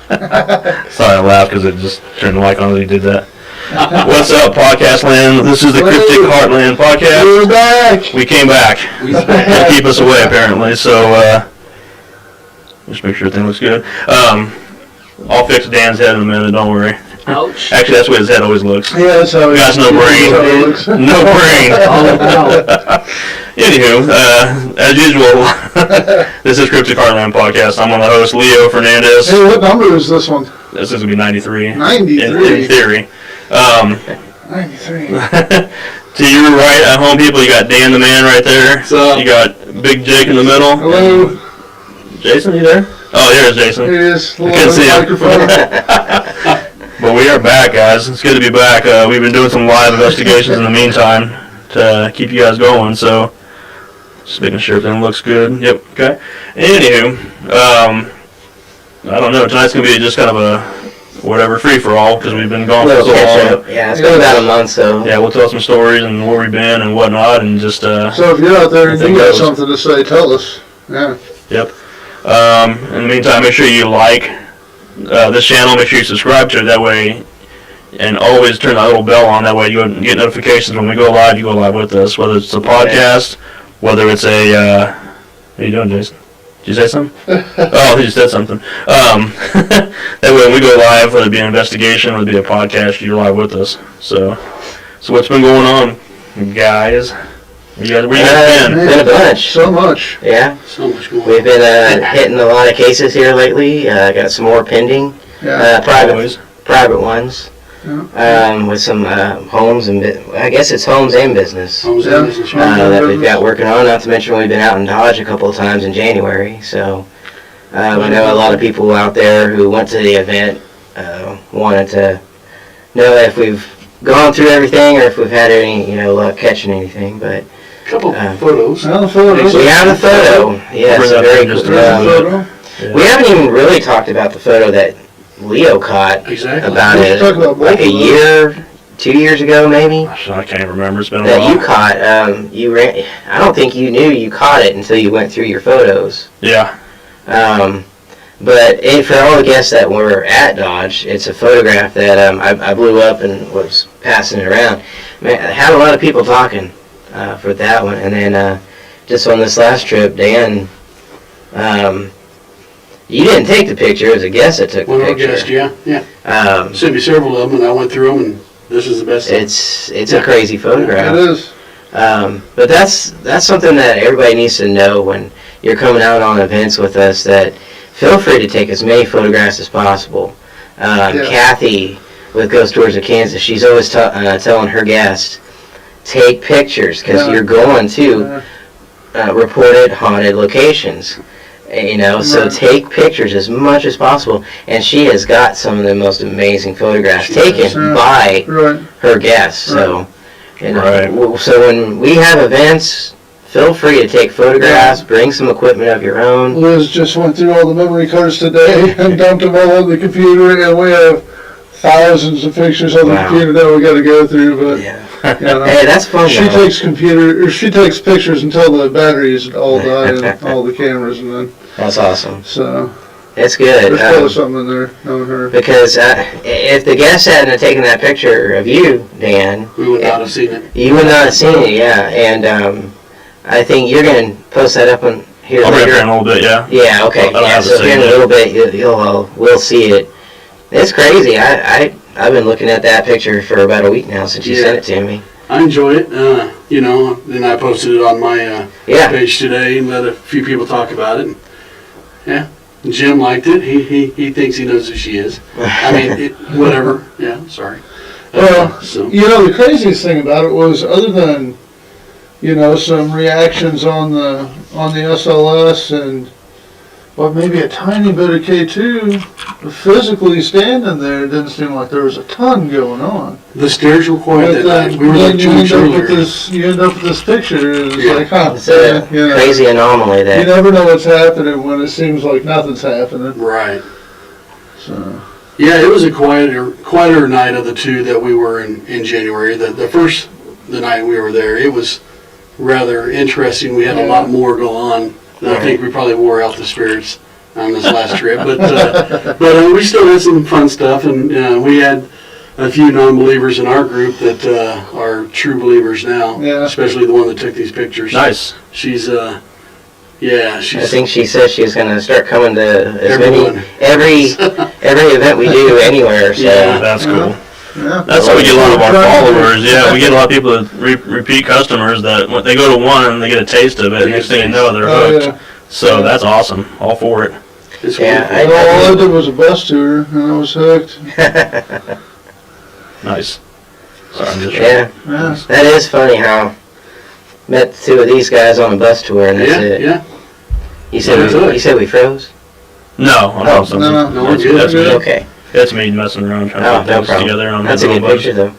Sorry, I laughed because it just turned the mic on as he did that. What's up, podcast land? This is the Cryptic Heartland podcast. We're back. We came back. They'll keep us away, apparently. So, just make sure everything looks good. I'll fix Dan's head in a minute, don't worry. Ouch. Actually, that's the way his head always looks. Yeah, that's how it Guys, no brain. No brain. Anywho, as usual, this is Cryptic Heartland podcast. I'm on the host, Leo Fernandez. Hey, what number is this one? This is going to be 93. 93. In theory. 93. To your right at home, people, you got Dan the man right there. What's up? You got Big Jake in the middle. Hello. Jason, you there? Oh, there's Jason. Here it is. I can't see him. Microphone. But we are back, guys. It's good to be back. We've been doing some live investigations in the meantime to keep you guys going, so just making sure everything looks good. Yep, okay. Anywho, I don't know. Tonight's going to be just kind of a whatever free-for-all because we've been gone for so long. Yeah, it's been about a month, so. Yeah, we'll tell some stories and where we've been and whatnot and just... So if you're out there and you got something to say, tell us. Yeah. Yep. In the meantime, make sure you like this channel. Make sure you subscribe to it. That way, and always turn that little bell on. That way, you get notifications when we go live. You go live with us, whether it's a podcast, whether it's a. What are you doing, Jason? Did you say something? Oh, he just said something. That way, when we go live, whether it be an investigation, whether it be a podcast, you're live with us. So what's been going on, guys? Where you guys been? Been a bunch. So much. Yeah. So much going on. We've been hitting a lot of cases here lately. Got some more pending. Yeah. Private ones. Yeah. With some homes and I guess it's homes and business Homes and business. that we've got working on. Not to mention we've been out in Dodge a couple of times in January. So we know a lot of people out there who went to the event wanted to know if we've gone through everything or if we've had any luck catching anything. But Couple photos. Well, photos. we have a photo. Yes, very just cool. Photo. Yeah. We haven't even really talked about the photo that Leo caught Exactly. about Let's it talk about both like a of those. year, 2 years ago maybe. I can't remember. It's been a That while. you caught. I don't think you knew you caught it until you went through your photos. Yeah. But for all the guests that were at Dodge, it's a photograph that I blew up and was passing it around. Man, I had a lot of people talking for that one. And then just on this last trip, Dan, you didn't take the picture. It was a guest that took the One of our picture. guests, yeah. Sent me several of them, and I went through them, and this is the best. It's a crazy photograph. It is. But that's something that everybody needs to know when you're coming out on events with us, that feel free to take as many photographs as possible. Kathy with Ghost Tours of Kansas, she's always telling her guests, take pictures because you're going to reported haunted locations. So take pictures as much as possible. And she has got some of the most amazing photographs taken by her guests. So, so when we have events, feel free to take photographs, bring some equipment of your own. Liz just went through all the memory cards today and dumped them all on the computer, and we have thousands of pictures on the computer that we got to go through. But hey, that's fun. She takes pictures until the batteries all die and all the cameras, and then. That's awesome. So. It's good. There's probably something in there, knowing her. Because if the guests hadn't taken that picture of you, Dan, We would not have seen it. You would not have seen it, yeah. And I think you're going to post that up on here I'll later. bring it in a little bit, yeah. Yeah, okay. So here in a little bit, we'll see it. It's crazy. I've been looking at that picture for about a week now since you sent it to me. I enjoy it. Then I posted it on my page today and let a few people talk about it. Yeah. Jim liked it. He thinks he knows who she is. I mean, whatever. Yeah, sorry. Well, the craziest thing about it was, other than, some reactions on the SLS and, maybe a tiny bit of K2, physically standing there, it didn't seem like there was a ton going on. The stairs were quiet that night. We were like 2 weeks earlier. You end up with this picture, it's like, It's a crazy anomaly that... You never know what's happening when it seems like nothing's happening. Right. So... Yeah, it was a quieter night of the two that we were in January. The night we were there, it was rather interesting. We had a lot more go on. I think we probably wore out the spirits on this last trip, but we still had some fun stuff, and we had a few non-believers in our group that are true believers now. Yeah. Especially the one that took these pictures. Nice. She's I think she said she was going to start coming to every event we do anywhere. So Yeah. That's cool. Yeah. That's how we get a lot of our followers. Yeah, we get a lot of people that repeat customers that when they go to one and they get a taste of it, next thing you know, they're hooked. Yeah. So that's awesome. All for it. It's Yeah, wonderful. All I did was a bus tour, and I was hooked. Nice. Sorry, I'm just yeah, Yeah. that is funny how met two of these guys on a bus tour and that's Yeah, it. yeah. You said we froze? No, I'm not something. No, we're good. That's me. Okay. It's me messing around trying to Oh, put no things problem. together on That's the a good little picture though.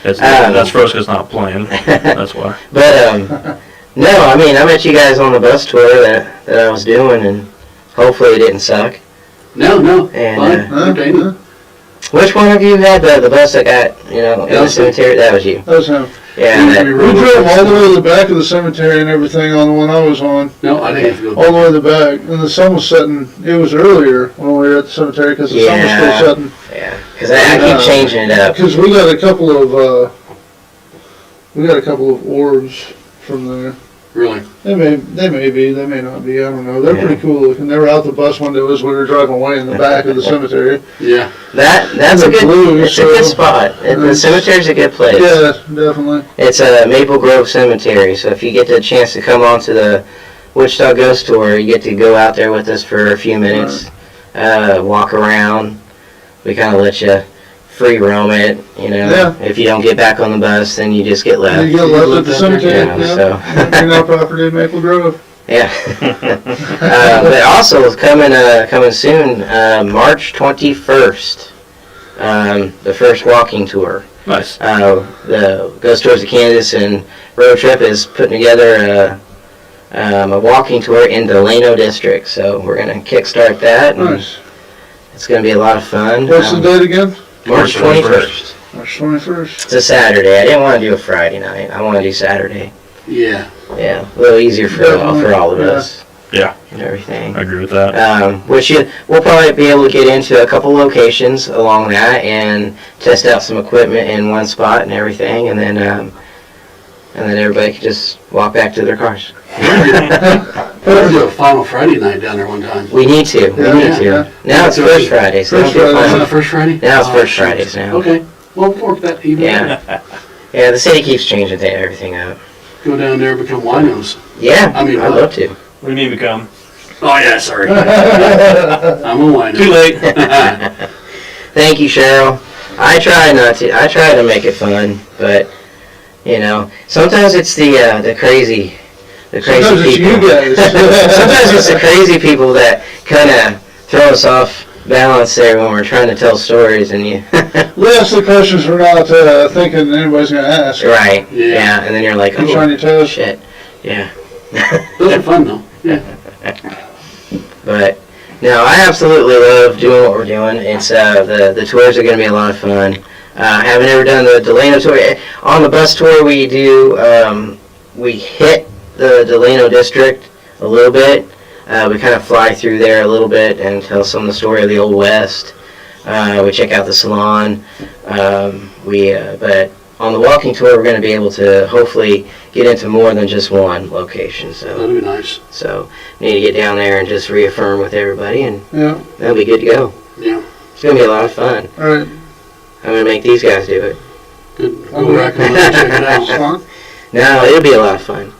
That's Froska's not playing. That's why. But no, I mean I met you guys on the bus tour that I was doing and hopefully it didn't suck. No, And, fine. Entertaining. Which one of you had the bus that got, in the Nelson. cemetery? That was you. That was him. Yeah. We That, We drove all the way to the back of the cemetery and everything on the one I was on. No, I didn't have to go. All the way to the back. And the sun was setting. It was earlier when we were at the cemetery because the sun was Yeah. still setting. yeah. Because I keep changing it up. Because we got a couple of orbs from there. Really? They may be, they may not be, I don't know. They're Yeah. pretty cool looking. They were out the bus window as we were driving away in the back of the cemetery. Yeah. That's a And the good. blues, It's a good so- spot. The cemetery's a good place. Yeah, definitely. It's a Maple Grove Cemetery, so if you get the chance to come on to the Wichita Ghost Tour, you get to go out there with us for a few minutes, walk around. We kind of let you free roam it, Yeah. If you don't get back on the bus, then you just get left. You get left at the cemetery. Yeah, Yeah. so. You're not property in Maple Grove. Yeah. But also coming soon, March 21st, the first walking tour. Nice. The Ghost Tours of Kansas and Road Trip is putting together a walking tour in Delano District. So we're going to kickstart that. And Nice. it's going to be a lot of fun. What's the date again? March 21st. March 21st. It's a Saturday. I didn't want to do a Friday night. I want to do Saturday. Yeah. Yeah, a little easier for all of us. Yeah. And everything. I agree with that. We'll probably be able to get into a couple locations along that and test out some equipment in one spot and everything, and then everybody can just walk back to their cars. We're do a final Friday night down there one time. We need to. Yeah, We need to. yeah. Now it's First Friday, so First don't get Friday. Is final. it first Friday? Now it's Oh, First shoot. Fridays now. Okay. We'll work that even. Yeah. Yeah, the city keeps changing everything up. Go down there and become winos. Yeah, I mean, I'd love to. What do you mean become? Oh, yeah, sorry. I'm a wino. Too late. Thank you, Cheryl. I try to make it fun, but sometimes it's the crazy Sometimes it's people. you guys. Sometimes it's the crazy people that kind of throw us off balance there when we're trying to tell stories, and you. We ask the questions we're not thinking anybody's going to ask. Right. Yeah. Yeah, and then you're like, You're trying oh your toes. shit. Yeah. Those are fun, though. Yeah. But no, I absolutely love doing what we're doing. It's the tours are going to be a lot of fun. Haven't ever done the Delano tour. On the bus tour, we do we hit the Delano district a little bit. We kind of fly through there a little bit and tell some of the story of the Old West. We check out the salon. But on the walking tour, we're going to be able to hopefully get into more than just one location. So. That'd be nice. So, need to get down there and just reaffirm with everybody, and Yeah. that'll be good to go. Yeah. It's going to be a lot of fun. All right. I'm going to make these guys do it. Good. Go back and check it It's out. fun. No, it'll be a lot of fun.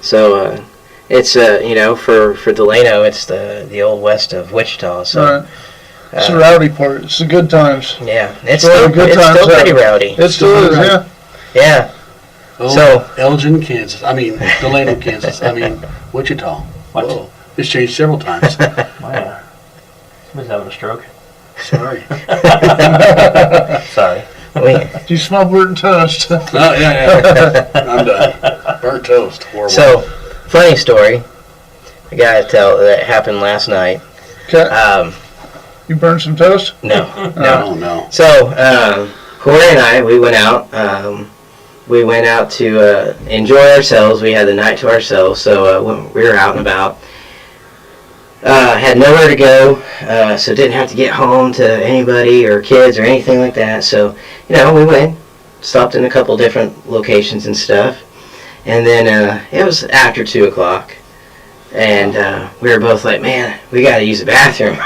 So, it's, for Delano, it's the old west of Wichita. So, All right. It's the rowdy part. It's the good times. yeah, it's So still, good it's times still pretty out. rowdy. It still is, yeah. Yeah. Oh, So- Elgin, Kansas. I mean, Delano, Kansas. I mean, Wichita. What? Whoa. It's changed several times. Wow. Somebody's having a stroke. Sorry. Sorry. We- Do you smell burnt toast? Oh, yeah. I'm done. Burnt toast. Horrible. so, funny story. I got to tell that happened last night. Okay. You burned some toast? No. No, no. So, Corey and I, we went out. We went out to enjoy ourselves. We had the night to ourselves, so we were out and about. Had nowhere to go, so didn't have to get home to anybody or kids or anything like that. So, we went, stopped in a couple different locations and stuff. And then it was after 2 o'clock. And we were both like, man, we got to use the bathroom.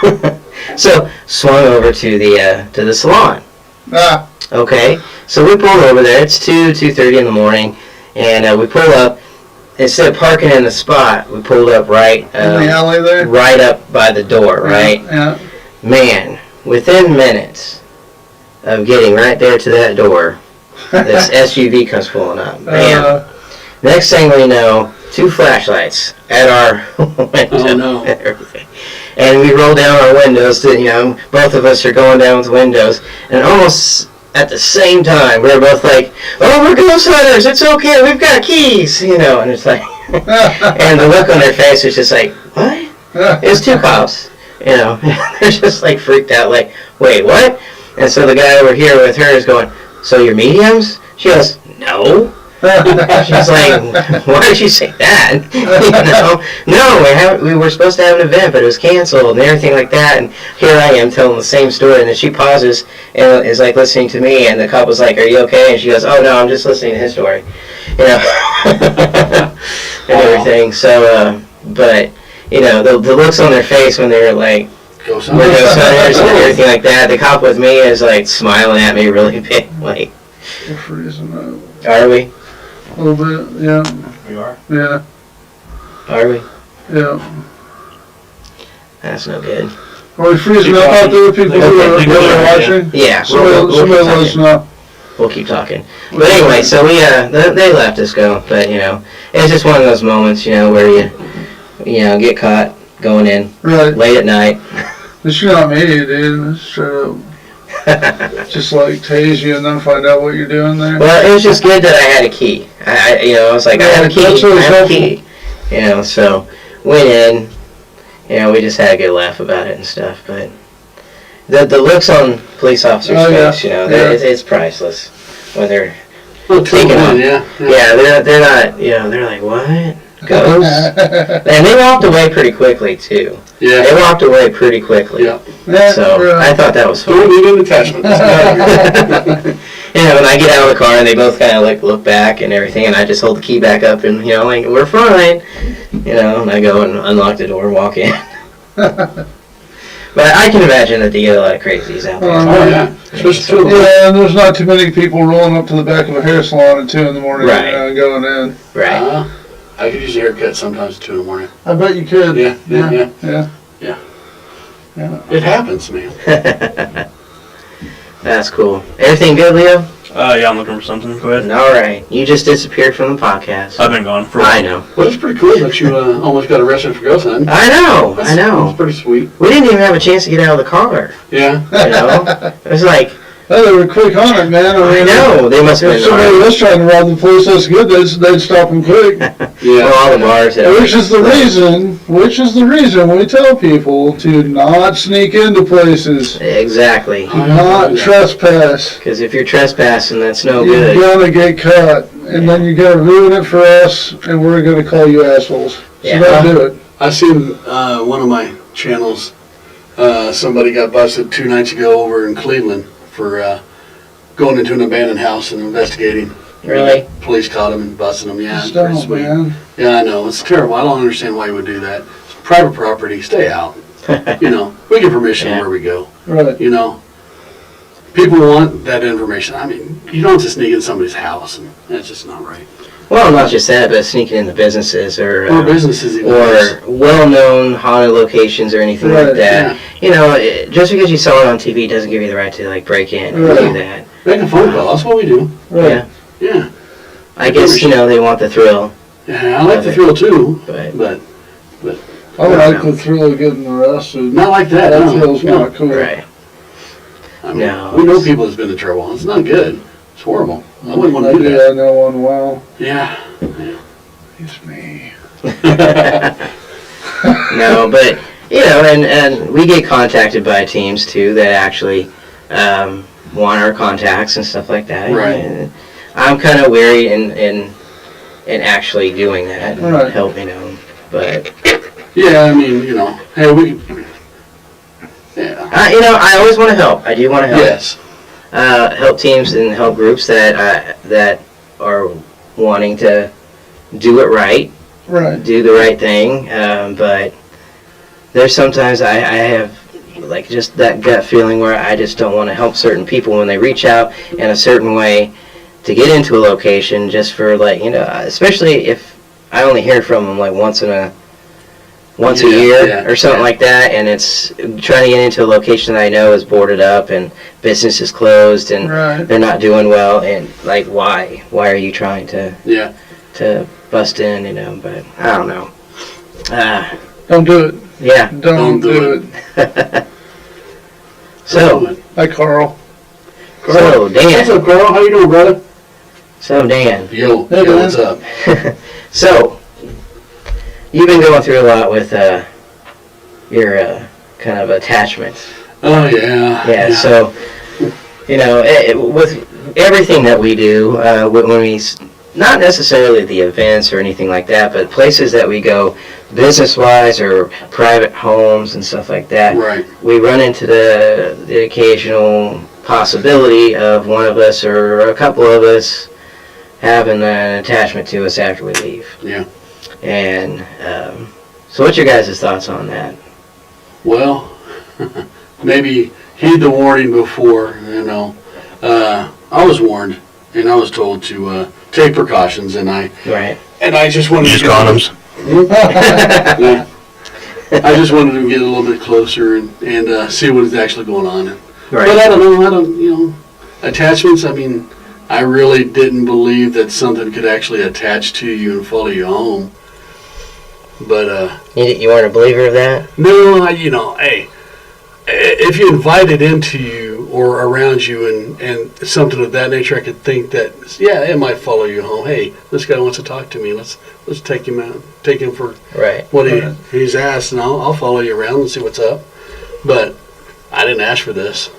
So swung over to the salon. Okay, so we pulled over there. It's 2:30 in the morning. And we pull up. Instead of parking in the spot, we pulled up right in the alley there? Right up by the door, right? Yeah. Man, within minutes of getting right there to that door, this SUV comes pulling up. Man, next thing we know, 2 flashlights at our window. Oh, no. And everything. And we roll down our windows to, both of us are going down with windows, and almost at the same time, we were both like, "Oh, we're ghost hunters, it's okay, we've got keys," and it's like, and the look on their face was just like, what? It was 2 cops, they're just like freaked out, like, wait, what? And so the guy over here with her is going, "So you're mediums?" She goes, "No." She's like, "Why did you say that?" No, we were supposed to have an event, but it was canceled and everything like that. And here I am telling the same story, and then she pauses and is like listening to me, and the cop was like, "Are you okay?" And she goes, "Oh no, I'm just listening to his story," and everything. So, but the looks on their face when they were like, Ghost "We're ghost hunters" and everything like that. The cop with me is like smiling at me really big, like, We're freezing up. "Are we? A little bit, yeah. We are. Yeah, Are we?" yeah. That's no good. Are we freezing up out there, people who are watching? Yeah. Somebody let us know. We'll keep talking. But anyway, so we they left us go. But it's just one of those moments, where you get caught going in Right. late at night. This is not me, dude. Straight up. Just like tase you and then find out what you're doing there. Well, it was just good that I had a key. I was like, I have a key. That's always I have a helpful. key. So went in. We just had a good laugh about it and stuff. But the looks on police officers' face, it's priceless when they're taking off. Yeah. They're not. They're like, what? Ghosts? And they walked away pretty quickly too. Yeah. They walked away pretty quickly. Yeah. So I thought that was Don't funny. need an attachment. When I get out of the car and they both kind of like look back and everything, and I just hold the key back up and like, we're fine. And I go and unlock the door and walk in. But I can imagine that they get a lot of crazies out there. Oh yeah. Especially too. Yeah, and there's not too many people rolling up to the back of a hair salon at 2 in the morning Right. Going in. Right. I could use a haircut sometimes at 2 in the morning. I bet you could. Yeah. Yeah. It happens, man. That's cool. Everything good, Leo? Yeah, I'm looking for something. Go ahead. All right. You just disappeared from the podcast. I've been gone for a while. I know. Well, it's pretty cool that you almost got arrested for ghost hunting. I know. That's pretty sweet. We didn't even have a chance to get out of the car. Yeah. It was like, Oh, they were quick on it, man. I know. They must have If been. somebody was trying to rob the place that's good, they'd stop them quick. Well, all the bars have. Which is the reason we tell people to not sneak into places. Exactly. Not trespass. Because if you're trespassing, that's no You're good. gonna get caught, and then you're gonna ruin it for us, and we're gonna call you assholes. So Yeah. don't do it. I seen one of my channels. Somebody got busted 2 nights ago over in Cleveland for going into an abandoned house and investigating. Really? Police caught him and busted him. Yeah, Just it's pretty don't, sweet. man. Yeah, I know. It's terrible. I don't understand why you would do that. It's private property. Stay out. We get permission Yeah. where we go. Right. People want that information. I mean, you don't just sneak in somebody's house, and that's just not right. Well, not just that, but sneaking into businesses or businesses even worse. or well-known haunted locations or anything Right, like that. Just because you saw it on TV doesn't give you the right to like break in and Right. do that. Make a phone call. That's what we do. Right. Yeah. Yeah. I guess they want the thrill, Yeah, I like the thrill too, but but I like the thrill of getting arrested. not like that. That no. feels No. not cool. right. I mean, No, we know it's- people that's been in trouble. It's not good. It's horrible. I wouldn't want to do Maybe that. I know one well. Yeah. It's me. No, but and we get contacted by teams too that actually want our contacts and stuff like that. Right. And I'm kind of weary in actually doing that and Right. helping them, but Yeah, I mean, hey, yeah. I always want to help. I do want to help. Yes. Help teams and help groups that are wanting to do it right, do the right thing. But there's sometimes I have like just that gut feeling where I just don't want to help certain people when they reach out in a certain way to get into a location, just for especially if I only hear from them like once a year or something like that, and it's trying to get into a location that I know is boarded up and business is closed and they're not doing well, and like why are you trying to bust in, but I don't know. Don't do it. Yeah. Don't do it. So, hi, Carl. So, Dan. What's up, Carl? How you doing, brother? So, Dan. Yo, what's up? So, you've been going through a lot with your kind of attachments. Oh, yeah. Yeah, so, with everything that we do, when we, not necessarily the events or anything like that, but places that we go business-wise or private homes and stuff like that, right. We run into the occasional possibility of one of us or a couple of us having an attachment to us after we leave. Yeah. And so what's your guys' thoughts on that? Well, maybe heed the warning before, I was warned and I was told to take precautions, and I just wanted Use to condoms. Yeah. I just wanted to get a little bit closer and see what is actually going on. Right. But I don't know, attachments, I mean, I really didn't believe that something could actually attach to you and follow you home. But, You weren't a believer of that? no, hey, if you invite it into you or around you and something of that nature, I could think that, yeah, it might follow you home. Hey, this guy wants to talk to me. Let's take him out, take him for what he's asked, and I'll follow you around and see what's up. But I didn't ask for this.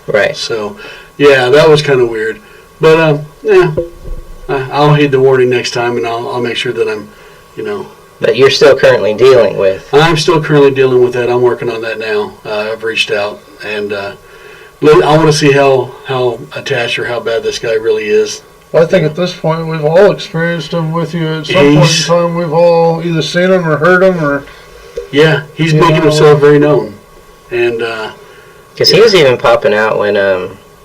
Right. So, yeah, that was kind of weird. But, I'll heed the warning next time, and I'll make sure that I'm, But you're still currently dealing with... I'm still currently dealing with that. I'm working on that now. I've reached out, and I want to see how attached or how bad this guy really is. Well, I think at this point we've all experienced him with you. At some point in time, we've all either seen him or heard him, or he's making himself very known, and because he was even popping out when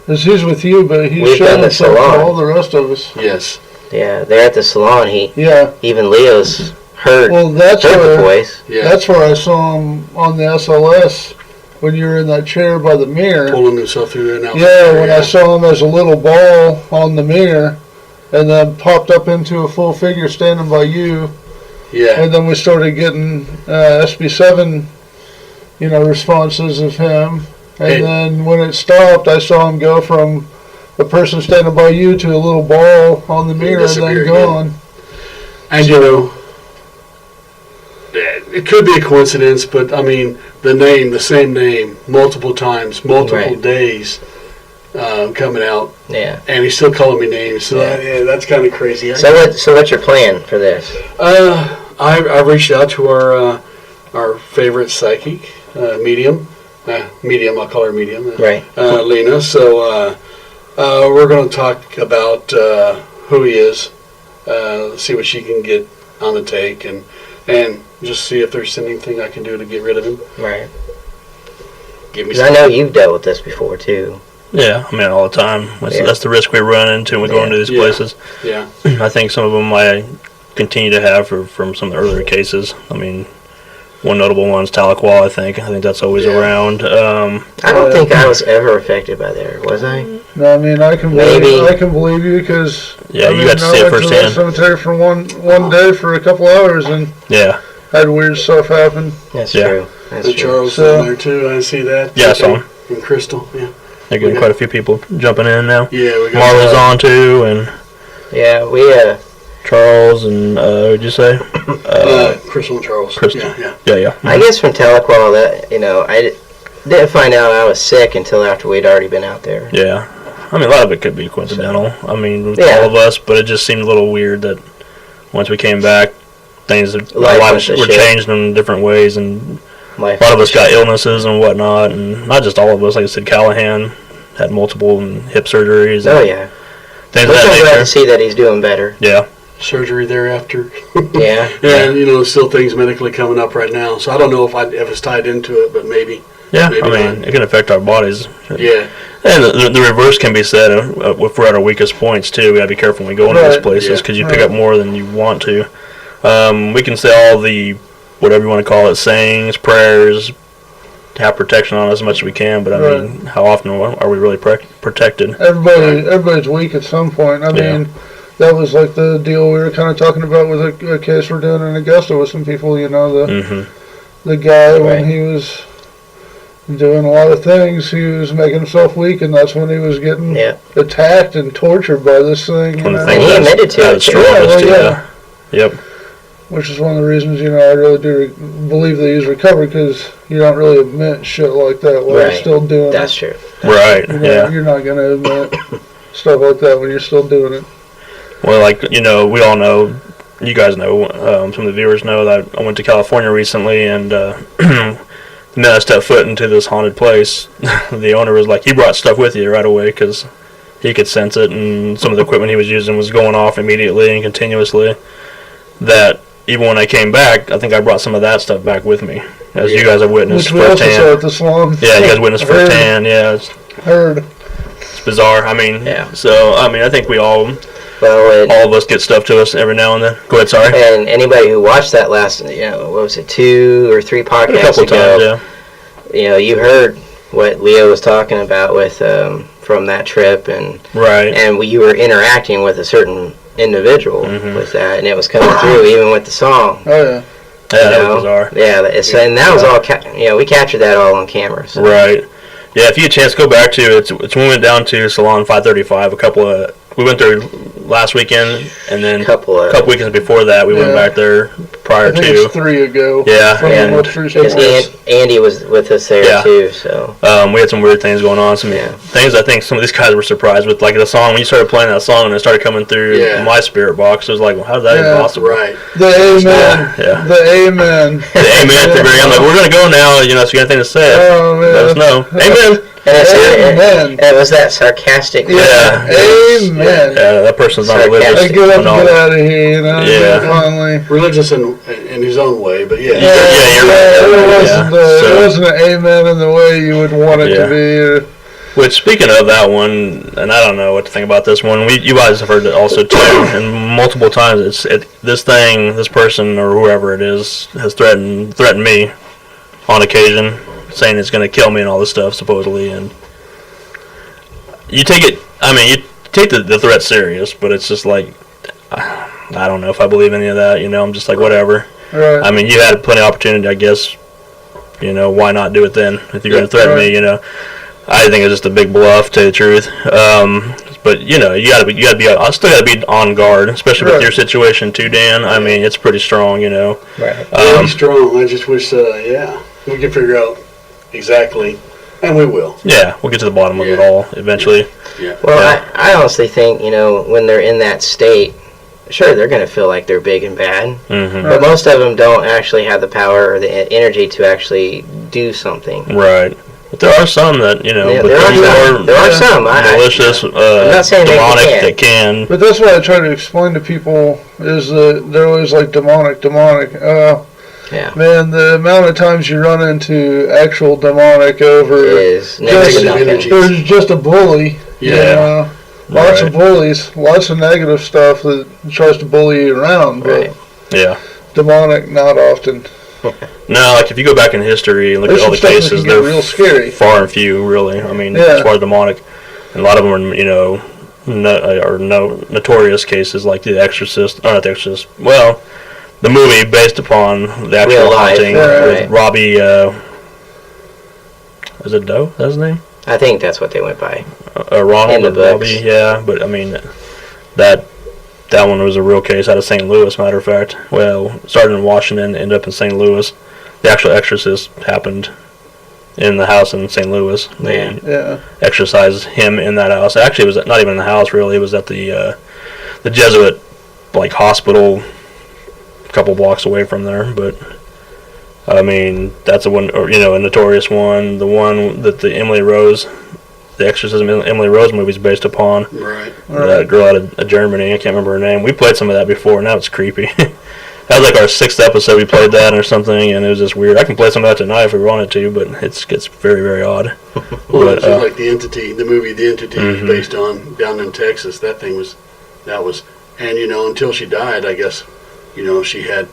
he's with you, but he's we've done showing the himself to salon. all the rest of us. Yes. Yeah, they're at the salon. Even Leo's heard that's the voice. Yeah. That's where I saw him on the SLS when you were in that chair by the mirror. Pulling himself through there now. Yeah, when I saw him as a little ball on the mirror, and then popped up into a full figure standing by you. Yeah. And then we started getting SB7, responses of him. And then when it stopped, I saw him go from the person standing by you to a little ball on the mirror and then gone. And it could be a coincidence, but I mean, the same name, multiple times, multiple days coming out. Yeah. And he's still calling me names, so that's kind of crazy. So what's your plan for this? I reached out to our favorite psychic, medium. I'll call her medium. Right. Lena. So we're going to talk about who he is, see what she can get on the take, and just see if there's anything I can do to get rid of him. Right. Because I know you've dealt with this before too. Yeah, I mean all the time. That's the risk we run into when we go into these places. Yeah. I think some of them I continue to have from some of the earlier cases. I mean, one notable one's Tahlequah, I think. I think that's always around. I don't think I was ever affected by there, was I? No, I mean, I can believe you because you got to see it I went to the firsthand. cemetery for one day for a couple hours and had weird stuff happen. That's true. That's true. Charles in there too. I see that. Yeah, I saw him. And Crystal. Yeah. They're getting quite a few people jumping in now. Yeah, we got Marla's on too, and we Charles and who'd you say? Crystal and Charles. Crystal. Yeah. I guess from Tahlequah that I didn't find out I was sick until after we'd already been out there. Yeah. I mean, a lot of it could be coincidental. I mean, with all of us, but it just seemed a little weird that once we came back, things, our lives were changed in different ways, and a lot of us got illnesses and whatnot, and not just all of us. Like I said, Callahan had multiple hip surgeries. Oh yeah. Things I'm of that glad nature. to see that he's doing better. Yeah. Surgery thereafter. Yeah. And still things medically coming up right now. So I don't know if it's tied into it, but maybe. Yeah, maybe I mean, not. it can affect our bodies. Yeah. And the reverse can be said if we're at our weakest points, too. We got to be careful when we go into those places because you pick up more than you want to. We can say all the, whatever you want to call it, sayings, prayers, have protection on us as much as we can, but I mean, how often are we really protected? Everybody's weak at some point. I mean, that was like the deal we were kind of talking about with a case we're doing in Augusta with some people, the guy when he was doing a lot of things, he was making himself weak, and that's when he was getting attacked and tortured by this thing. And he admitted to it. Yep. Which is one of the reasons, I really do believe that he's recovered, because you don't really admit shit like that while you're still doing it. That's true. Right, You're not going to admit stuff like that when you're still doing it. Well, we all know, you guys know, some of the viewers know that I went to California recently, and the minute I stepped foot into this haunted place, the owner was like, he brought stuff with you right away, because he could sense it, and some of the equipment he was using was going off immediately and continuously. That even when I came back, I think I brought some of that stuff back with me, as you guys have witnessed firsthand. Which we also saw at the salon. Yeah, you guys witnessed firsthand. Yeah, heard. It's bizarre. I mean, So I think we all of us get stuff to us every now and then. Go ahead, sorry. And anybody who watched that last, what was it, 2 or 3 podcasts a couple ago? Times, you heard what Leo was talking about with from that trip, and you were interacting with a certain individual with that, and it was coming through even with the song. Oh yeah. Yeah, that was bizarre. Yeah, and that was all. We captured that all on camera. So. Right. Yeah, if you get a chance, go back to it's when we went down to Salon 535. We went there last weekend, and then a couple weekends before that, we went back there prior to. It's 3 ago. Yeah, and Andy was with us there too. So we had some weird things going on. Some things I think some of these guys were surprised with, like the song. When you started playing that song and it started coming through my spirit box, it was like, well, how is that even possible? Right. The amen. The amen. The amen at the very end. Like, we're gonna go now. So you got anything to say? Oh man. Let us know. Amen. And it was that sarcastic. Yeah. Amen. Yeah, that person's not religious. They get up and get out of here, finally. Religious in his own way, but you're right. It wasn't an amen in the way you would want it to be. Which, speaking of that one, and I don't know what to think about this one, you guys have heard it also too, and multiple times, this person or whoever it is has threatened me on occasion, saying it's going to kill me and all this stuff, supposedly, and you take it, you take the threat serious, but it's just like, I don't know if I believe any of that, I'm just like, whatever. Right. You had plenty of opportunity, I guess, why not do it then, if you're going to threaten me, I think it's just a big bluff, to tell you the truth. But you gotta be. I still gotta be on guard, especially with your situation too, Dan. It's pretty strong, Right. Pretty strong. I just wish, we could figure out exactly, and we will. Yeah, we'll get to the bottom of it all eventually. Yeah. Well, I honestly think when they're in that state, sure they're gonna feel like they're big and bad, but most of them don't actually have the power or the energy to actually do something. Right. But there are some that, there are some malicious, I'm not saying demonic that can. But that's what I try to explain to people, is that they're always like demonic. Man, the amount of times you run into actual demonic over is there's just a bully. Yeah. Lots of bullies, lots of negative stuff that tries to bully you around, but demonic, not often. No, like if you go back in history and look at all the cases, they're real scary. Far and few, really. As far as demonic, and a lot of them are, notorious cases like The Exorcist, or not The Exorcist. Well, the movie based upon the actual haunting with Robbie. Is it Doe? That's his name? I think that's what they went by. Ronald and Robbie, but that one was a real case out of St. Louis, matter of fact. Well, started in Washington, ended up in St. Louis. The actual exorcist happened in the house in St. Louis. They exorcised him in that house. Actually, it was not even in the house, really. It was at the Jesuit, hospital couple blocks away from there, but I mean that's a one, or a notorious one. The one that the Exorcism Emily Rose movie is based upon. Right. That girl out of Germany. I can't remember her name. We played some of that before. Now it's creepy. That was like our 6th episode. We played that or something, and it was just weird. I can play some of that tonight if we wanted to, but it gets very, very odd. Well, it's like The Entity, the movie The Entity, based on down in Texas. That was, and until she died, I guess, she had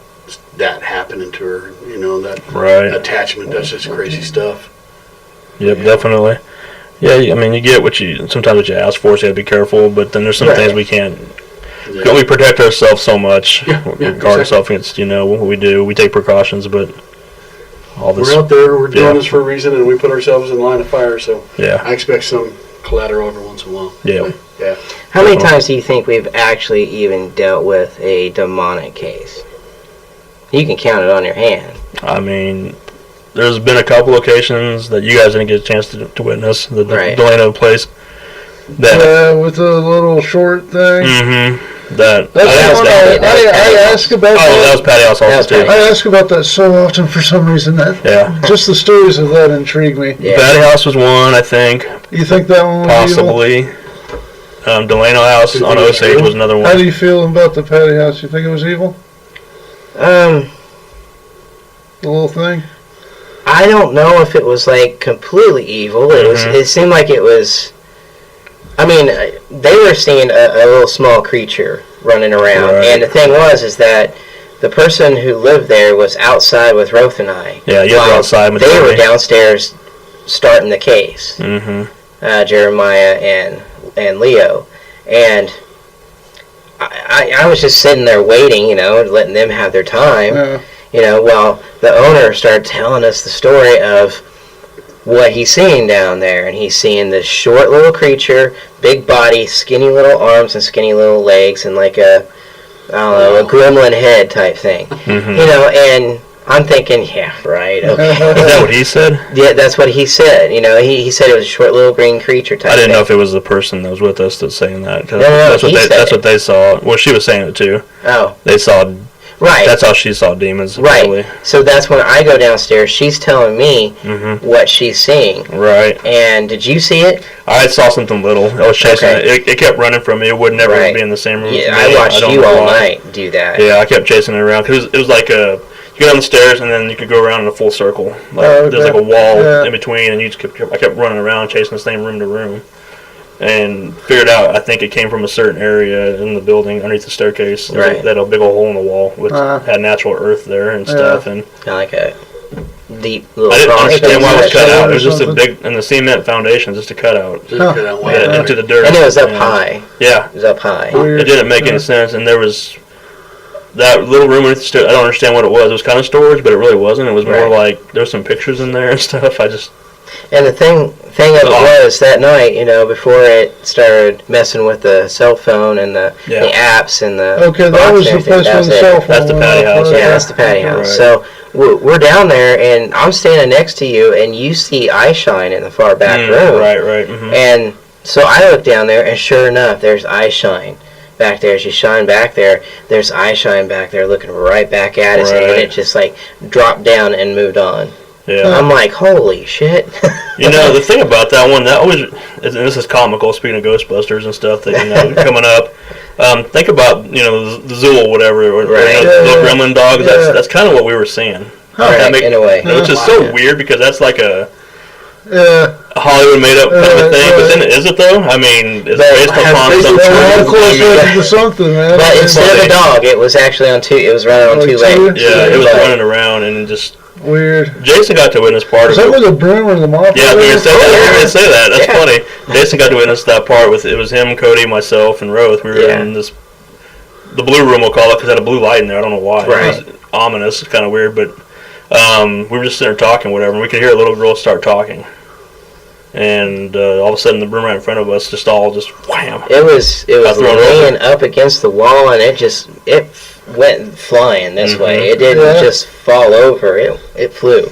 that happening to her. That attachment. That's just crazy stuff. Yep, definitely. Yeah, I mean, you get sometimes what you ask for, so you gotta be careful. But then there's some things we can't. Yeah. We protect ourselves so much. We guard ourselves against, what we do. We take precautions, but all this. We're out there. We're doing this for a reason, and we put ourselves in line of fire. So yeah, I expect some collateral every once in a while. Yeah. Yeah. How many times do you think we've actually even dealt with a demonic case? You can count it on your hand. I mean, there's been a couple occasions that you guys didn't get a chance to witness. The Delano place. With a little short thing. Mm-hmm. I ask about that. Oh, that was Patty House also too. I ask about that so often for some reason. Just the stories of that intrigue me. Yeah. Patty House was one, I think. You think that one was possibly evil? Delano House on Osage was another one. How do you feel about the Patty House? You think it was evil? The little thing? I don't know if it was like completely evil. It seemed like it was. I mean, they were seeing a little small creature running around, and the thing is that the person who lived there was outside with Roth and I. Yeah, you were outside. They were downstairs starting the case. Jeremiah and Leo, and I was just sitting there waiting, letting them have their time. While the owner started telling us the story of what he's seeing down there, and he's seeing this short little creature, big body, skinny little arms and skinny little legs, and like a gremlin head type thing. And I'm thinking, yeah, right, okay. Is that what he said? Yeah, that's what he said. He said it was a short little green creature type. I didn't know if it was the person that was with us that's saying that. No, that's what they saw. Well, she was saying it too. Oh. They saw. Right. That's how she saw demons. Right. Probably. So that's when I go downstairs. She's telling me what she's seeing. Right. And did you see it? I saw something little. I was chasing it. It kept running from me. It would never be in the same room. Yeah, I watched you all night do that. Yeah, I kept chasing it around because it was like you go down the stairs and then you could go around in a full circle. There's like a wall in between, and I kept running around chasing the same room to room. And figured out, I think it came from a certain area in the building underneath the staircase. That had a big old hole in the wall, which had natural earth there and stuff. And kind of like a deep little. I didn't understand why it was cut out. It was just a big, and the cement foundation, just a cutout. Into the dirt. And it was up high. Yeah. It was up high. It didn't make any sense. And there was that little room underneath the stairs. I don't understand what it was. It was kind of storage, but it really wasn't. It was more like there was some pictures in there and stuff. And the thing of it was that night, before it started messing with the cell phone and the apps and the that was the place with the cell phone. That's the Patty House. Yeah, that's the Patty House. Right. So we're down there, and I'm standing next to you, and you see eye shine in the far back room. Right. And so I look down there, and sure enough, there's eye shine back there. As you shine back there, there's eye shine back there looking right back at us, and it just like dropped down and moved on. Yeah. I'm like, holy shit. The thing about that one, that always, and this is comical, speaking of Ghostbusters and stuff, that, coming up, think about, the Zool, whatever, or little gremlin dogs, that's kind of what we were seeing. In a way. Which is so weird, because that's like a Hollywood made-up kind of a thing, but then is it, though? I mean, it's based upon something, man. But instead of a dog, it was actually it was running on two legs. Yeah, it was running around, and just... Weird. Jason got to witness part of it. Was that with the broom or the mop? Yeah, we were going to say that. That's funny. Jason got to witness that part it was him, Cody, myself, and Roth. We were in the blue room, we'll call it, because it had a blue light in there. I don't know why. Right. It was ominous. It's kind of weird, but we were just sitting there talking, whatever, and we could hear a little girl start talking. And all of a sudden, the room right in front of us just wham. It was laying up against the wall, and it went flying this way. It didn't just fall over. It flew.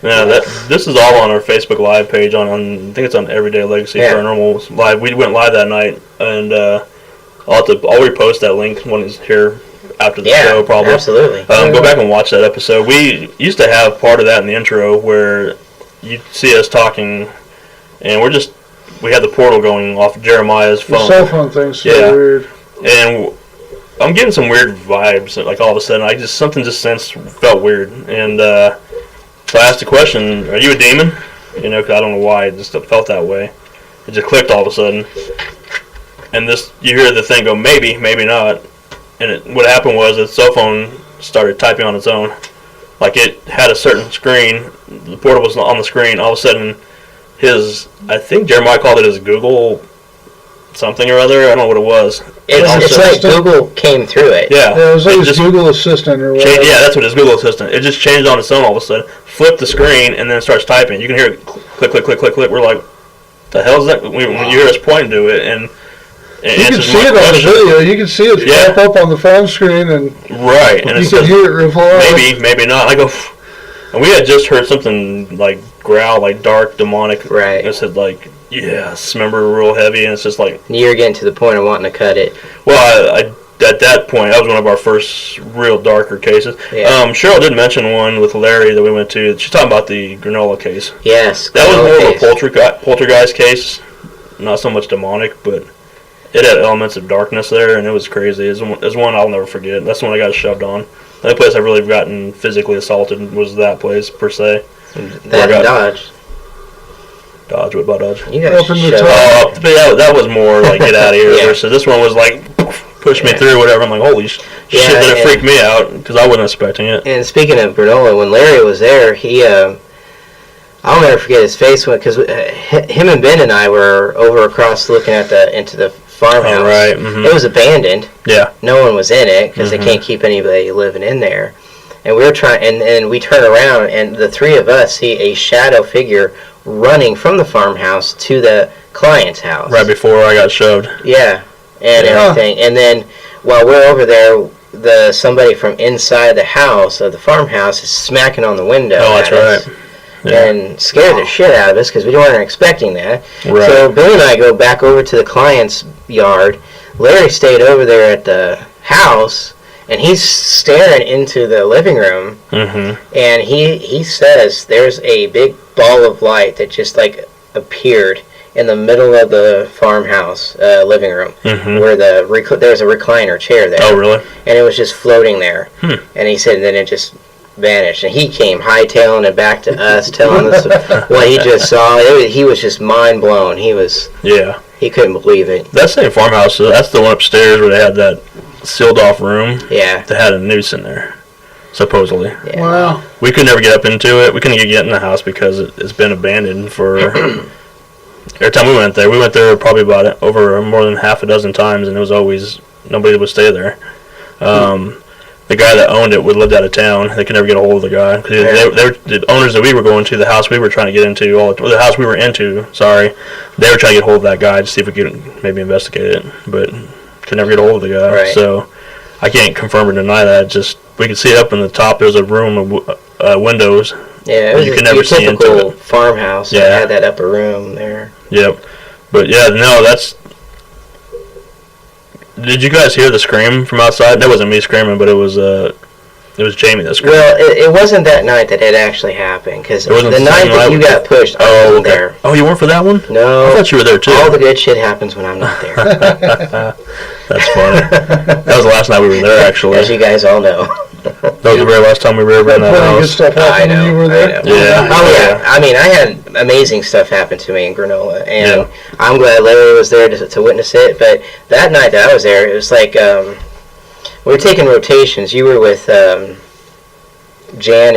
Yeah, this is all on our Facebook Live page. I think it's on Everyday Legacy Paranormal Live. We went live that night, and I'll repost that link when it's here. after the show, probably. Absolutely. Go back and watch that episode. We used to have part of that in the intro where you see us talking, and we had the portal going off Jeremiah's phone. The cell phone thing's so weird. And I'm getting some weird vibes. Like all of a sudden, something just felt weird. And so I asked the question, "Are you a demon?" You know, 'cause I don't know why. It just felt that way. It just clicked all of a sudden. And you hear the thing go, maybe, maybe not. And what happened was the cell phone started typing on its own. Like it had a certain screen. The portal was on the screen. All of a sudden, I think Jeremiah called it his Google something or other. I don't know what it was. It's like Google came through it. Yeah. Yeah, it was like his Google Assistant or whatever. Yeah, that's what his Google Assistant. It just changed on its own all of a sudden. Flipped the screen and then it starts typing. You can hear it click, click, click, click, click. We're like, the hell is that? When you hear us pointing to it and you can see it on the video. You can see it pop up on the phone screen and right. And you can hear it reply. Maybe, maybe not. I go, and we had just heard something like growl, like dark, demonic. Right. And it said like, yes, remember, real heavy, and it's just like. You're getting to the point of wanting to cut it. Well, I at that point, that was one of our first real darker cases. Yeah. Cheryl did mention one with Larry that we went to. She's talking about the granola case. Yes. That was more of a poltergeist case, not so much demonic, but it had elements of darkness there, and it was crazy. It's one I'll never forget. That's the one I got shoved on. The only place I've really gotten physically assaulted was that place, per se. That Dodge. Dodge? What about Dodge? You got Open the top. That was more like get out of here. Yeah. So this one was like push me through, whatever. I'm like, holy shit, that it freaked me out because I wasn't expecting it. And speaking of granola, when Larry was there, I'll never forget his face because him and Ben and I were over across looking at into the farmhouse. Oh, right. Mm-hmm. It was abandoned. Yeah. No one was in it because they can't keep anybody living in there. And we were trying, and we turn around, and the three of us see a shadow figure running from the farmhouse to the client's house. Right before I got shoved. Yeah, and everything. And then while we're over there, somebody from inside the house of the farmhouse is smacking on the window. Oh, that's right. Yeah. And scared the shit out of us because we weren't expecting that. Right. So Bill and I go back over to the client's yard. Larry stayed over there at the house, and he's staring into the living room. Mm-hmm. And he says there's a big ball of light that just like appeared in the middle of the farmhouse living room, where there's a recliner chair there. Oh, really? And it was just floating there. And he said then it just vanished, and he came hightailing it back to us, telling us what he just saw. He was just mind blown. He couldn't believe it. That same farmhouse, that's the one upstairs where they had that sealed off room. Yeah. That had a noose in there, supposedly. Yeah. Wow. We could never get up into it. We couldn't get in the house because it's been abandoned for. Every time we went there probably about over more than half a dozen times, and it was always nobody would stay there. The guy that owned it lived out of town. They could never get a hold of the guy. Cause the owners that we were going to, the house we were trying to get into, the house we were into, sorry, they were trying to get a hold of that guy to see if we could maybe investigate it, but could never get a hold of the guy. Right. So I can't confirm or deny that. Just we could see it up in the top. There's a room of windows. Yeah, it was you can never see into typical it. farmhouse. Yeah. It had that upper room there. Yep. But yeah, no, that's. Did you guys hear the scream from outside? That wasn't me screaming, but it was Jamie that screamed. Well, it wasn't that night that it actually happened, because the night that you got pushed, I wasn't there. Oh, you weren't for that one? No. I thought you were there too. All the good shit happens when I'm not there. That's funny. That was the last night we were there, actually. As you guys all know. That was the very last time we were ever in that Plenty of good house. stuff happened when you were there. Yeah. Oh yeah. I mean, I had amazing stuff happen to me in granola, and I'm glad Larry was there to witness it. But that night that I was there, it was like we were taking rotations. You were with Jan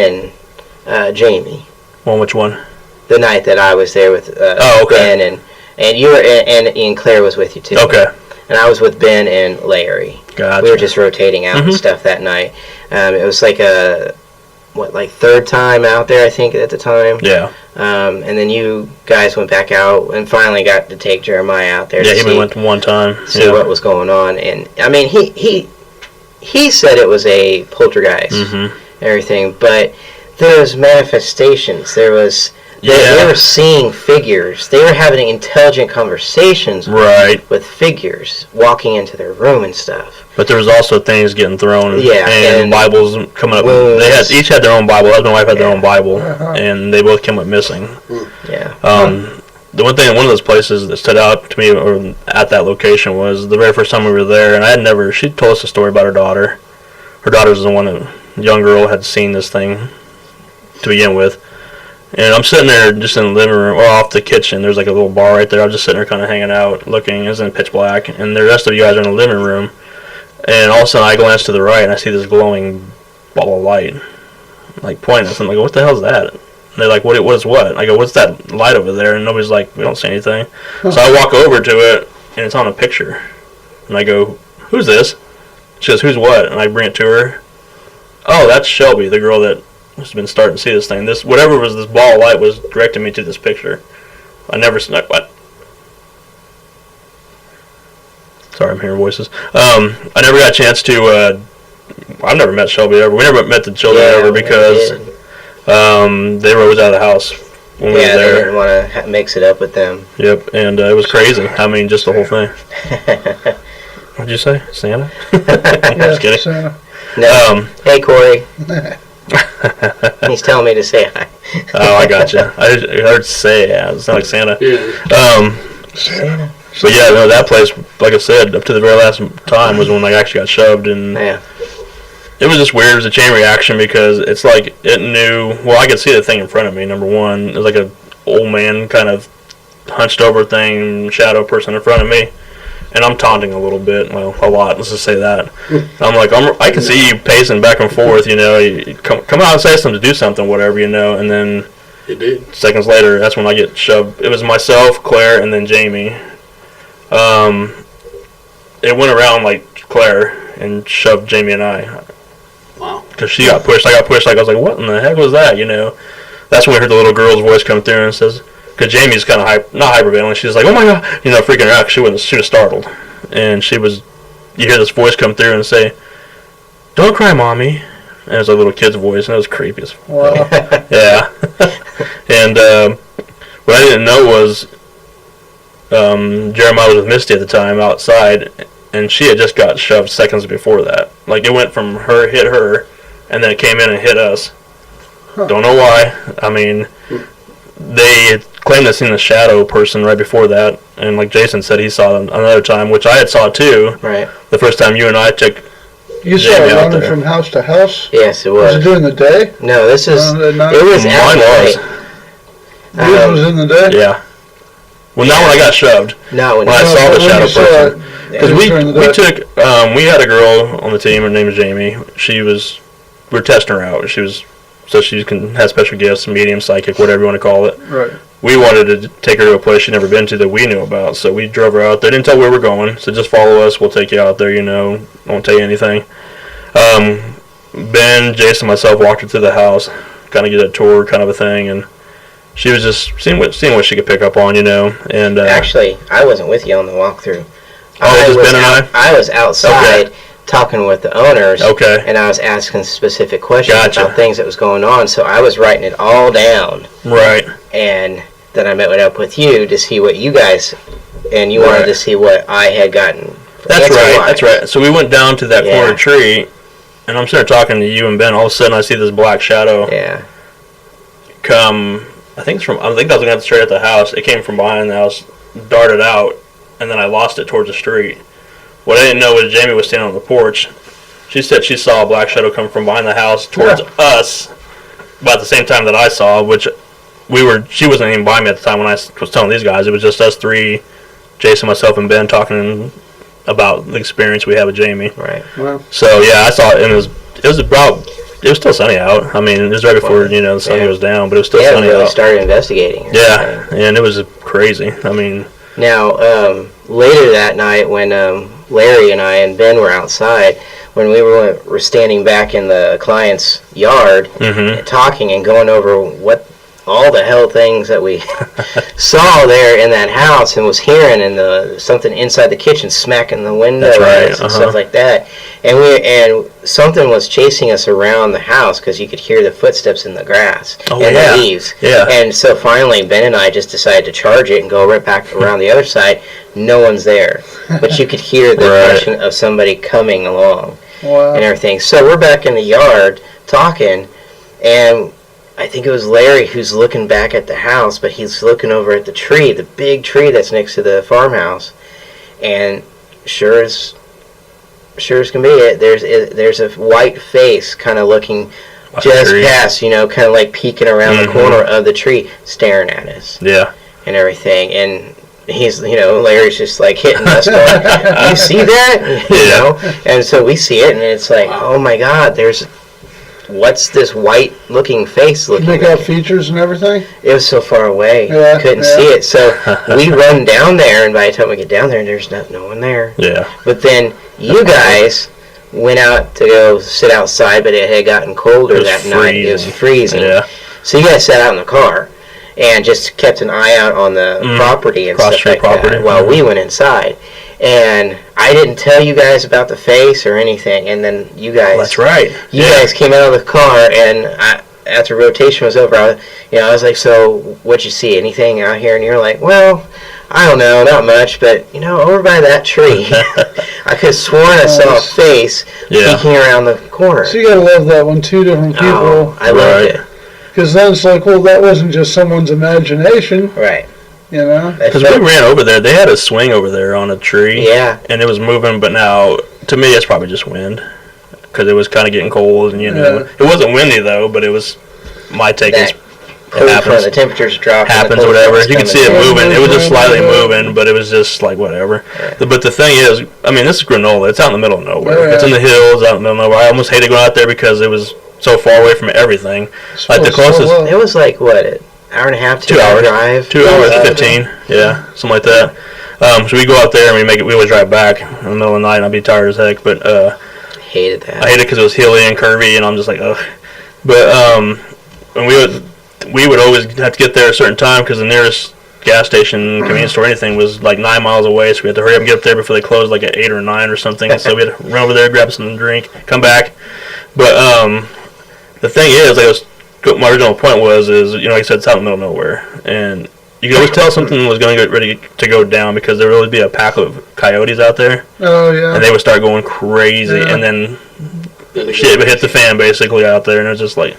and Jamie. Well, which one? The night that I was there with Ben and you were and Ian Claire was with you too. Okay. And I was with Ben and Larry. Gotcha. We were just rotating out and stuff that night. It was like third time out there, I think, at the time. Yeah. And then you guys went back out and finally got to take Jeremiah out there. Yeah, he went one time. See what was going on, and I mean, he said it was a poltergeist, and everything, but there was manifestations. There was. They were seeing figures. They were having intelligent conversations with figures walking into their room and stuff. But there was also things getting thrown, Yeah, and Bibles coming up. wounds. They each had their own Bible. Husband and wife had their own Bible, and they both came up missing. Yeah. The one of those places that stood out to me or at that location was the very first time we were there, and she told us a story about her daughter. Her daughter was the one, young girl, had seen this thing to begin with. And I'm sitting there just in the living room, or off the kitchen. There's like a little bar right there. I'm just sitting there kind of hanging out, looking. It's in pitch black. And the rest of you guys are in the living room. And all of a sudden I glance to the right, and I see this glowing ball of light, like pointing at us. I'm like, what the hell is that? And they're like, what is what? I go, what's that light over there? And nobody's like, we don't see anything. So I walk over to it, and it's on a picture. And I go, who's this? She goes, who's what? And I bring it to her. Oh, that's Shelby, the girl that has been starting to see this thing. This whatever was this ball of light was directing me to this picture. I never snuck what? Sorry, I'm hearing voices. I never got a chance to. I've never met Shelby ever. We never met the children ever because they were always out of the house when we were there. They didn't want to mix it up with them. Yep, and it was crazy. I mean, just the whole thing. What'd you say, Santa? Just kidding. Santa. No. Hey, Corey. He's telling me to say hi. Oh, I gotcha. I heard say, yeah, it sounded like Santa. Santa. But yeah, no, that place, like I said, up to the very last time was when I actually got shoved, and it was just weird. It was a chain reaction because it's like it knew. Well, I could see the thing in front of me. Number one, it was like an old man kind of hunched over thing, shadow person in front of me. And I'm taunting a little bit, well, a lot. Let's just say that. I'm like, I can see you pacing back and forth, you know. You come out and say something to do something, whatever, you know. And then seconds later, that's when I get shoved. It was myself, Claire, and then Jamie. It went around like Claire and shoved Jamie and I. Wow. Because she got pushed, I got pushed. Like I was like, what in the heck was that, you know? That's when we heard the little girl's voice come through and says. Because Jamie's kind of not hyperventilating. She's like, oh my God, you know, freaking her out. She was startled. And you hear this voice come through and say, don't cry, Mommy. And it was a little kid's voice, and it was creepy as fuck. Wow. Yeah. And what I didn't know was Jeremiah was with Misty at the time outside, and she had just got shoved seconds before that. Like, it went from her, hit her, and then it came in and hit us. Huh. Don't know why. I mean, they claimed to seen the shadow person right before that, and like Jason said, he saw them another time, which I had saw too. Right. The first time you and I took. You saw it running from house to house? Yes, it was. Was it during the day? No, this is. It was mine was. Yours was in the day? Yeah. Well, not when I got shoved. No, when I saw the shadow person. Because we took. We had a girl on the team. Her name was Jamie. We were testing her out. So she can have special gifts, medium, psychic, whatever you want to call it. Right. We wanted to take her to a place she'd never been to that we knew about, so we drove her out there. Didn't tell where we were going, so just follow us. We'll take you out there, you know. Won't tell you anything. Ben, Jason, myself walked her through the house, kind of get a tour kind of a thing, and she was just seeing what she could pick up on, you know. And actually, I wasn't with you on the walkthrough. Oh, just Ben and I? I was outside. Okay. Talking with the owners, and I was asking specific questions about things that was going on, so I was writing it all down. Right. And then I met up with you to see what you guys, and you wanted to see what I had gotten. That's right. So we went down to that corner tree, and I'm sitting there talking to you and Ben. All of a sudden, I see this black shadow. Come. I think I was looking straight at the house. It came from behind the house, darted out, and then I lost it towards the street. What I didn't know was Jamie was standing on the porch. She said she saw a black shadow come from behind the house towards us, about the same time that I saw, which she wasn't even by me at the time when I was telling these guys. It was just us three, Jason, myself, and Ben, talking about the experience we had with Jamie. Right. Wow. So, yeah, I saw it, and it was still sunny out. I mean, it was right before, the sun goes down, but it was still sunny really out. Started investigating. Yeah, and it was crazy. I mean. Now, later that night when Larry and I and Ben were outside, when we were standing back in the client's yard talking and going over what all the hell things that we saw there in that house, and was hearing, and something inside the kitchen smacking the window and stuff like that. And something was chasing us around the house because you could hear the footsteps in the grass and the leaves. Yeah. And so finally, Ben and I just decided to charge it and go right back around the other side. No one's there, but you could hear the impression of somebody coming along and everything. So we're back in the yard talking, and I think it was Larry who's looking back at the house, but he's looking over at the tree, the big tree that's next to the farmhouse, and sure as can be, there's a white face kind of looking just past, kind of like peeking around the corner of the tree, staring at us. Yeah. And everything, and he's, Larry's just like hitting us, going, "You see that?" And so we see it, and it's like, oh my God, what's this white-looking face looking like? Make out features and everything? It was so far away, couldn't see it. So we run down there, and by the time we get down there, there's no one there. Yeah. But then you guys went out to go sit outside, but it had gotten colder that night. It was freezing. Yeah. So you guys sat out in the car and just kept an eye out on the property and stuff like that while we went inside. And I didn't tell you guys about the face or anything, and then you guys... That's right. You guys came out of the car, and after rotation was over, I was like, "So, what'd you see? Anything out here?" And you're like, "Well, I don't know, not much, but, over by that tree, I could have sworn I saw a face peeking around the corner." So you gotta love that when two different people... Oh, I loved it. Because then it's like, well, that wasn't just someone's imagination. Right. Because we ran over there. They had a swing over there on a tree. Yeah. And it was moving, but now, to me, it's probably just wind. Because it was kind of getting cold, and, it wasn't windy, though, but it was, my take is, it happens. The temperatures dropped. Happens, whatever. You can see it moving. It was just slightly moving, but it was just like, whatever. Yeah. But the thing is, this is granola. It's out in the middle of nowhere. It's in the hills, out in the middle of nowhere. I almost hated going out there because it was so far away from everything. Like the closest... It was like, what, an hour and a half, 2 hour drive? 2 hours, 15, something like that. So we go out there and we would drive back in the middle of the night, and I'd be tired as heck, but hated that. I hated it because it was hilly and curvy, and I'm just like, ugh. But and we would always have to get there at a certain time because the nearest gas station, convenience store, anything was like 9 miles away, so we had to hurry up and get up there before they closed, like at 8 or 9 or something. So we had to run over there, grab something to drink, come back. But the thing is, my original point was, like I said, it's out in the middle of nowhere, and you could always tell something was going to get ready to go down because there would always be a pack of coyotes out there. Oh yeah. And they would start going crazy, and then shit would hit the fan basically out there, and it was just like,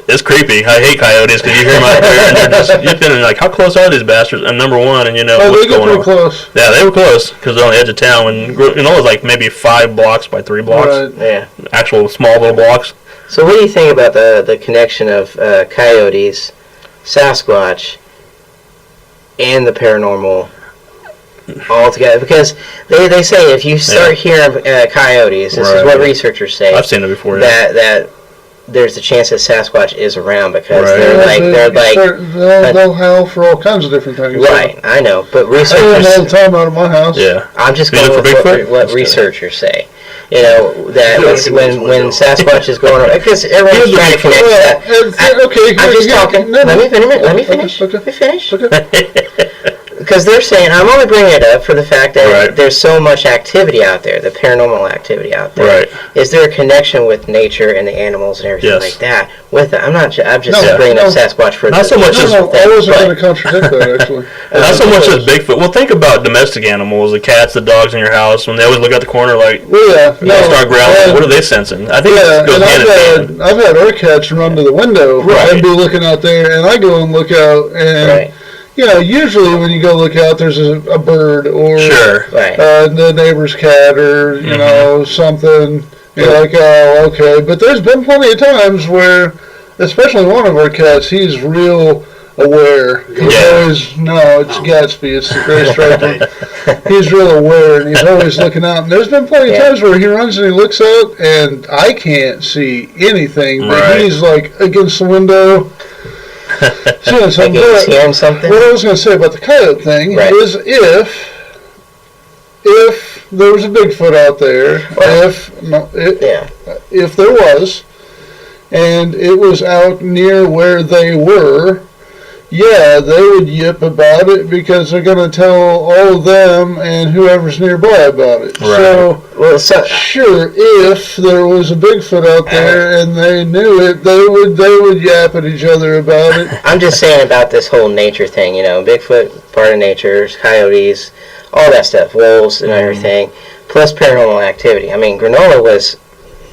it's creepy. I hate coyotes because you hear them out there, and you're thinking like, how close are these bastards? And number one, and what's going on. Close. Yeah, they were close because they're on the edge of town, and it was like maybe 5 blocks by 3 blocks. Right. Yeah. Actual small little blocks. So what do you think about the connection of coyotes, Sasquatch, and the paranormal all together? Because they say if you start hearing coyotes, this is what researchers say. I've seen it before. That there's a chance that Sasquatch is around because they'll howl for all kinds of different things. Right, I know, but researchers... I hear them all the time out of my house. Yeah. I'm just going with what researchers say. That when Sasquatch is going around, because everyone's trying to connect that. Okay, I'm just talking. Let me finish. Because they're saying, I'm only bringing it up for the fact that there's so much activity out there, the paranormal activity out there. Right. Is there a connection with nature and the animals and everything like that? With it, I'm just bringing up Sasquatch for not so much as I wasn't going to contradict that actually. Not so much as Bigfoot. Well, think about domestic animals, the cats, the dogs in your house. When they always look out the corner, like start growling. What are they sensing? I think it goes hand in hand. I've had our cats run to the window and be looking out there, and I go and look out and. Usually when you go look out, there's a bird or the neighbor's cat or, something. You're like, oh, okay. But there's been plenty of times where, especially one of our cats, he's real aware. He's always, it's Gatsby. It's the gray stripe. He's real aware, and he's always looking out. And there's been plenty of times where he runs and he looks out, and I can't see anything. But he's, like, against the window. Seeing something. What I was going to say about the coyote thing is if there was a Bigfoot out there, if there was, and it was out near where they were, yeah, they would yip about it because they're going to tell all of them and whoever's nearby about it. Right. So, sure, if there was a Bigfoot out there and they knew it, they would yap at each other about it. I'm just saying about this whole nature thing, Bigfoot, part of nature, coyotes, all that stuff, wolves and everything, plus paranormal activity. I mean, Granola was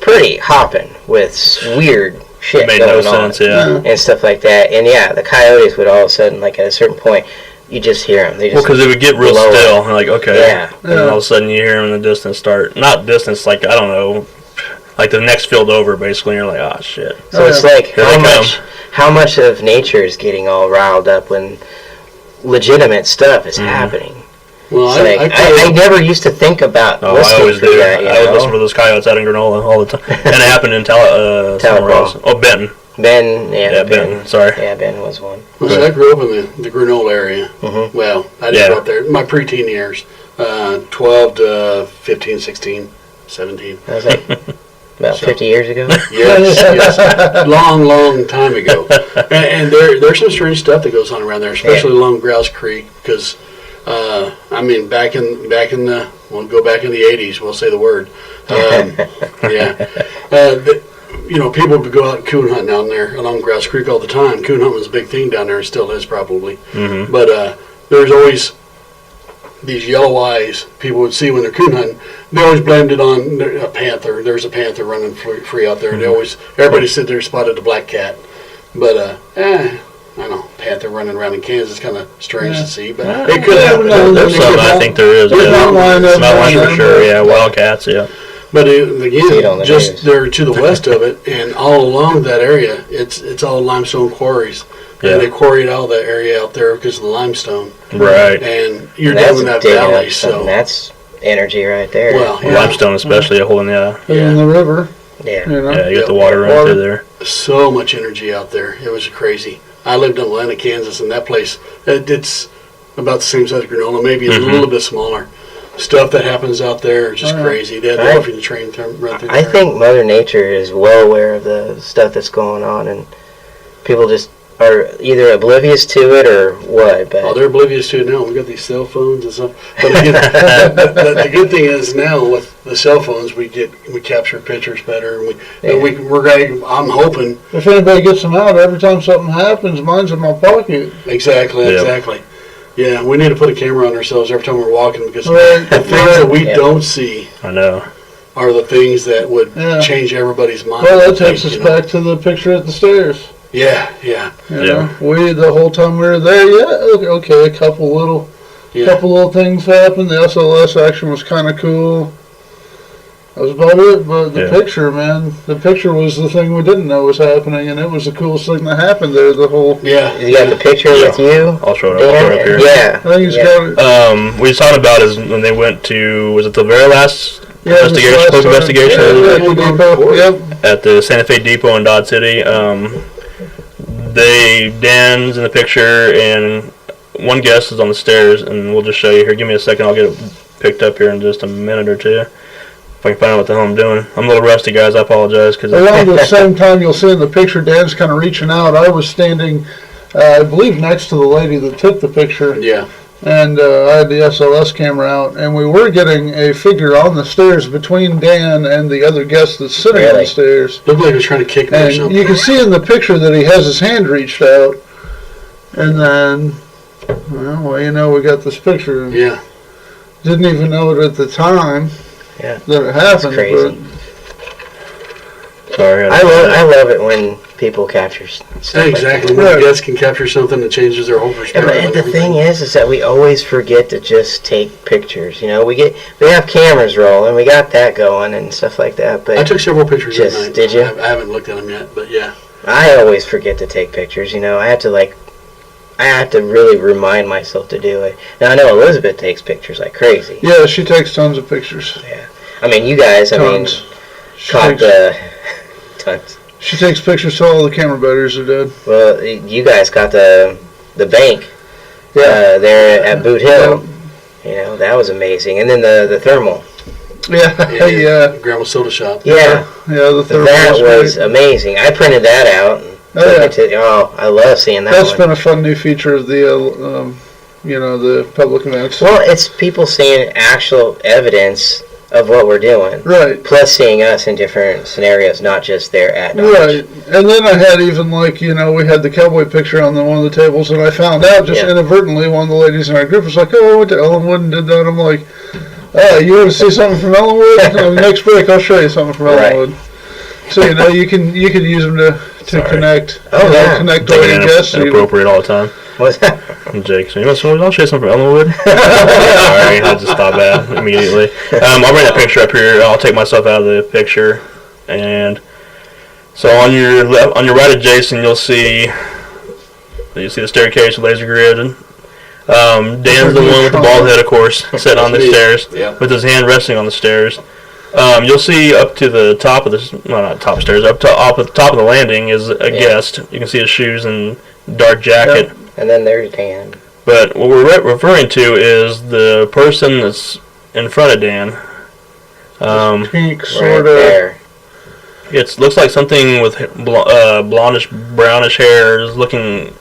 pretty hopping with weird shit Made going no on sense, yeah. and stuff like that. And yeah, the coyotes would all of a sudden, like at a certain point, you just hear them. They just Because it would get real blow still. up. Like, okay. Yeah. And then all of a sudden you hear them in the distance start. Not distance, like, I don't know. Like the next field over, basically. And you're like, oh, shit. So it's like Here they come. how much of nature is getting all riled up when legitimate stuff is happening. Well, It's I never used to think about Oh, I listening always for do. that. I would listen for those coyotes out in Granola all the time. And it happened in somewhere else. Oh, Benton. Ben, Yeah, Benton. Sorry. Yeah, Ben was one. Well, so I grew up in the Granola area. Mhm. Well, I didn't grow up there. My preteen years, 12 to 15, 16, 17. That was like about 50 years ago. Yes. Long time ago. And there's some strange stuff that goes on around there, especially along Grouse Creek, because I mean, back in the, we'll go back in the 80s, we'll say the word. People would go out coon hunting down there along Grouse Creek all the time. Coon hunting was a big thing down there, and still is probably. Mm-hmm. But there's always these yellow eyes people would see when they're coon hunting. They always blamed it on a panther. There's a panther running free out there. Everybody said they spotted a black cat. But I don't know, panther running around in Kansas is kind of strange to see, but it could happen. There's some, I think there is. There's Yeah. mountain lion For sure, yeah. Wildcats, yeah. But See it on again, the just news. there to the west of it, and all along that area, it's all limestone quarries. Yeah. And they quarried all that area out there because of the limestone. Right. And you're That's down in that digging up valley, something. so That's energy right there. well, yeah, Limestone especially, holding, yeah. And in the river, Yeah. you know. Yeah, you got the water running through there. so much energy out there. It was crazy. I lived in Atlanta, Kansas, and that place, it's about the same size as Granola, maybe a little bit smaller. Stuff that happens out there is just crazy. They had the orphan train run through I there. think Mother Nature is well aware of the stuff that's going on, and people just are either oblivious to it or what. But Oh, they're oblivious to it now. We got these cell phones and stuff. But again, the good thing is now with the cell phones, we capture pictures better. I'm hoping If anybody gets them out, every time something happens, mine's in my pocket. exactly. Yeah, we need to put a camera on ourselves every time we're walking because Right, the things that we Yeah. don't see I know. are the things that would Yeah. change everybody's mind. Well, that I takes think, us you know. back to the picture at the stairs. Yeah. You know, the whole time we were there, okay, a couple little things happened. The SLS action was kind of cool. That was about it. But the picture, man, the picture was the thing we didn't know was happening, and it was the coolest thing that happened there. The whole, Yeah. you got the picture with you? I'll show it up here. Yeah. I think he's Yeah. got it. What he's talking about is when they went to, was it the very last investigation, this last post-investigation time. Yeah, Depot. Yep. at the Santa Fe Depot in Dodge City? Dan's in the picture, and one guest is on the stairs, and we'll just show you here. Give me a second, I'll get it picked up here in just a minute or two. If I can find out what the hell I'm doing. I'm a little rusty, guys. I apologize. Around the same time, you'll see in the picture, Dan's kind of reaching out. I was standing, I believe, next to the lady that took the picture. Yeah. And I had the SLS camera out, and we were getting a figure on the stairs between Dan and the other guest that's sitting on the stairs. Looked like he was trying to kick me or And something. you can see in the picture that he has his hand reached out. And then, well, you know, we got this picture. Yeah. Didn't even know it at the time that it happened. crazy. Sorry. I love it when people capture stuff. Exactly. Right. When the guests can capture something that changes their whole perspective. But on the everything. thing is that we always forget to just take pictures. You know, we have cameras rolling, we got that going and stuff like that. But I took several pictures Just- that night. did you? I haven't looked at them yet, but yeah. I always forget to take pictures. You know, I have to really remind myself to do it. Now I know Elizabeth takes pictures like crazy. Yeah, she takes tons of pictures. I mean, you guys, Tons. She caught takes, the tons. she takes pictures so all the camera batteries are dead. Well, you guys got the bank there at Boot Hill. You know, that was amazing. And then the thermal. Yeah, yeah. Grandma's Soda Shop. Yeah. The third That one was amazing. I printed that out. I love seeing that. That's been a fun new feature of the, the public events. Well, it's people seeing actual evidence of what we're doing. Right. Plus seeing us in different scenarios, not just there at Dodge. Right. And then I had even we had the cowboy picture on one of the tables, and I found out just inadvertently one of the ladies in our group was like, "Oh, I went to Ellenwood and did that." I'm like, "You want to see something from Ellenwood? Next break, I'll show you something from Ellenwood." So you can use them to connect. Oh yeah. Connect all your guests. Inappropriate all the time. What's that? I'm Jake. So I'll show you something from Ellenwood. Sorry, I just thought that immediately. I'll bring that picture up here. I'll take myself out of the picture, and so on your left, on your right of Jason, you'll see the staircase with laser grid. Dan's the one with the bald head, of course, sitting on the stairs with his hand resting on the stairs. You'll see up to the top of not top stairs, up the top of the landing is a guest. You can see his shoes and dark jacket. Yep. And then there's Dan. But what we're referring to is the person that's in front of Dan. Pink, Right sort of. there. It looks like something with blondish, brownish hair is looking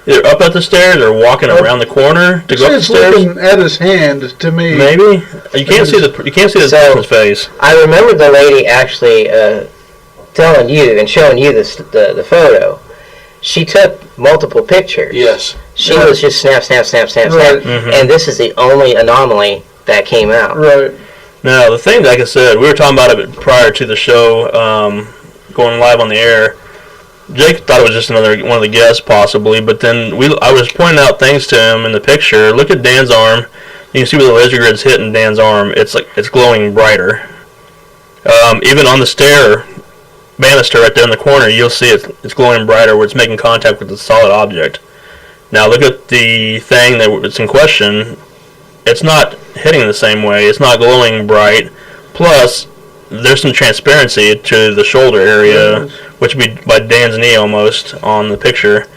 either up at the stairs or walking around the corner to go up the It's stairs. looking at his hand to me. Maybe you can't see the person's face. I remember the lady actually telling you and showing you the photo. She took multiple pictures. Yes. She was just snap, snap, snap, snap, snap. Mm-hmm. And this is the only anomaly that came out. Right. Now the thing, like I said, we were talking about it prior to the show going live on the air. Jake thought it was just another one of the guests possibly, but then I was pointing out things to him in the picture. Look at Dan's arm. You can see where the laser grid's hitting Dan's arm. It's glowing brighter. Even on the banister right there in the corner, you'll see it's glowing brighter where it's making contact with the solid object. Now look at the thing that's in question. It's not hitting the same way. It's not glowing bright. Plus, there's some transparency to the shoulder area, which would be by Dan's knee almost on the picture.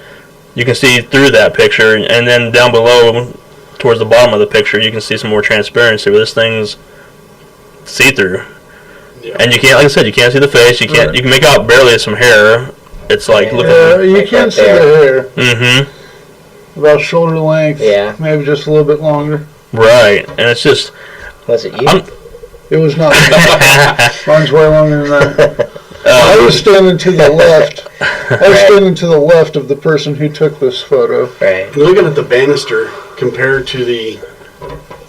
You can see through that picture, and then down below, towards the bottom of the picture, you can see some more transparency where this thing's see-through. Yeah. And you can't, like I said, you can't see the face. You can't. Right. You can make out barely some hair. It's like looking. You can't see the hair. Mm-hmm. About shoulder length. Yeah. Maybe just a little bit longer. Right, and it's just. Was it you? It was not. Mine's way longer than that. I was standing to the left. I was standing to the left of the person who took this photo. Right. Looking at the banister compared to the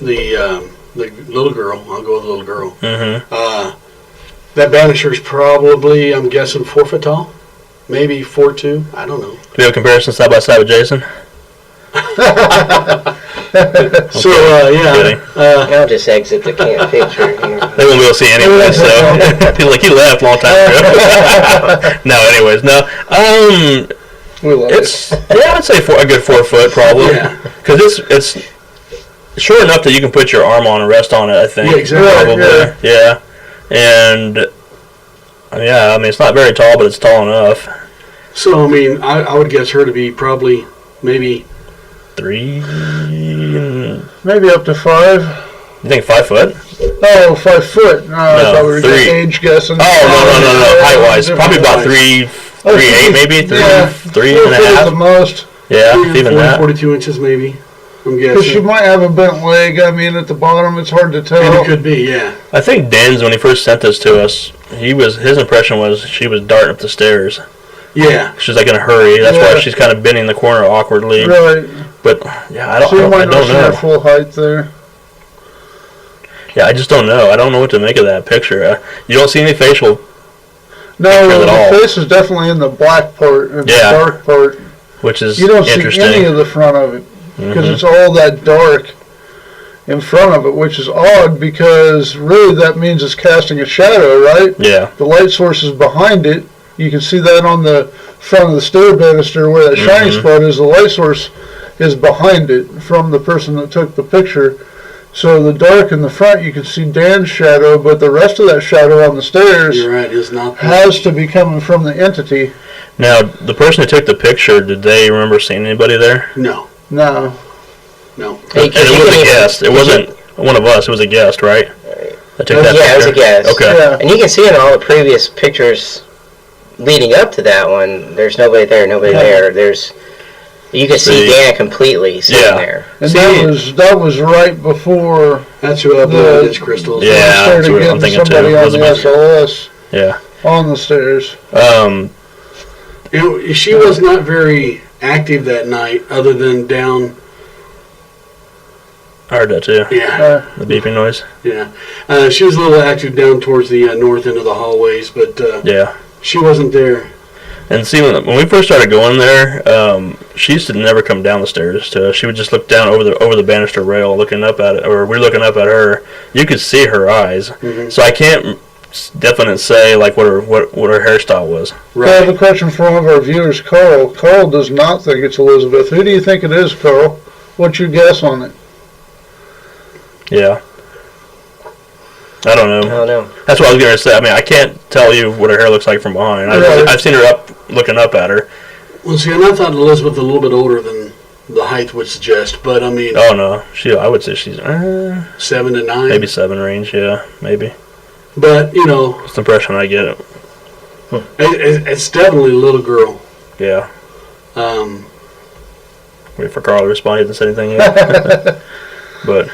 little girl, I'll go with the little girl. Mm-hmm. That banister is probably, I'm guessing, 4 foot tall, maybe 4'2". I don't know. Do we have a comparison side by side with Jason? So yeah. I'll just exit the camp picture here. They won't be able to see anyway, so people like he left a long time ago. No, anyways, no. We love it's I'd say a good 4 foot probably. Because it's short enough that you can put your arm on and rest on it. I think. Yeah, exactly. Probably. Yeah. And I mean it's not very tall, but it's tall enough. So I mean, I would guess her to be probably maybe 3. Maybe up to 5. You think 5 foot? Oh, 5 foot. No, I thought we were 3. just age guessing. Oh no. Height wise, probably about 3'8", maybe 3 and a half. The most. Yeah, even 40, that. 42 inches maybe. I'm Because she guessing. might have a bent leg. I mean, at the bottom, it's hard to tell. And it could be, yeah. I think Dan's, when he first sent this to us, his impression was she was darting up the stairs. Yeah. She's like in a hurry. That's why she's kind of bending the corner awkwardly. Right. But yeah, I don't So you might not see her know. full height there. Yeah, I just don't know. I don't know what to make of that picture. You don't see any facial. No, at the all. face is definitely in the black part, in the dark part. Which is You don't interesting. see any of the front of it because it's all that dark in front of it, which is odd because really that means it's casting a shadow, right? Yeah. The light source is behind it. You can see that on the front of the stair banister where that shiny spot is. The light source is behind it from the person that took the picture. So the dark in the front, you can see Dan's shadow, but the rest of that shadow on the stairs You're right, is not has to be coming from the entity. Now, the person who took the picture, did they remember seeing anybody there? No. No. No. And it was a guest. It wasn't one of us. It was a guest, right? I took that Yeah, it was a picture. guess. Okay. Yeah. And you can see in all the previous pictures leading up to that one, there's nobody there, nobody there. You can see Dan completely sitting there. And that was right before That's who uploaded his crystals. Yeah, we that's started what I'm getting thinking somebody too. on the SLS Yeah. on the stairs. She was not very active that night, other than down. I heard that too. Yeah, The beeping noise. yeah. She was a little active down towards the north end of the hallways, but Yeah. she wasn't there. And see, when we first started going there, she used to never come down the stairs to us. She would just look down over the banister rail, looking up at it, or we're looking up at her. You could see her eyes. Mm-hmm. So I can't definitely say like what her hairstyle was. I have a question for one of our viewers, Carl. Carl does not think it's Elizabeth. Who do you think it is, Carl? What's your guess on it? Yeah. I don't know. I don't know. That's what I was going to say. I mean, I can't tell you what her hair looks like from behind. I've seen her looking up at her. Well, see, and I thought Elizabeth was a little bit older than the height would suggest, but I mean. Oh no, I would say she's 7 to 9. maybe 7 range. Yeah, maybe. But That's the impression I get. it's definitely a little girl. Yeah. Um, Wait for Carl to respond. He hasn't said anything yet. But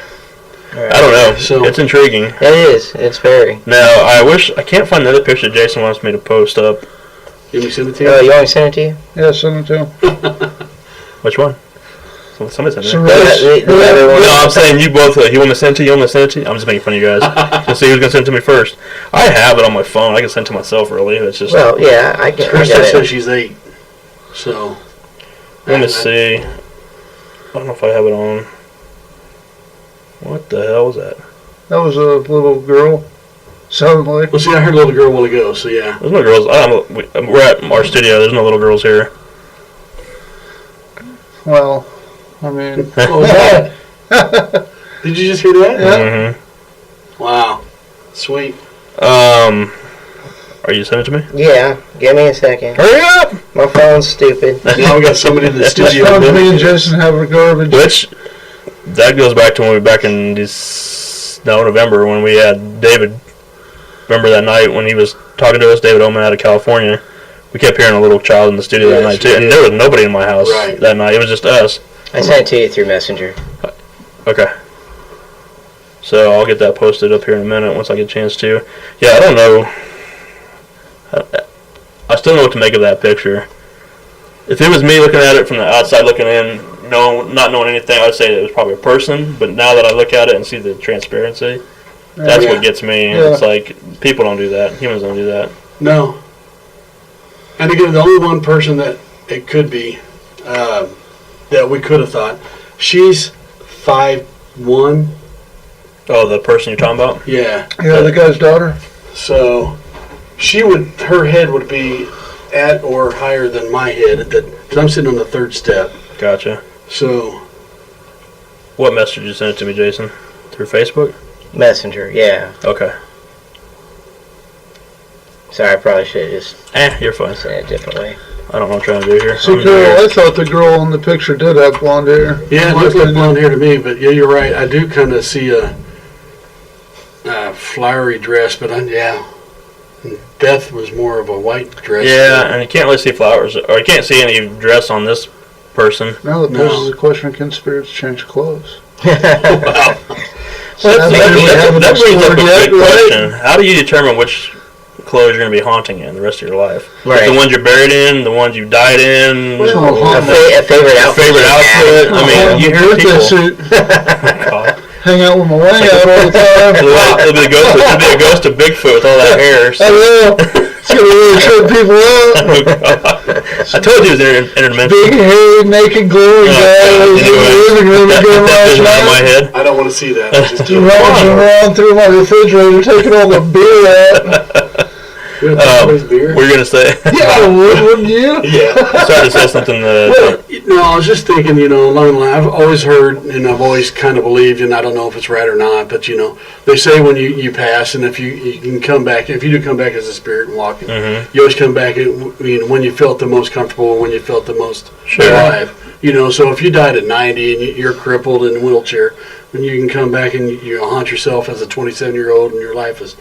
Right. I don't know. So- It's intriguing. It is. It's very. Now I can't find another picture Jason wants me to post up. you want me to send it to you? Oh, you want me to send it to you? Yeah, send it to him. Which one? Somebody sent it. The other one. No, I'm saying you both. You want me to send it to you? You want me to send it to you? I'm just making fun of you guys. Let's see who's gonna send it to me first. I have it on my phone. I can send it to myself. Really, it's just. Well, yeah, I get Krista says it. she's 8. So. Let me see. I don't know if I have it on. What the hell was that? That was a little girl. Sounded like. Well, see, I heard a little girl a while ago, so yeah. There's no girls. We're at our studio. There's no little girls here. Well, I mean. What was that? Did you just hear that? Yeah. Mm-hmm. Wow. Sweet. Are you sending it to me? Yeah, give me a second. Hurry up! My phone's stupid. Now we got somebody in the studio. That's me and Jason have our garbage. Which that goes back to when we back in November when we had David. Remember that night when he was talking to us, David Oman out of California. We kept hearing a little child in the studio that night too, and there was nobody in my house that night. It was just us. I sent it to you through Messenger. Okay. So I'll get that posted up here in a minute once I get a chance to. Yeah, I don't know. I still know what to make of that picture. If it was me looking at it from the outside looking in, not knowing anything, I would say it was probably a person. But now that I look at it and see the transparency, that's what gets me. Yeah. It's like, people don't do that. Humans don't do that. No. And again, the only one person that it could be, that we could have thought, she's 5'1". Oh, the person you're talking about? Yeah. Yeah, the guy's daughter. So her head would be at or higher than my head, because I'm sitting on the 3rd step. Gotcha. So. What message did you send it to me, Jason? Through Facebook? Messenger, yeah. Okay. Sorry, I probably should have just You're fine. sent it differently. I don't know what I'm trying to do here. See, Carol, I thought the girl in the picture did have blonde hair. Yeah, it looks like blonde hair to me, but yeah, you're right. I do kind of see a flowery dress, but Beth was more of a white dress. Yeah, and you can't really see flowers, or you can't see any dress on this person. Now that poses the question, can spirits change clothes? Wow. Well, that brings up a yet, good right? question. How do you determine which clothes you're going to be haunting in the rest of your life? Right. The ones you're buried in, the ones you've died in, A favorite your outfit. favorite outfit. I mean, you hear birthday people. suit. God. Hang out with my wang out all the time. It'll be a ghost of Bigfoot with all that hair. I know. It's going to really trip people up. Oh, God. I told you it was interdimensional. Big, hairy, naked, glowing guy was in the living room again That last vision out of my night. head. I don't want to see that. Just Rummaging around through my refrigerator, taking all the beer out. beer. We're gonna say. Yeah, I would, wouldn't you? Yeah. I started to say something. Well, no, I was just thinking, along the line, I've always heard, and I've always kind of believed, and I don't know if it's right or not, but, they say when you pass, and if you can come back, if you do come back as a spirit and walk, you always come back when you felt the most comfortable, when you felt the most alive. So if you died at 90 and you're crippled in a wheelchair, when you can come back and you haunt yourself as a 27-year-old and your life is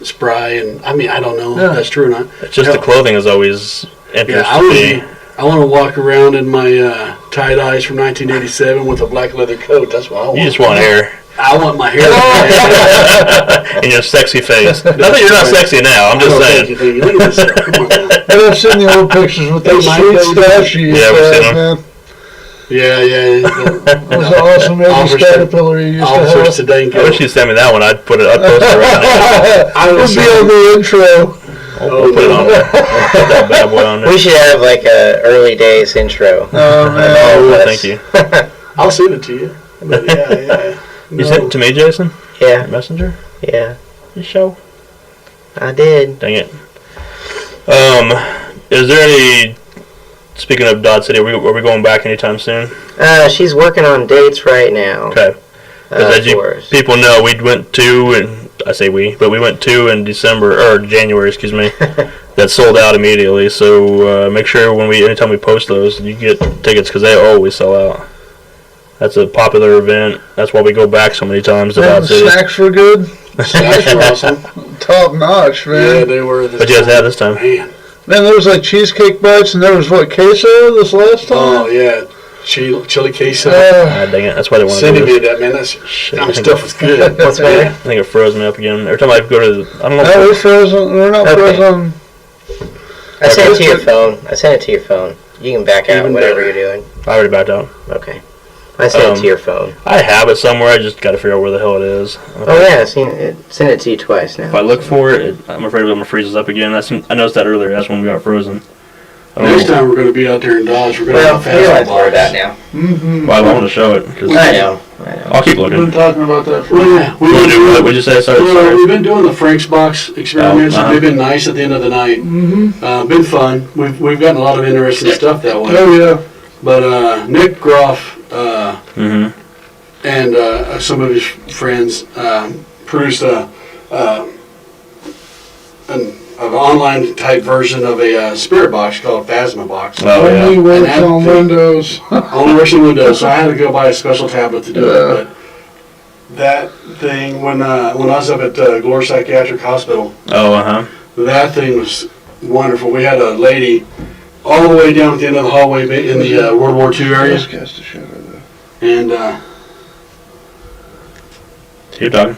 spry. And I mean, I don't know if that's true or not. It's just the clothing is always interesting. I want to walk around in my tie-dyes from 1987 with a black leather coat. That's what I want. You just want hair. I want my hair. And your sexy face. Not that you're not sexy now. I'm just saying. Thank you. Look at this. Come on now. I've seen the old pictures with that sweet stash you used to have, man. Yeah. That was awesome. Every caterpillar you used to have. I wish you'd send me that one. I'd put it up post it right now. It would be on the intro. I'll put it on there. Put that bad boy on there. We should have like a early days intro. Oh man. Thank you. I'll send it to you. But yeah. You sent it to me, Jason? Yeah. Messenger? Yeah. You show? I did. Dang it. Is there any... Speaking of Dodge City, are we going back anytime soon? She's working on dates right now. Okay. As people know, we went to, and I say we went to in January, excuse me. That sold out immediately. So make sure anytime we post those, you get tickets because they always sell out. That's a popular event. That's why we go back so many times to Dodge City. Snacks were good. Snacks were awesome. Top notch, man. Yeah, they were. What you guys had this time? Man, there was like cheesecake bites, and there was queso this last time. Oh yeah, chili queso. Dang it! That's why they wanted Cindy to do did that, man. That stuff was good. What's better? I think it froze me up again. Every time I go to, I don't know. No, we're frozen. We're not frozen. I sent it to your phone. You can back out whatever you're doing. I already backed out. Okay. I sent it to your phone. I have it somewhere. I just got to figure out where the hell it is. Oh yeah, I seen it. Sent it to you twice now. If I look for it, I'm afraid it's going to freeze up again. I noticed that earlier. That's when we got frozen. Next time we're going to be out there in Dodge, we're going to have a we don't have fast to worry about now. Mm-hmm. Well, I want to show it. I know. I'll keep We've looking. been talking about that for What'd you say? Sorry. We've been doing the Frank's Box experiments. They've been nice at the end of the night. Mm-hmm. Been fun. We've gotten a lot of interesting stuff that way. Oh yeah. But Nick Groff Mm-hmm. and some of his friends produced an online type version of a spirit box called Phasma Box. Oh, yeah. Only works on Windows. Only works on Windows, so I had to go buy a special tablet to do it. But that thing, when I was up at Glore Psychiatric Hospital, that thing was wonderful. We had a lady all the way down at the end of the hallway in the World War II area. And keep talking.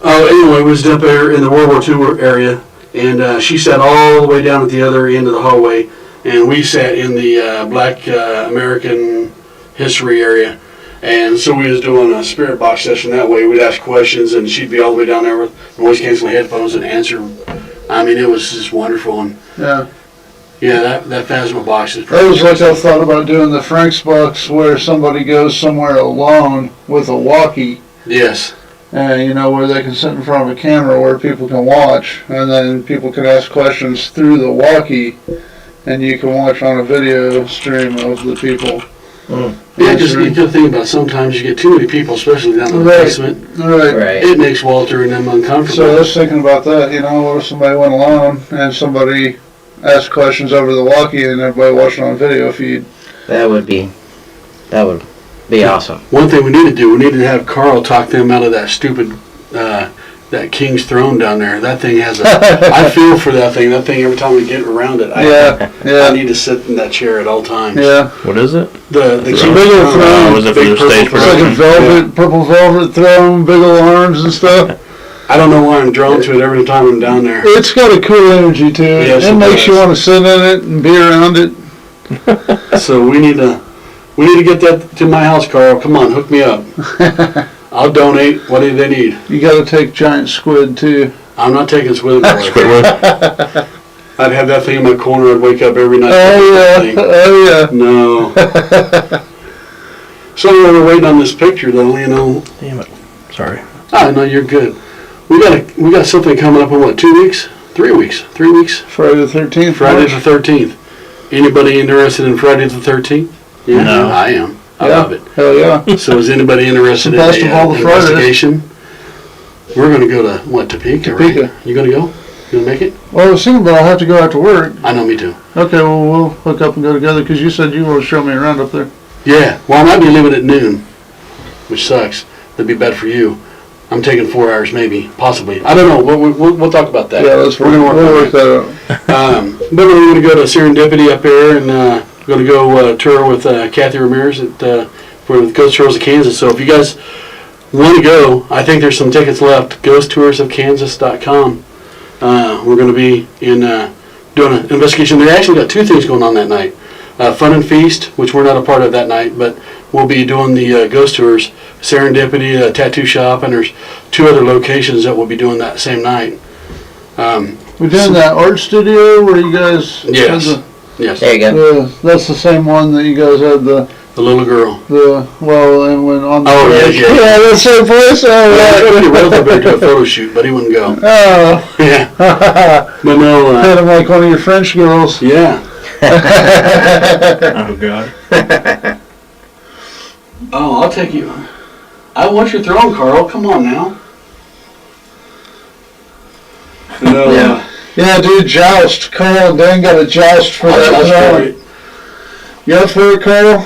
Anyway, was up there in the World War II area, and she sat all the way down at the other end of the hallway, and we sat in the Black American history area. And so we was doing a spirit box session that way. We'd ask questions, and she'd be all the way down there with noise-canceling headphones and answer. I mean, it was just wonderful. And yeah, that Phasma box is pretty. That was like I thought about doing the Frank's box, where somebody goes somewhere alone with a walkie. Yes. And where they can sit in front of a camera where people can watch, and then people can ask questions through the walkie, and you can watch on a video stream of the people. Yeah, just you got to think about it. Sometimes you get too many people, especially down in the basement. Right. It makes Walter and them uncomfortable. So I was thinking about that. What if somebody went alone and somebody asked questions over the walkie and everybody watching on video feed? That would be awesome. One thing we need to do, we need to have Carl talk them out of that stupid, that King's Throne down there. That thing has I feel for that thing. That thing, every time we get around it, I need to sit in that chair at all times. Yeah. What is it? The King's Throne. Was it for the stage production? It's like a purple velvet throne, big old arms and stuff. I don't know why I'm drawn to it every time I'm down there. It's got a cool energy to it. Yes, it makes you want to sit in it and be around it. So we need to get that to my house, Carl. Come on, hook me up. I'll donate. What do they need? You got to take giant squid too. I'm not taking Squidward. I'd have that thing in my corner. I'd wake up every night. Oh yeah. No. So we're waiting on this picture, though. Damn it. Sorry. Oh no, you're good. We got something coming up in what? 2 weeks? 3 weeks? 3 weeks? Friday the 13th. Friday the 13th. Anybody interested in Friday the 13th? Yeah, no. I am. I love it. Hell yeah. So is anybody interested in the investigation? We're going to go to, what, Topeka, right? You going to go? You going to make it? Well, I was thinking about I have to go out to work. I know, me too. Okay, well, we'll hook up and go together because you said you want to show me around up there. Yeah. Well, I might be leaving at noon, which sucks. That'd be bad for you. I'm taking 4 hours, maybe, possibly. I don't know. We'll talk about that. Yeah, we'll work that out. But we're going to go to Serendipity up here, and we're going to go tour with Kathy Ramirez with Ghost Tours of Kansas. So if you guys want to go, I think there's some tickets left. GhostToursOfKansas.com. We're going to be doing an investigation. They actually got 2 things going on that night. Fun and Feast, which we're not a part of that night, but we'll be doing the ghost tours. Serendipity, a tattoo shop, and there's 2 other locations that we'll be doing that same night. We're doing that art studio where you guys Yes. had Yes. There you go. that's the same one that you guys had The little girl. and when on the Oh, yeah. yeah, that's the place. Yeah, he was up there to a photo shoot, but he wouldn't go. Oh, Yeah. But no. had him like one of your French girls. Yeah. Oh God. Oh, I'll take you. I want your throne, Carl. Come on now. No. Yeah. Yeah, dude, joust. Carl and Dan got a joust for that throne. You up for it, Carl?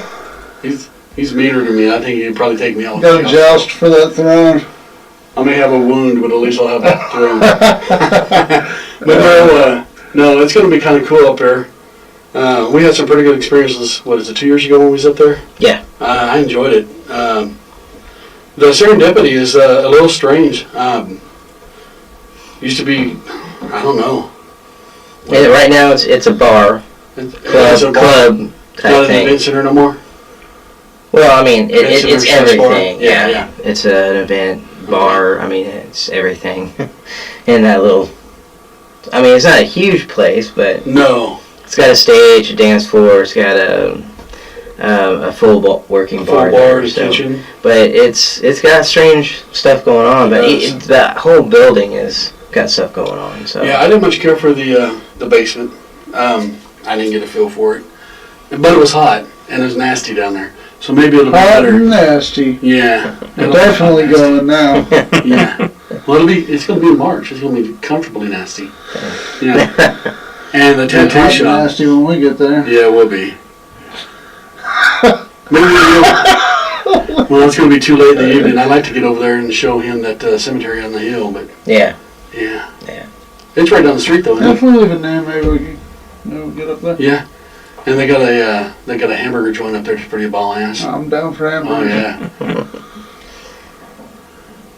He's meaner to me. I think he'd probably take me out. Got a joust for that throne. I may have a wound, but at least I'll have that throne. But no, it's going to be kind of cool up there. We had some pretty good experiences. What is it, 2 years ago when we was up there? Yeah. I enjoyed it. The Serendipity is a little strange. Used to be, I don't know. Yeah, right now it's a bar, It's club a bar. club It's not type an thing. event center no more. Well, I mean, Event it's center, sex bar. everything. Yeah. It's an event bar. I mean, it's everything in that little. I mean, it's not a huge place, but No. it's got a stage, a dance floor. It's got a full working Full bar. bar there, and so. kitchen. But it's got strange stuff going on. But It does. that whole building has got stuff going on. So Yeah, I didn't much care for the basement. I didn't get a feel for it. But it was hot, and it was nasty down there. So maybe it'll be Hot better. and nasty. Yeah. it'll be Definitely hot and going now. nasty. Yeah. Well, it's going to be in March. It's going to be comfortably nasty. Yeah. And the Hot tattoo and shop. nasty when we get there. Yeah, it will be. Maybe we'll. Well, it's going to be too late in the evening. I'd like to get over there and show him that cemetery on the hill, but yeah. yeah. Yeah. It's right down the street, though, isn't it? If we leave it there, maybe we can get up there. Yeah. And they got a hamburger joint up there that's pretty ball ass. I'm down for Oh hamburger. yeah.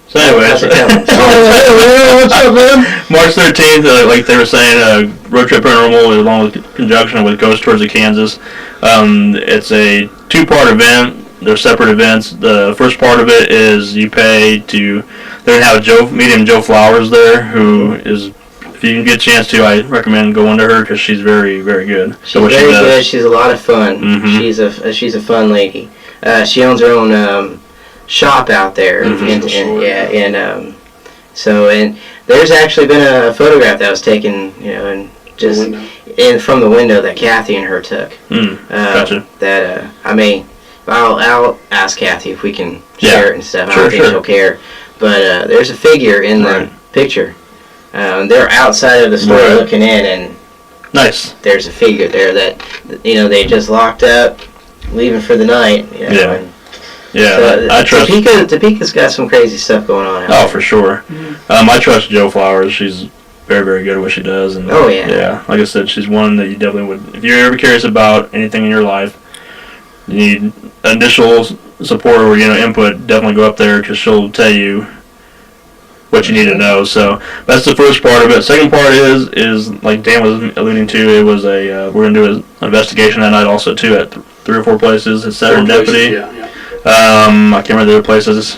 So anyways, How's it going? Oh, what's up, man? March 13th, like they were saying, Road Trip Paranormal, along with conjunction with Ghost Tours of Kansas. It's a 2-part event. They're separate events. The first part of it is you pay to. They're gonna have medium Joe Flowers there, who is. If you can get a chance to, I recommend going to her because she's very, very good. She's very good. She's a lot of fun. Mhm. She's a fun lady. She owns her own shop out there. Mhm. And there's actually been a photograph that was taken, and just from the window that Kathy and her took. Gotcha. I'll ask Kathy if we can Yeah. share it and stuff. I Sure, don't think sure. she'll care. But there's a figure in the Right. picture. They're outside of the store Right. looking in, and Nice. there's a figure there that they just locked up, leaving for the night. Yeah. And Yeah, so I trust. Topeka's got some crazy stuff going on. Oh, for sure. I trust Joe Flowers. She's very, very good at what she does. And Oh, yeah. Yeah, like I said, she's one that you definitely would. If you're ever curious about anything in your life, you need initial support or input. Definitely go up there because she'll tell you what you need to know. So that's the first part of it. Second part is like Dan was alluding to. It was we're gonna do an investigation that night also too at 3 or 4 places. It's Serendipity. Yeah. I can't remember the other places.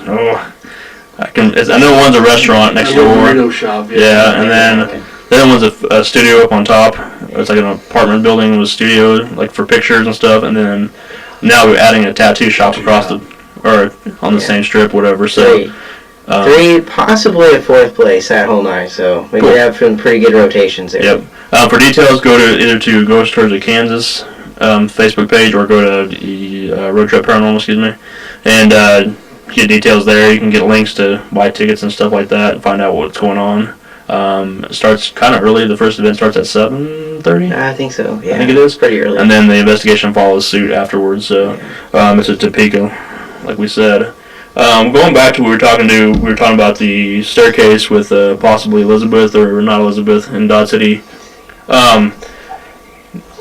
I know one's a restaurant next A little door. burrito shop. Yeah, and then the other one's a studio up on top. It's like an apartment building with a studio, like for pictures and stuff. And then now we're adding a tattoo shop across on the same strip, whatever. So three, possibly a 4th place that whole night. So we could have some pretty good rotations there. Yep. For details, go to either to Ghost Tours of Kansas Facebook page or go to the Road Trip Paranormal, and get details there. You can get links to buy tickets and stuff like that and find out what's going on. It starts kind of early. The first event starts at 7:30. I think so. Yeah, I think it is pretty early. And then the investigation follows suit afterwards. So it's at Topeka, like we said. Going back to what we were talking about the staircase with possibly Elizabeth or not Elizabeth in Dodge City.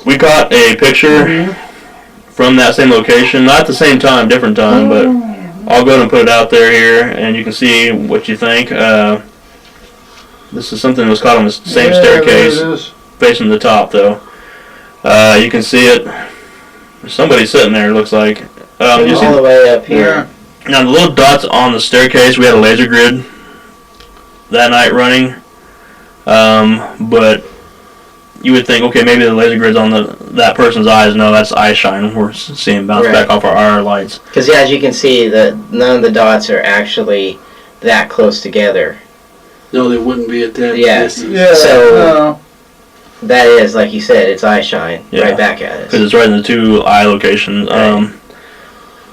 We caught a picture from that same location, not at the same time, different time, but I'll go ahead and put it out there here, and you can see what you think. This is something that was caught on the same staircase, facing the top, though. You can see it. There's somebody sitting there, it looks like. You see all the way up here. Yeah. Now, the little dots on the staircase, we had a laser grid that night running. But you would think, okay, maybe the laser grid's on that person's eyes. No, that's eye shine. We're seeing bounce back off our IR lights. Because, as you can see, none of the dots are actually that close together. No, they wouldn't be at that distance. Yeah, so that is, like you said, it's eye shine right back at us. Because it's right in the two eye locations. Right.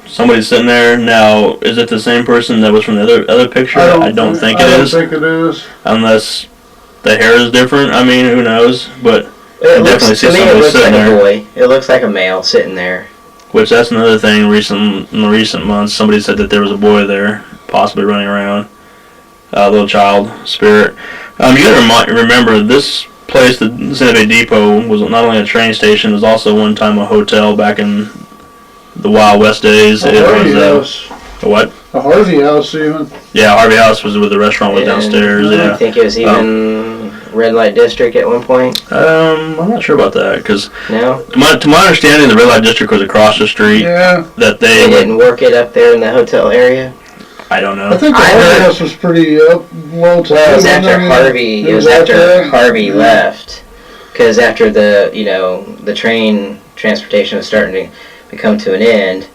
Somebody's sitting there. Now, is it the same person that was from the other picture? I don't think it is. I don't think it is. Unless the hair is different. I mean, who knows? But It definitely see to me, it somebody looks sitting like there. a boy. It looks like a male sitting there. Which, that's another thing in the recent months. Somebody said that there was a boy there, possibly running around. A little child spirit. You got to remember, this place, the Santa Fe Depot, was not only a train station, it was also one time a hotel back in the Wild West days. A Harvey House. A what? A Harvey House, even. Yeah, Harvey House was where the restaurant was downstairs. I think it was even Red Light District at one point. I'm not sure about that, because No? to my understanding, the Red Light District was across the street. Yeah. That They didn't work it up there in the hotel area? I don't know. I think the Harvey House was pretty up low time. Well, it was after Harvey. It was after Harvey left, because after the train transportation was starting to come to an end,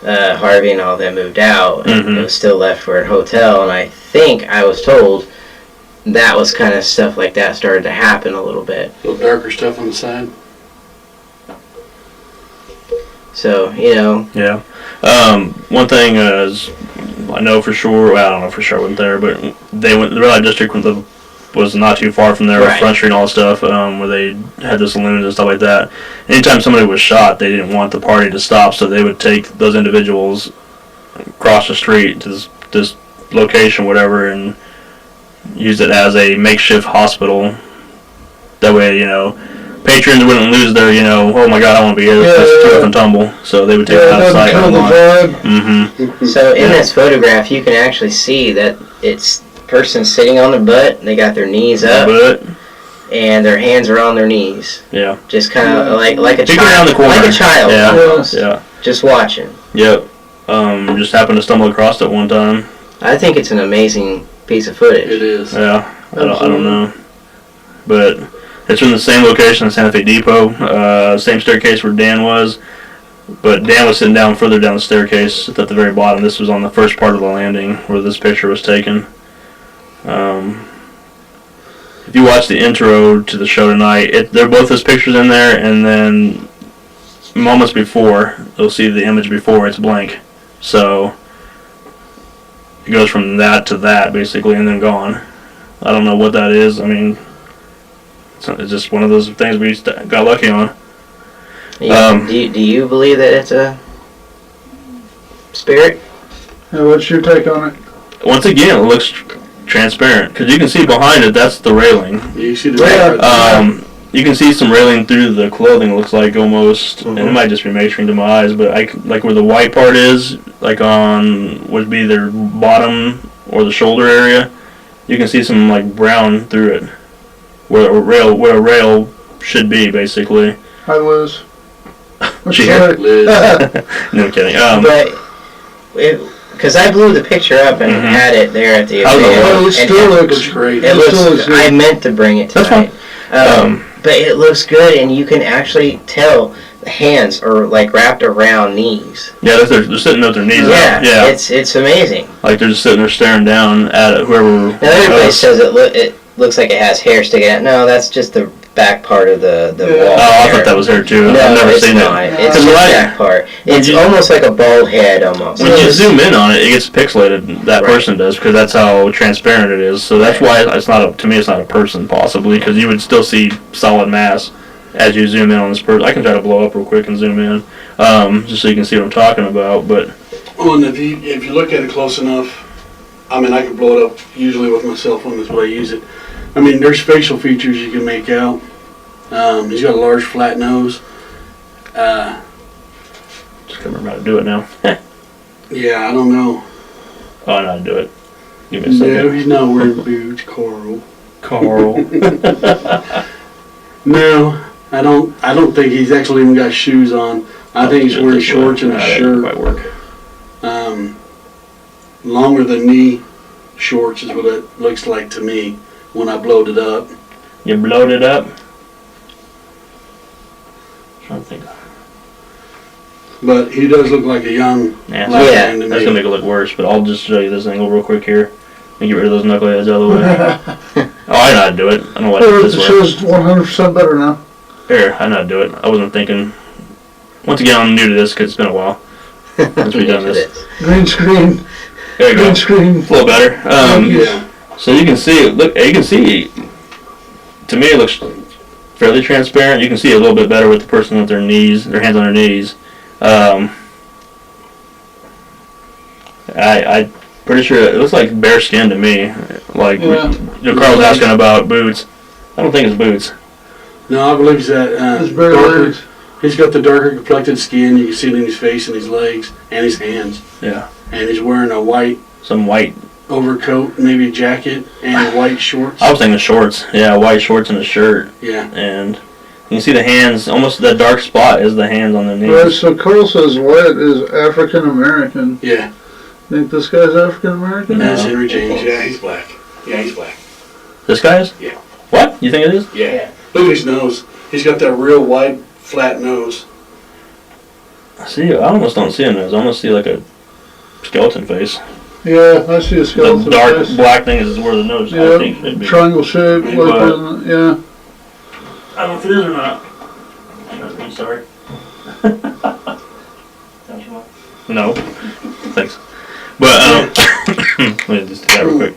Harvey and all them moved out, and it was still left for a hotel. And I think I was told that was kind of stuff like that started to happen a little bit. A little darker stuff on the side. So Yeah. One thing is, I know for sure. Well, I don't know for sure. I wasn't there, but the Red Light District was not too far from there, Front Street and all that stuff, where they had the saloons and stuff like that. Anytime somebody was shot, they didn't want the party to stop, so they would take those individuals across the street to this location, whatever, and use it as a makeshift hospital. That way, patrons wouldn't lose their, oh my God, I want to be here. It's too rough and tumble. So they would take it out of sight. So in this photograph, you can actually see that it's person sitting on their butt. They got their knees up, and their hands are on their knees. Yeah. Just kind of like a child. Around the corner. Like a child. Yeah. Almost. Yeah. Just watching. Yep. Just happened to stumble across it one time. I think it's an amazing piece of footage. It is. Yeah. I don't know, but it's from the same location as Santa Fe Depot. Same staircase where Dan was. But Dan was sitting down further down the staircase at the very bottom. This was on the first part of the landing where this picture was taken. If you watch the intro to the show tonight, they're both his pictures in there, and then moments before, you'll see the image before, it's blank. So it goes from that to that, basically, and then gone. I don't know what that is. I mean, it's just one of those things we got lucky on. Do you believe that it's a spirit? Yeah, what's your take on it? Once again, it looks transparent because you can see behind it. That's the railing. You see the you can see some railing through the clothing. It looks like almost, and it might just be measuring to my eyes, but like where the white part is, like on would be their bottom or the shoulder area. You can see some like brown through it, where a rail should be basically. Hi, Liz. She here? Liz. No kidding. Because I blew the picture up and had it there at the event. It still looks great. It looks. I meant to bring it tonight. That's fine. But it looks good, and you can actually tell the hands are like wrapped around knees. Yeah, they're sitting with their knees out. Yeah, it's amazing. Like they're just sitting there staring down at whoever. Now everybody says it looks like it has hair sticking out. No, that's just the back part of the Yeah. wall. Oh, I thought that was her too. No, I've never it's seen not. it. It's Because the when back part. It's you- almost like a bald head, almost. when you zoom in on it, it gets pixelated. That Right. person does, because that's how transparent it is. So that's why it's not to me. It's not a person possibly, because you would still see solid mass as you zoom in on this person. I can try to blow up real quick and zoom in, just so you can see what I'm talking about. But Well, and if you look at it close enough, I mean, I can blow it up usually with my cell phone is what I use it. I mean, there's facial features you can make out. He's got a large flat nose. just can't remember how to do it now. Yeah, I don't know. Oh, I know how to do it. Give me a second. No, he's not wearing boots, Carl. Carl. No, I don't think he's actually even got shoes on. I think he's wearing shorts and a shirt. Might work. Longer than knee shorts is what it looks like to me when I blowed it up. You blowed it up. Trying to think. But he does look like a young Yeah, black Yeah, man to that's me. gonna make it look worse. But I'll just show you this angle real quick here and get rid of those knuckleheads out of the way. Oh, I know how to do it. I know what Oh, this the way. show's 100% better now. Here, I know how to do it. I wasn't thinking. Once again, I'm new to this because it's been a while since we've done this. Green screen. There you go. Green screen. It's a little better. Yeah. So you can see. Look, you can see. To me, it looks fairly transparent. You can see a little bit better with the person with their knees, their hands on their knees. I pretty sure it looks like bare skin to me. Like Yeah. Carl's asking about boots. I don't think it's boots. No, I believe he's that It's very darker. legs. He's got the darker complected skin. You can see it in his face and his legs and his hands. Yeah. And he's wearing a white Some white. overcoat, maybe a jacket, and white shorts. I was thinking shorts. Yeah, white shorts and a shirt. Yeah. And you can see the hands. Almost that dark spot is the hands on the knees. Right, so Carl says Wyatt is African American. Yeah. Think this guy's African American? No. That's Henry James. Yeah, he's black. Yeah, he's black. This guy is? Yeah. What? You think it is? Yeah. Look at his nose. He's got that real wide, flat nose. I almost don't see a nose. I almost see like a skeleton face. Yeah, I see a The skeleton dark face. black thing is where the nose I think should Yeah, be. triangle shape, Maybe, like, but- yeah. I don't know if it is or not. I'm sorry. No. Thanks. But let me just do that real quick.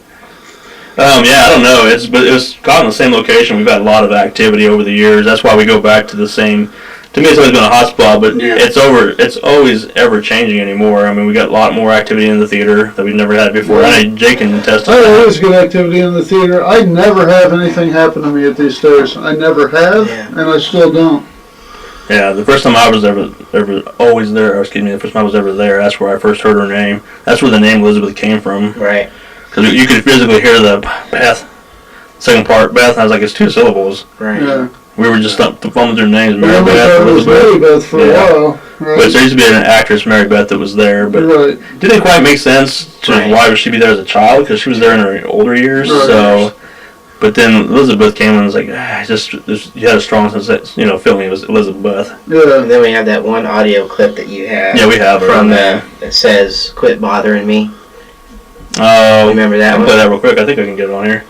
Yeah, I don't know. But it was caught in the same location. We've had a lot of activity over the years. That's why we go back to the same. To me, it's always been a hot spot, but Yeah. it's always ever changing anymore. I mean, we got a lot more activity in the theater that we've never had before. I know Jake can attest to I that. always get activity in the theater. I never have anything happen to me at these stairs. I never have, Yeah. and I still don't. Yeah, the first time I was ever always there, or excuse me, the first time I was ever there, that's where I first heard her name. That's where the name Elizabeth came from. Right. Because you could physically hear the Beth, second part, Beth, and I was like, it's two syllables. Right. Yeah. We were just thumbing through names, I Mary only Beth, thought it was Mary Elizabeth. Beth for a Yeah. while. But Right. there used to be an actress, Mary Beth, that was there, but Right. didn't quite make sense to Right. why would she be there as a child, because she was there in her older years, Right. so... But then Elizabeth came and was like, you had a strong sense that, feeling it was Elizabeth. Yeah. And then we have that one audio clip that you have. Yeah, we have her on from there. that says "Quit bothering me." Oh, Remember that I can one? play that real quick. I think I can get it on here.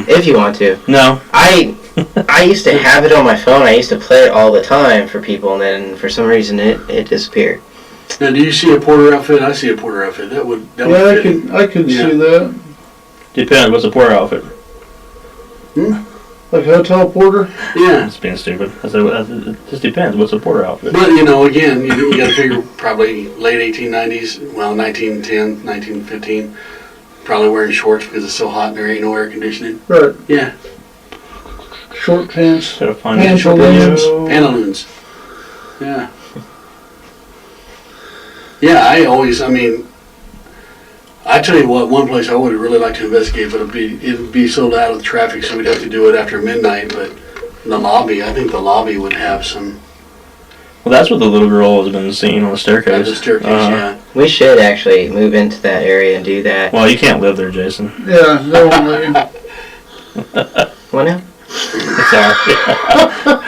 If you want to. No. I used to have it on my phone. I used to play it all the time for people, and then for some reason it disappeared. Now, do you see a porter outfit? I see a porter outfit. That would Yeah, fit him. I can Yeah. see that. Depends. What's the porter outfit? Like hotel porter. Yeah. It's being stupid. I said, it just depends. What's the porter outfit? But, again, you got to figure probably late 1890s, well, 1910, 1915, probably wearing shorts because it's so hot and there ain't no air conditioning. Right. Yeah. Short pants. Gotta find Pantaloons. video. Pantaloons. Yeah. Yeah, I tell you what, one place I would really like to investigate, but it'd be so loud with traffic, so we'd have to do it after midnight, but the lobby, I think the lobby would have some, Well, that's what the little girl has been seeing on the staircase. the staircase, yeah. We should actually move into that area and do that. Well, you can't live there, Jason. Yeah, they won't let you. What now? Sorry.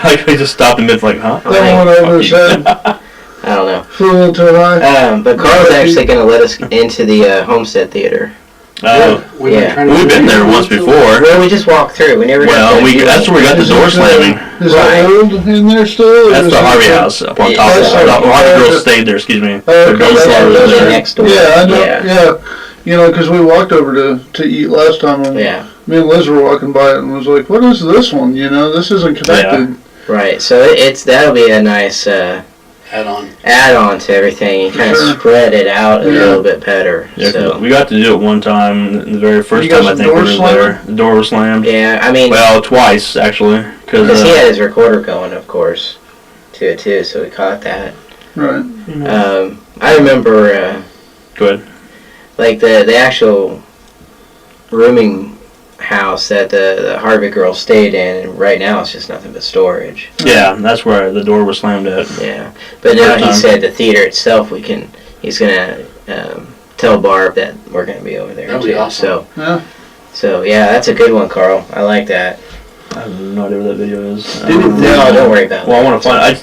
Like, we just stopped in mid, like, huh? That one over his head. I don't know. Flew into an eye. But Carl's actually going to let us into the Homestead Theater. We've been trying to We've been there once before. Well, we just walked through. We never. Well, that's where we got the door slamming. Is that old in there still? That's the Harvey house up on top of that's that. the- The Harvey girls stayed there, excuse me. Okay, The girls that's started what it is. there. next door. Yeah, I know. Yeah. Yeah, you know, because we walked over to eat last time, and Yeah. me and Liz were walking by it, and was like, "What is this one? You know, this isn't connected." Right. So that'll be a nice add-on to everything. You kind of Sure. spread it out a Yeah. little bit better. Yeah, 'cause So we got to do it one time, the very first You got time I some think we were doors there. The door was slammed. yeah, I mean, Well, twice actually, because he had his recorder going, of course, to it too, so we caught that. Right. I remember, Go ahead. like the actual rooming house that the Harvey girl stayed in, and right now it's just nothing but storage. Yeah, that's where the door was slammed at. Yeah, but now First he time. said the theater itself, he's gonna tell Barb that we're gonna be over there That'd too. be awesome. Yeah. So yeah, that's a good one, Carl. I like that. I have no idea what that video is. No, don't worry about it. Well, I want to find.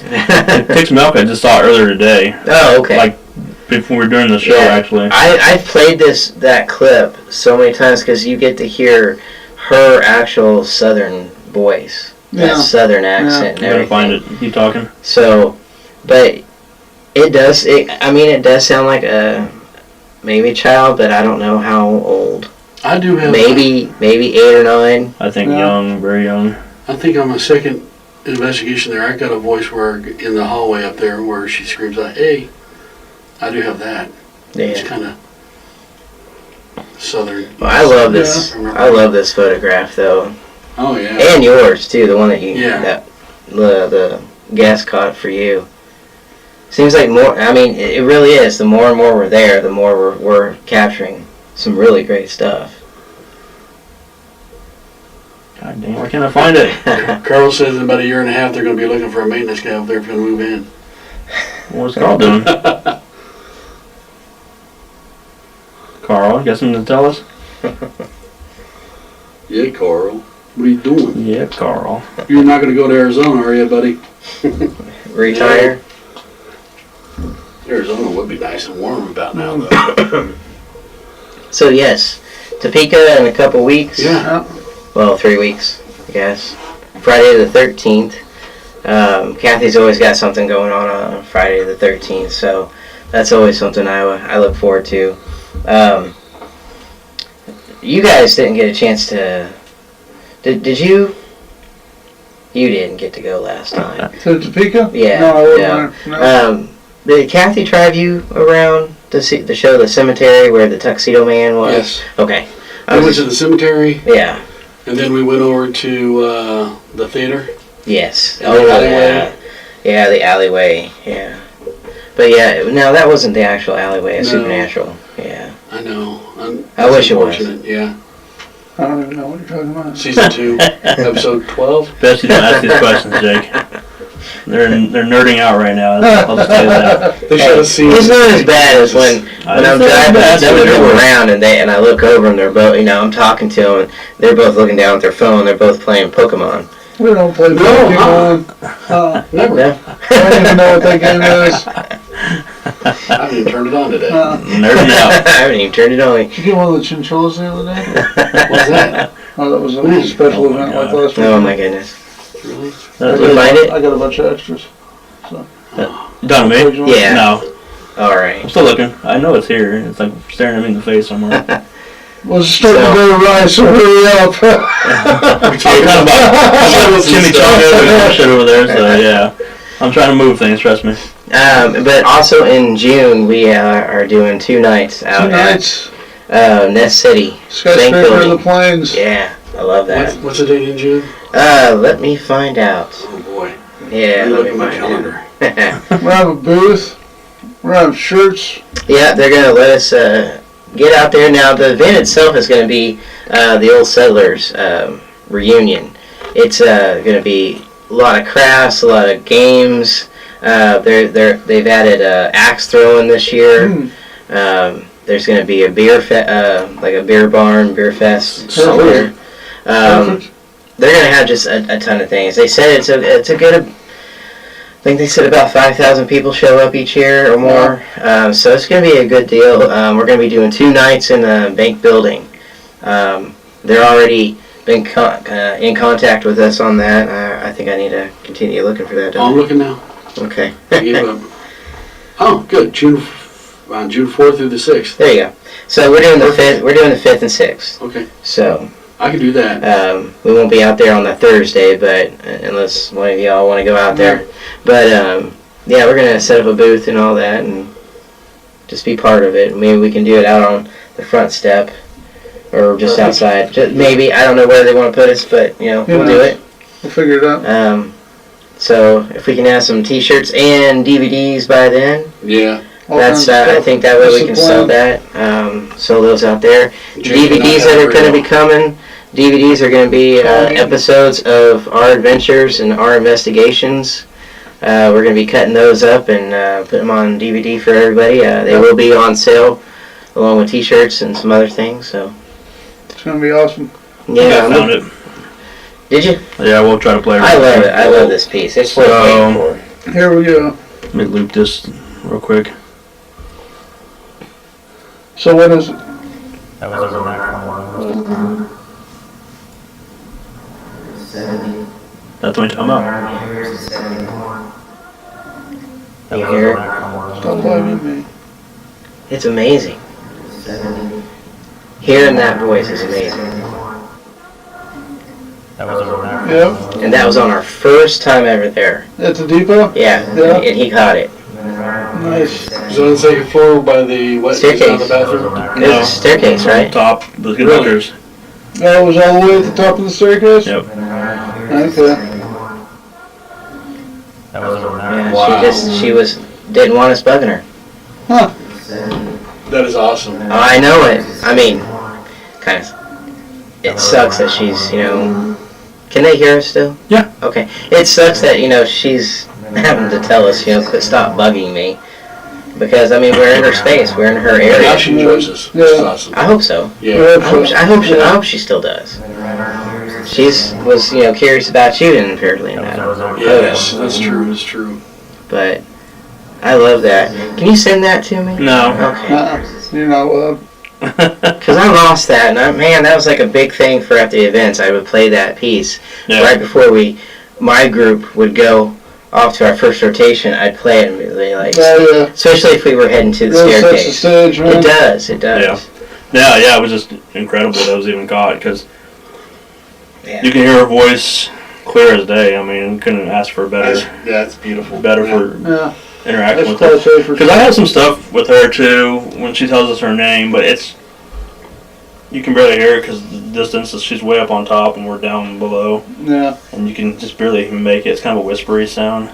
It takes milk. I just saw it earlier today. Oh, okay. Like before we were doing the show, Yeah. actually. I've played that clip so many times because you get to hear her actual Southern voice, that Yeah. Southern accent I and gotta everything. find it. You talking? So, but it does. It does sound like maybe a child, but I don't know how old. I do have Maybe 8 or 9. I think Yeah. young, very young. I think on my second investigation there, I got a voice where in the hallway up there where she screams out, "Hey!" I do have that. It's Yeah. kind of southern. Well, I love this. I love this photograph though, Oh yeah. and yours too. The one that Yeah. that the guest caught for you. Seems like more. I mean, it really is. The more and more we're there, the more we're capturing some really great stuff. God damn, why can't I find it? Carl says in about a year and a half they're going to be looking for a maintenance guy up there if you're going to move in. What's Carl doing? Carl, you got something to tell us? Yeah, Carl. What are you doing? Yeah, Carl. You're not going to go to Arizona, are you, buddy? Retire. Arizona would be nice and warm about now, though. So yes, Topeka in a couple weeks. Yeah. Well, 3 weeks, I guess. Friday the 13th. Kathy's always got something going on Friday the 13th, so that's always something I look forward to. You guys didn't get a chance to. Did you? You didn't get to go last time. To Topeka? Yeah. No, I wouldn't. Yeah. No. Did Kathy drive you around to show the cemetery where the Tuxedo Man was? Yes. Okay. We went to the cemetery, Yeah. and then we went over to the theater. Yes. And the alleyway. Yeah, the alleyway. Yeah. But yeah, now that wasn't the actual alleyway. It's No. Supernatural. Yeah. I know. I wish it was. unfortunate, Yeah. I don't even know what you're talking about. Season 2, episode 12. Best you don't ask these questions, Jake. They're nerding out right now. I'll just tell you that. They should have seen. It's not as bad as when I'm It's not driving bad, some of that them was- around and I look over and they're both, I'm talking to them and they're both looking down at their phone. They're both playing Pokemon. We don't play No, Pokemon. Never. Yeah. I don't even know what that game is. I haven't even turned it on today. Nerding out. I haven't even turned it on. Did you get one of the chinchillas the other day? What's that? Oh, that was a special Oh my event like God. last week. Oh my goodness. Really? You find it? I got a bunch of extras. You done with me? Yeah. No. Alright. I'm still looking. I know it's here. It's like staring at me in the face somewhere. Well, it's starting to go right, so hurry up. I'm talking about chimichangas and shit over there, so yeah. I'm trying to move things, trust me. But also in June, we are doing 2 nights out 2 nights. at Nest City. Skyscraper in the Building. plains. Yeah, I love that. What's the date in June? Let me find out. Oh boy. Yeah, Let me let look me at my find calendar. out. We're having a booth. We're having shirts. Yeah, they're going to let us get out there. Now, the event itself is going to be the Old Settlers reunion. It's going to be a lot of crafts, a lot of games. They've added axe throwing this year. There's going to be a beer like a beer barn, beer fest somewhere. Perfect. They're going to have just a ton of things. They said it's a good. think they said about 5,000 people show up each year or more. So it's going to be a good deal. We're going to be doing 2 nights in the bank building. They're already been in contact with us on that. I think I need to continue looking for that. I'm looking now. Okay. Oh, good. June 4th through the 6th. There you go. So we're doing the 5th. We're doing the 5th and 6th. Okay. So I can do that. we won't be out there on the Thursday, but unless one of y'all want to go out there. But yeah, we're gonna set up a booth and all that, and just be part of it. Maybe we can do it out on the front step, or just outside. Maybe, I don't know where they want to put us, but we'll do it. We'll figure it out. So if we can have some T-shirts and DVDs by then, Yeah. that's I think that way we can sell that. Sell those out there. DVDs that are going to be coming. DVDs are going to be episodes of our adventures and our investigations. We're going to be cutting those up and put them on DVD for everybody. They will be on sale along with T-shirts and some other things. So It's going to be awesome. yeah, I found it. Did you? Yeah, we'll try to play it. I love it. I love this piece. It's worth waiting for. Here we go. Let me loop this real quick. So what is it? That was over there. That's what I'm talking about. That was over there. Stop blaming me. It's amazing. Hearing that voice is amazing. That was over there. Yep. And that was on our first time ever there. At the depot? Yeah, Yeah. and he caught it. Nice. Is it on the second floor by the what? Staircase. The bathroom? It was a staircase, right? Top, the conductors. That was all the way at the top of the staircase? Yep. Okay. That was over there. Yeah, Wow. she didn't want us bugging her. Huh. That is awesome. Oh, I know it. I mean, kind of. It sucks that she's, Can they hear us still? Yeah. Okay. It sucks that, she's having to tell us, quit, stop bugging me. Because, we're in her space. We're in her Now area. she enjoys us. Yeah. That's awesome. I hope so. Yeah. I hope she still does. Was curious about you and apparently not. Yes, that's true. That's true. But I love that. Can you send that to me? No. Okay. You're not allowed. Because I lost that, and that was like a big thing for at the events. I would play that piece right before my group would go off to our first rotation. I'd play it immediately, especially if we were heading to the Really staircase. sets the stage, man. It does. Yeah, it was just incredible that it was even caught, because you can hear her voice clear as day. Couldn't ask for a better. That's beautiful. Better for interaction with That's her. quite Because I have some stuff with her too when she tells us her name, but you can barely hear it because the distance is she's way up on top and we're down below, Yeah. and you can just barely even make it. It's kind of a whispery sound.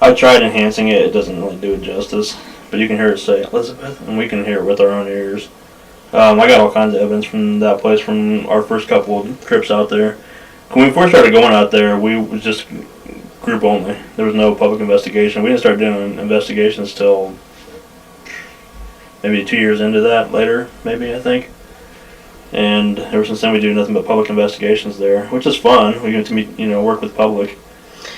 I've tried enhancing it; it doesn't really do it justice. But you can hear it say Elizabeth, and we can hear it with our own ears. I got all kinds of evidence from that place from our first couple of trips out there. When we first started going out there, we was just group only. There was no public investigation. We didn't start doing investigations till maybe 2 years into that, later, maybe, I think. And ever since then, we do nothing but public investigations there, which is fun. We get to meet, work with public.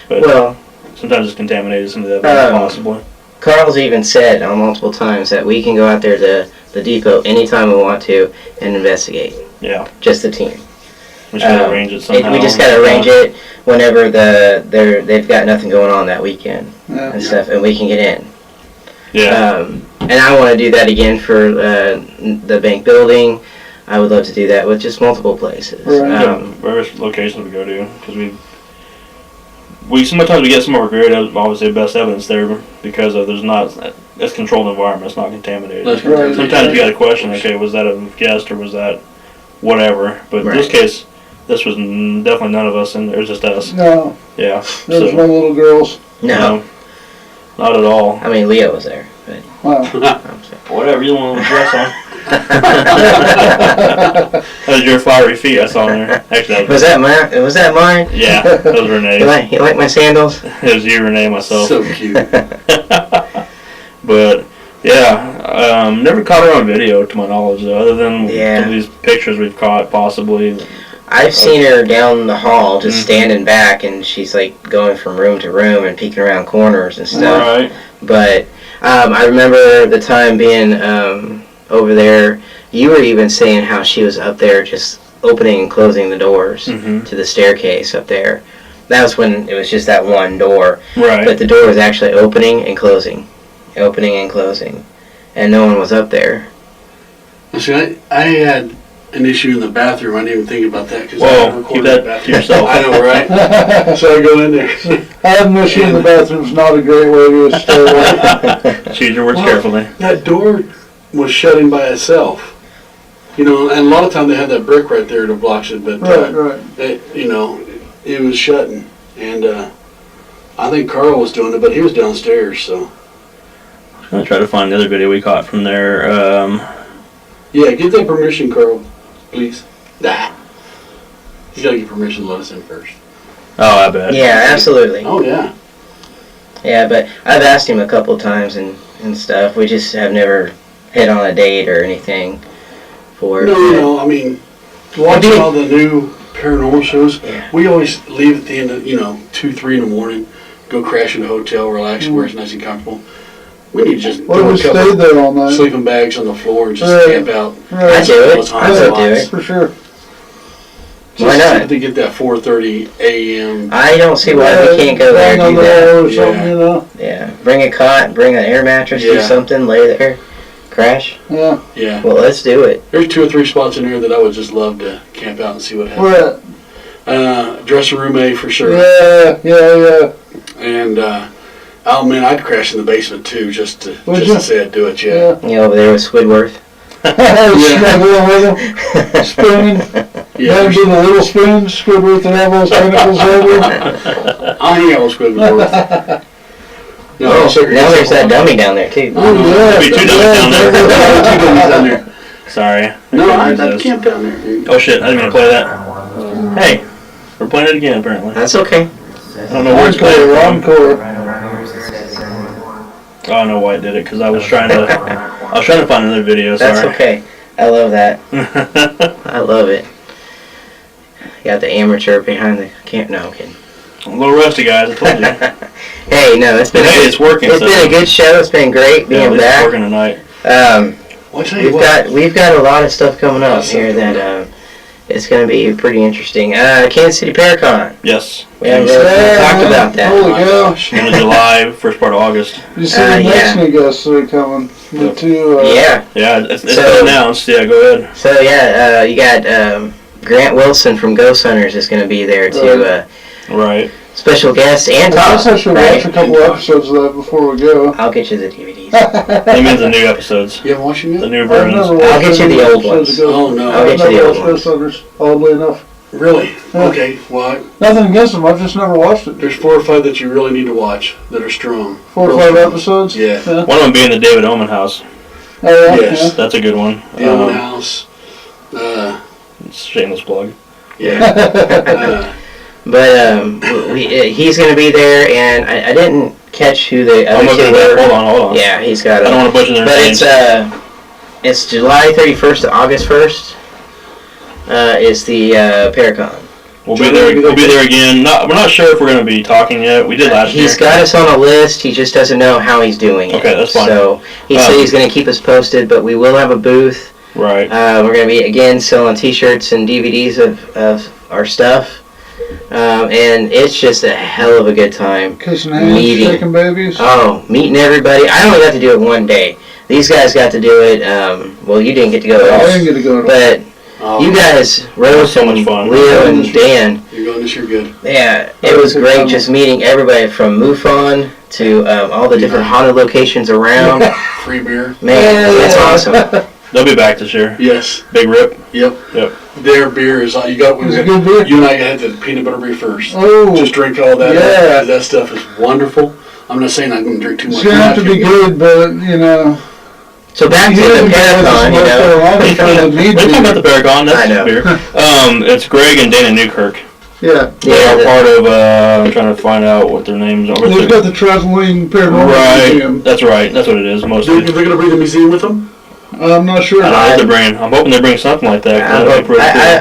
But sometimes it's contaminated some of the evidence, possibly. Carl's even said on multiple times that we can go out there to the depot anytime we want to and investigate. Yeah. Just the team. We just gotta arrange it somehow. We just gotta arrange it whenever they've got nothing going on that weekend and stuff, and we can get in. Yeah. And I want to do that again for the bank building. I would love to do that with just multiple places. Right. Various locations we go to, because we sometimes we get some of our great, obviously best evidence there because there's not it's controlled environment. It's not contaminated. That's right. Sometimes you got to question, okay, was that a guest or was that whatever? But in this case, this was definitely none of us, and it was just us. No. Yeah. There was no little girls. No. Not at all. Leo was there, but Wow. Whatever you want to dress on. That was your flowery feet I saw in there. Actually, was that mine? Yeah, that was Renee's. You like my sandals? It was you, Renee, myself. So cute. But never caught her on video to my knowledge, though, other than some of these pictures we've caught, possibly. I've seen her down the hall just standing back, and she's like going from room to room and peeking around corners and stuff. Right. But I remember the time being over there, you were even saying how she was up there just opening and closing the doors to the staircase up there. That was when it was just that one door. Right. But the door was actually opening and closing, and no one was up there. See, I had an issue in the bathroom. I didn't even think about that because I Whoa, recorded keep the that bathroom. to yourself. I know, right? So I go in there. Having an issue in the bathroom's not a great way to start. Choose your words carefully. That door was shutting by itself. You know, and a lot of time they had that brick right there that blocks it, but Right. It was shutting, and I think Carl was doing it, but he was downstairs, so. I'm going to try to find the other video we caught from there. Yeah, get that permission, Carl, please. Nah. You gotta get permission to let us in first. Oh, I bet. Yeah, absolutely. Oh, yeah. Yeah, but I've asked him a couple times and stuff. We just have never hit on a date or anything for it. No, I mean, watching all the new paranormal shows, we always leave at the end of, 2, 3 in the morning, go crash in a hotel, relax, where it's nice and comfortable. We need to just What if we stayed there all night? sleeping bags on the floor and just camp out. I do it. I would do it. For sure. Why not? To get that 4:30 a.m. I don't see why we can't go there and do that. Or something, you know? Yeah, bring a cot, bring an air mattress, do something, lay there, crash. Yeah. Yeah. Well, let's do it. There's 2 or 3 spots in there that I would just love to camp out and see what happens. Where at? Dressing room A for sure. Yeah. And oh man, I'd crash in the basement too, just to say I'd do it. Yeah. You know, over there with Squidward. Snuggling with him, spooning. Yeah. Then do the little spoons, Squidward and have those tentacles over. I'll hang out with Squidward. No, now there's that dummy down there too. There'll be 2 dummies down there. 2 dummies down there. Sorry. No, I camped down there. Oh shit, I didn't mean to play that. Hey, we're playing it again apparently. That's okay. I don't know where it's playing from. Encore. I don't know why I did it, because I was trying to find another video, sorry. That's okay. I love that. I love it. You got the amateur behind the camp. No, I'm kidding. I'm a little rusty, guys, I told you. Hey, no, it's been it's working. It's been a good show. It's been great being It's back. working tonight. We've got a lot of stuff coming up here that it's going to be pretty interesting. Kansas City Paracon. Yes. We haven't really talked about that. Holy gosh. End of July, first part of August. You see the Mexican guests that are coming. The 2. Yeah, it's been announced. Yeah, go ahead. So, you got Grant Wilson from Ghost Hunters is going to be there too. Right. Special guest and talk. Let's actually watch a couple episodes of that before we go. I'll get you the DVDs. That means the new episodes. You haven't watched them yet? The new versions. I'll get you the old ones. Oh no. I'll get you the old ones. Ghost Hunters, oddly enough. Really? Yeah. Okay. Well, Nothing against them, I've just never watched it. there's 4 or 5 that you really need to watch that are strong. 4 or Real 5 strong. episodes? Yeah. One of them being the David Omen house. Oh, yeah. Yes. That's a good one. The Owen House. It's a shameless plug. Yeah. But he's going to be there, and I didn't catch who the other two were. Hold on. Yeah, he's got. I don't want to butcher their names. But it's July 31st to August 1st. Is the Paracon. We'll be there again. We're not sure if we're going to be talking yet. We did last year. He's got us on a list. He just doesn't know how he's doing it. Okay, that's fine. So he said he's going to keep us posted, but we will have a booth. Right. We're going to be again selling T-shirts and DVDs of our stuff. And it's just a hell of a good time. Kissing hands, shaking babies. Oh, meeting everybody. I only got to do it one day. These guys got to do it. Well, you didn't get to go. I didn't get to go. But you guys, Rose so and much fun. Leo and Dan. You're going this year good. Yeah, it was great just meeting everybody from MUFON to all the different haunted locations around. Free beer. Man, that's awesome. They'll be back this year. Yes. Big Rip. Yep. Their beer is you got. It's a good beer. You and I had the peanut butter beer first. Oh. Just drink all that. Yeah. That stuff is wonderful. I'm not saying I'm going to drink too much. It's going to have to be good, but, So back to the Paracon, We talk about the Paracon. That's I know. beer. It's Greg and Dana Newkirk. Yeah. They are part of. I'm trying to find out what their names are. They've got the Traveling Paranormal Museum. That's right. That's what it is. Mostly. They're going to bring the museum with them? I'm not sure. I don't know what they're bringing. I'm hoping they bring something like that.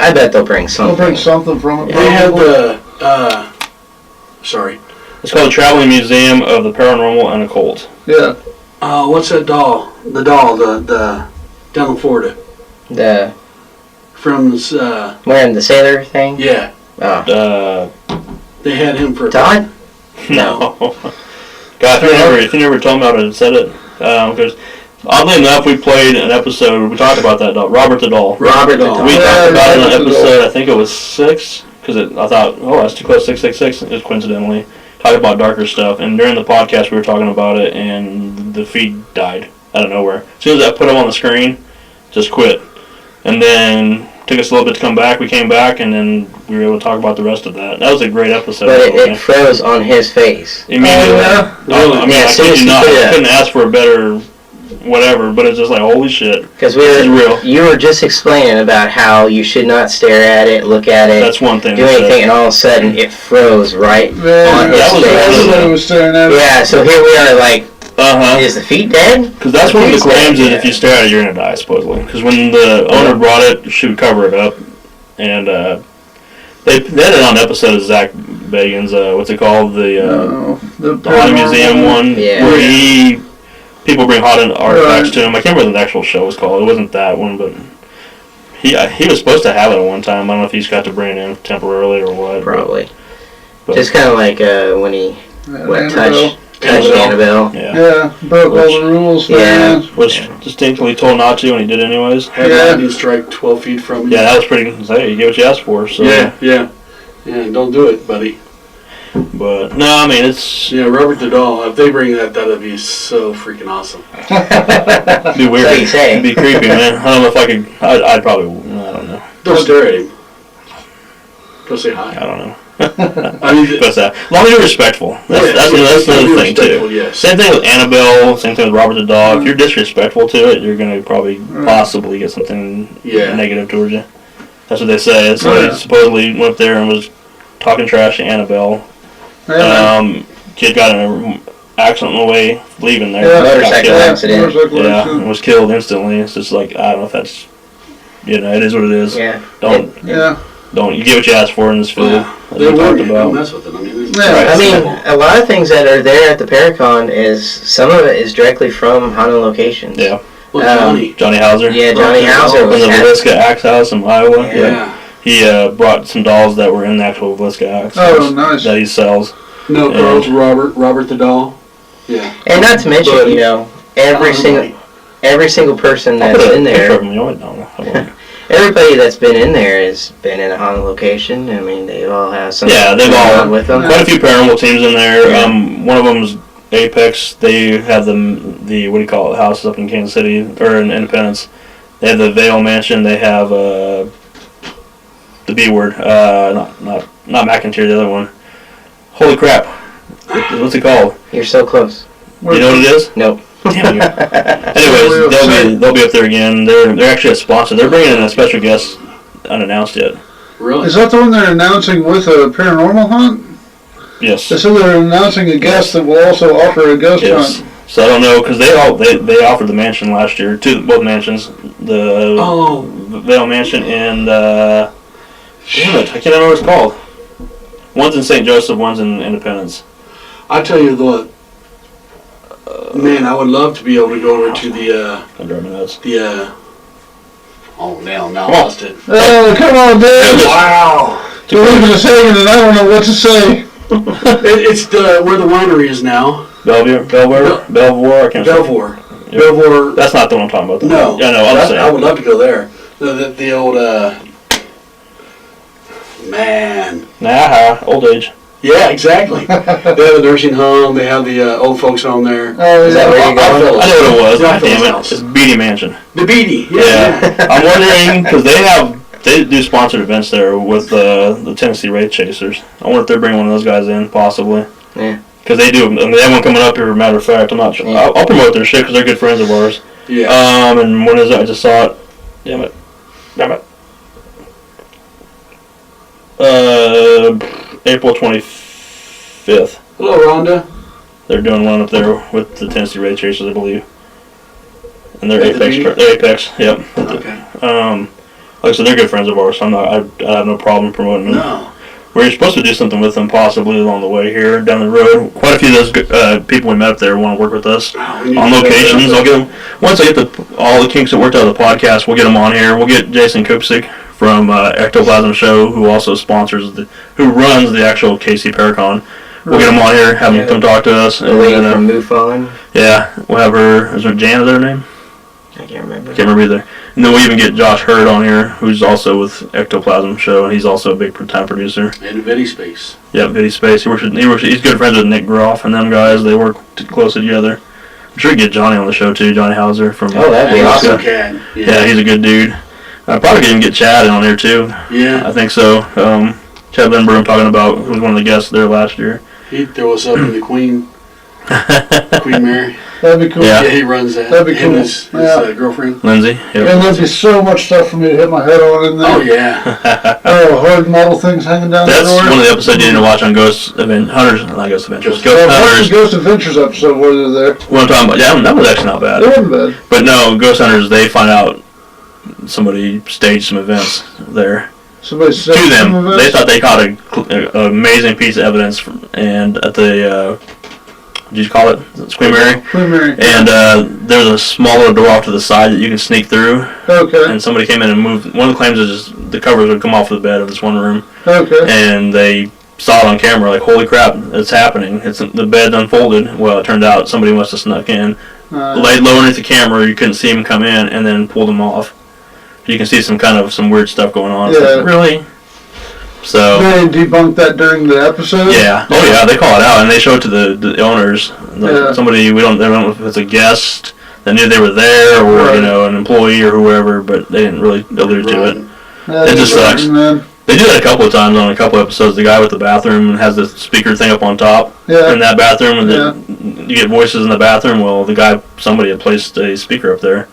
I bet they'll bring something. They'll bring something from it. They have the, sorry. It's called the Traveling Museum of the Paranormal and Occult. Yeah. What's that doll? The doll, the down in Florida. From wearing the sailor thing? Yeah. Oh. They had him for Todd? No. God, if you never told me how to set it, because oddly enough, we played an episode. We talked about that doll, Robert the Doll. Robert the Doll. We talked about it on episode. I think it was 6, because I thought, that's too close. 666 is coincidentally talking about darker stuff. And during the podcast, we were talking about it, and the feed died out of nowhere. As soon as I put them on the screen, just quit. And then took us a little bit to come back. We came back, and then we were able to talk about the rest of that. That was a great episode. But it froze on his face. Immediately. Really? I mean, I kid you not. I couldn't ask for a better whatever, but it's just like, holy shit. Because real. You were just explaining about how you should not stare at it, look at it, that's one thing. Do anything, and all of a sudden it froze right on his That face. was what I was staring at. Yeah, so here we are like, is the feet dead? Because that's one of the claims is if you stare at it, you're going to die, supposedly. Because when the owner brought it, she would cover it up. And they had it on an episode of Zach Bagans, what's it called? The Haunted Museum one. Yeah. Where people bring haunted artifacts to him. I can't remember what the actual show was called. It wasn't that one, but he was supposed to have it at one time. I don't know if he's got to bring it in temporarily or what. Probably. But just kind of like when he touched Annabelle. Yeah, broke all the rules. Yeah. Was distinctly told not to, and he did anyways. Had lightning strike 12 feet from you. Yeah, that was pretty. Hey, you get what you asked for. So. Yeah, don't do it, buddy. But no, I mean it's. Yeah, Robert the Doll. If they bring that'd be so freaking awesome. It'd be weird. So you say. It'd be creepy, man. I don't know if I could. I'd probably. I don't know. Don't stare at him. Go say hi. I don't know. I mean, as long as you're respectful. That's another thing too. Yes. Same thing with Annabelle. Same thing with Robert the Dog. If you're disrespectful to it, you're gonna probably possibly get something negative towards you. That's what they say. Somebody supposedly went up there and was talking trash to Annabelle. Kid got in an accident on the way leaving there. Yeah, motorcycle accident. Yeah, and was killed instantly. It's just like, I don't know if that's, it is what it is. Yeah. Don't you get what you ask for in this field? They warn you. Don't mess with them. I mean, a lot of things that are there at the Paracon is some of it is directly from haunted locations. Yeah. Johnny Hauser. Yeah, Johnny Hauser was in the Villisca Axe House in Iowa. Yeah. He brought some dolls that were in the actual Villisca Axe House. Oh, nice. That he sells. No, girls, Robert the Doll. Yeah. And not to mention, every single person that's in there. Everybody that's been in there has been in a haunted location. I mean, they all have something they've all with them. Quite a few paranormal teams in there. Yeah. One of them is Apex. They have the what do you call it, houses up in Kansas City or in Independence. They have the Vale Mansion. They have the B word. Not McIntyre. The other one. Holy crap! What's it called? You're so close. You know what it is? Nope. Damn you. Anyways, they'll be up there again. They're actually a sponsor. They're bringing in a special guest unannounced yet. Really? Is that the one they're announcing with a paranormal hunt? Yes. They said they're announcing a guest that will also offer a ghost hunt. So I don't know because they offered the mansion last year, both mansions, the Vale Mansion and damn it, I can't remember what it's called. One's in St. Joseph, one's in Independence. I tell you what. Man, I would love to be able to go over to now I lost it. Oh, come on, Dave. Wow. You're leaving us hanging and I don't know what to say. It's where the winery is now. Belvoir, I can't Belvoir. Yep. Belvoir. That's not the one I'm talking about. No. Yeah, no, I'm saying. I would love to go there. The old, man. Old age. Yeah, exactly. They have a nursing home. They have the old folks home there. Oh, is that where you're going? I know what it was. God damn it. It's Beatty Mansion. The Beatty. Yeah. I'm wondering, because they do sponsored events there with the Tennessee Wraith Chasers. I wonder if they're bringing one of those guys in, possibly. Yeah. Because they do. I mean, they have one coming up here, as a matter of fact. I'm not sure. Yeah. I'll promote their shit because they're good friends of ours. Yeah. And when is it? I just saw it. Damn it. April 25th. Hello, Rhonda. They're doing one up there with the Tennessee Wraith Chasers, I believe. and they're Apex. Yep. Okay. Like I said, they're good friends of ours, so I have no problem promoting them. No. We're supposed to do something with them possibly along the way here, down the road. Quite a few of those people we met up there want to work with us on locations. I'll get them, once I get all the kinks that worked out of the podcast, we'll get them on here. We'll get Jason Kupsik from Ectoplasm Show, who also who runs the actual KC Paracon. We'll get him on here, have him come talk to us. The lady from MUFON. Yeah, we'll have her, is there Jan, is that her name? I can't remember. Can't remember either. And then we'll even get Josh Hurd on here, who's also with Ectoplasm Show, and he's also a big time producer. And Vidi Space. Yeah, Vidi Space. He's good friends with Nick Groff and them guys. They work closely together. I'm sure we get Johnny on the show too, Johnny Hauser from. Oh, that'd be awesome. Yeah, he's a good dude. I probably could even get Chad on there too. Yeah. I think so. Chad Lindbergh, I'm talking about, who was one of the guests there last year. He'd throw us up in the Queen Mary. That'd be cool. Yeah. Yeah, he runs that. That'd be Him cool. and his girlfriend. Lindsay. And Yep. there'd be so much stuff for me to hit my head on in there. Oh, yeah. Oh, hard model things hanging down That's the door. one of the episodes you need to watch on Ghost Hunters. Not Ghost Adventures. Ghost Watch Hunters. the Ghost Adventures episode where they're there. What I'm talking about. Yeah, that was actually not bad. It wasn't bad. But no, Ghost Hunters, they find out somebody staged some events there. Somebody said To them, some of it. they thought they caught an amazing piece of evidence, and at the, what did you call it? Queen Mary? Queen Mary. And there's a small little door off to the side that you can sneak through, Okay. and somebody came in and moved. One of the claims is just the covers would come off the bed of this one room, Okay. and they saw it on camera, like, holy crap, it's happening. The bed's unfolded. Well, it turned out somebody must have snuck in, laid low underneath the camera, you couldn't see him come in, and then pulled him off. You can see some weird stuff going on. Yeah. It's like, really? So. They debunked that during the episode? Yeah. Oh yeah, they call it out and they show it to the owners. Yeah. Somebody they don't know if it's a guest that knew they were there or Right. an employee or whoever, but they didn't really allude to it. That It just is sucks. right, man. They do that a couple of times on a couple episodes. The guy with the bathroom has the speaker thing up on top Yeah. in that bathroom, and you get voices in the bathroom. Well, somebody had placed a speaker up there.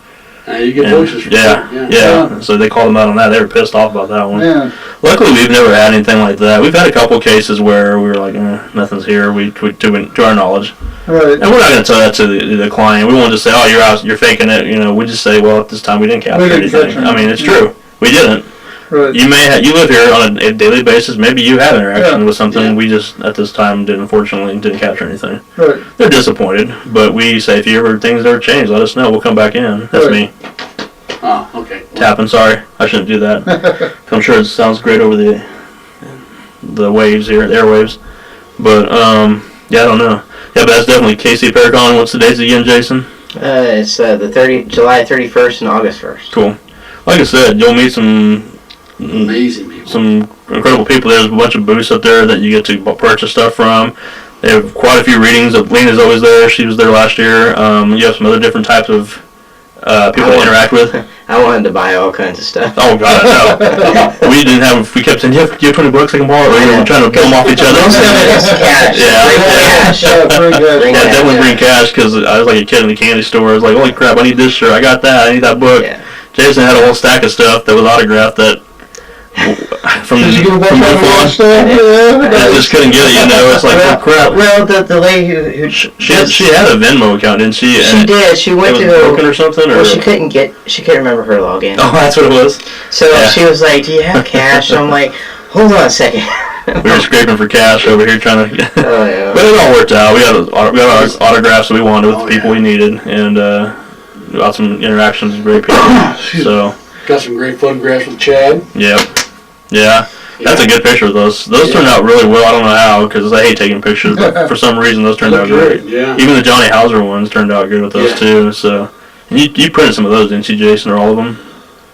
You get And- voices from yeah, that, yeah. So they called them out on that. They were pissed off about that one. Man. Luckily, we've never had anything like that. We've had a couple cases where we were like, nothing's here. To our knowledge, Right. and we're not going to tell that to the client. We won't just say, oh, you're out, you're faking it. We just say, well, at this time we didn't capture anything. I mean, it's true. We didn't. Right. You live here on a daily basis. Maybe you have interaction with something. Yeah. We just at this time unfortunately didn't capture anything. Right. They're disappointed, but we say if things ever change, let us know. We'll come back in. That's Right. me. Oh, okay. Tapping, sorry. I shouldn't do that. I'm sure it sounds great over the waves here, the airwaves. But, yeah, I don't know. Yeah, but that's definitely KC Paracon. What's the dates again, Jason? It's July 31st and August 1st. Cool. Like I said, you'll meet some Amazing people. some incredible people. There's a bunch of booths up there that you get to purchase stuff from. They have quite a few readings. Lena's always there. She was there last year. You have some other different types of people to interact with. I wanted to buy all kinds of stuff. Oh God, no! We didn't have. We kept saying, "You have 20 bucks I can borrow." We were trying to kill them off each other. Most of it is cash. Yeah. Bring cash. Bring Yeah, definitely bring cash because I was like a kid in the candy store. I was like, "Holy crap! I need this shirt. I got that. I need that book." Yeah. Jason had a whole stack of stuff that was autographed that from Did you get a bunch of MUFON. stuff? I just couldn't get it. It's like, oh crap. Well, the lady who She had a Venmo account, didn't she? She did. She went it to was go. broken or something, or Well, she couldn't remember her login. oh, that's what it was. So Yeah. she was like, "Do you have cash?" I'm like, "Hold on a second." We were scraping for cash over here trying to. Oh yeah. But it all worked out. We got our autographs that we wanted with Oh, the people yeah. we needed, and got some interactions with great people. So, Got some great photographs with Chad. yep. Yeah. That's a good picture of those. Those turned out really well. I don't know how, because I hate taking pictures, but for some reason those turned out great. Yeah. Even the Johnny Hauser ones turned out good with those Yeah. too. So, and you printed some of those, didn't you, Jason, or all of them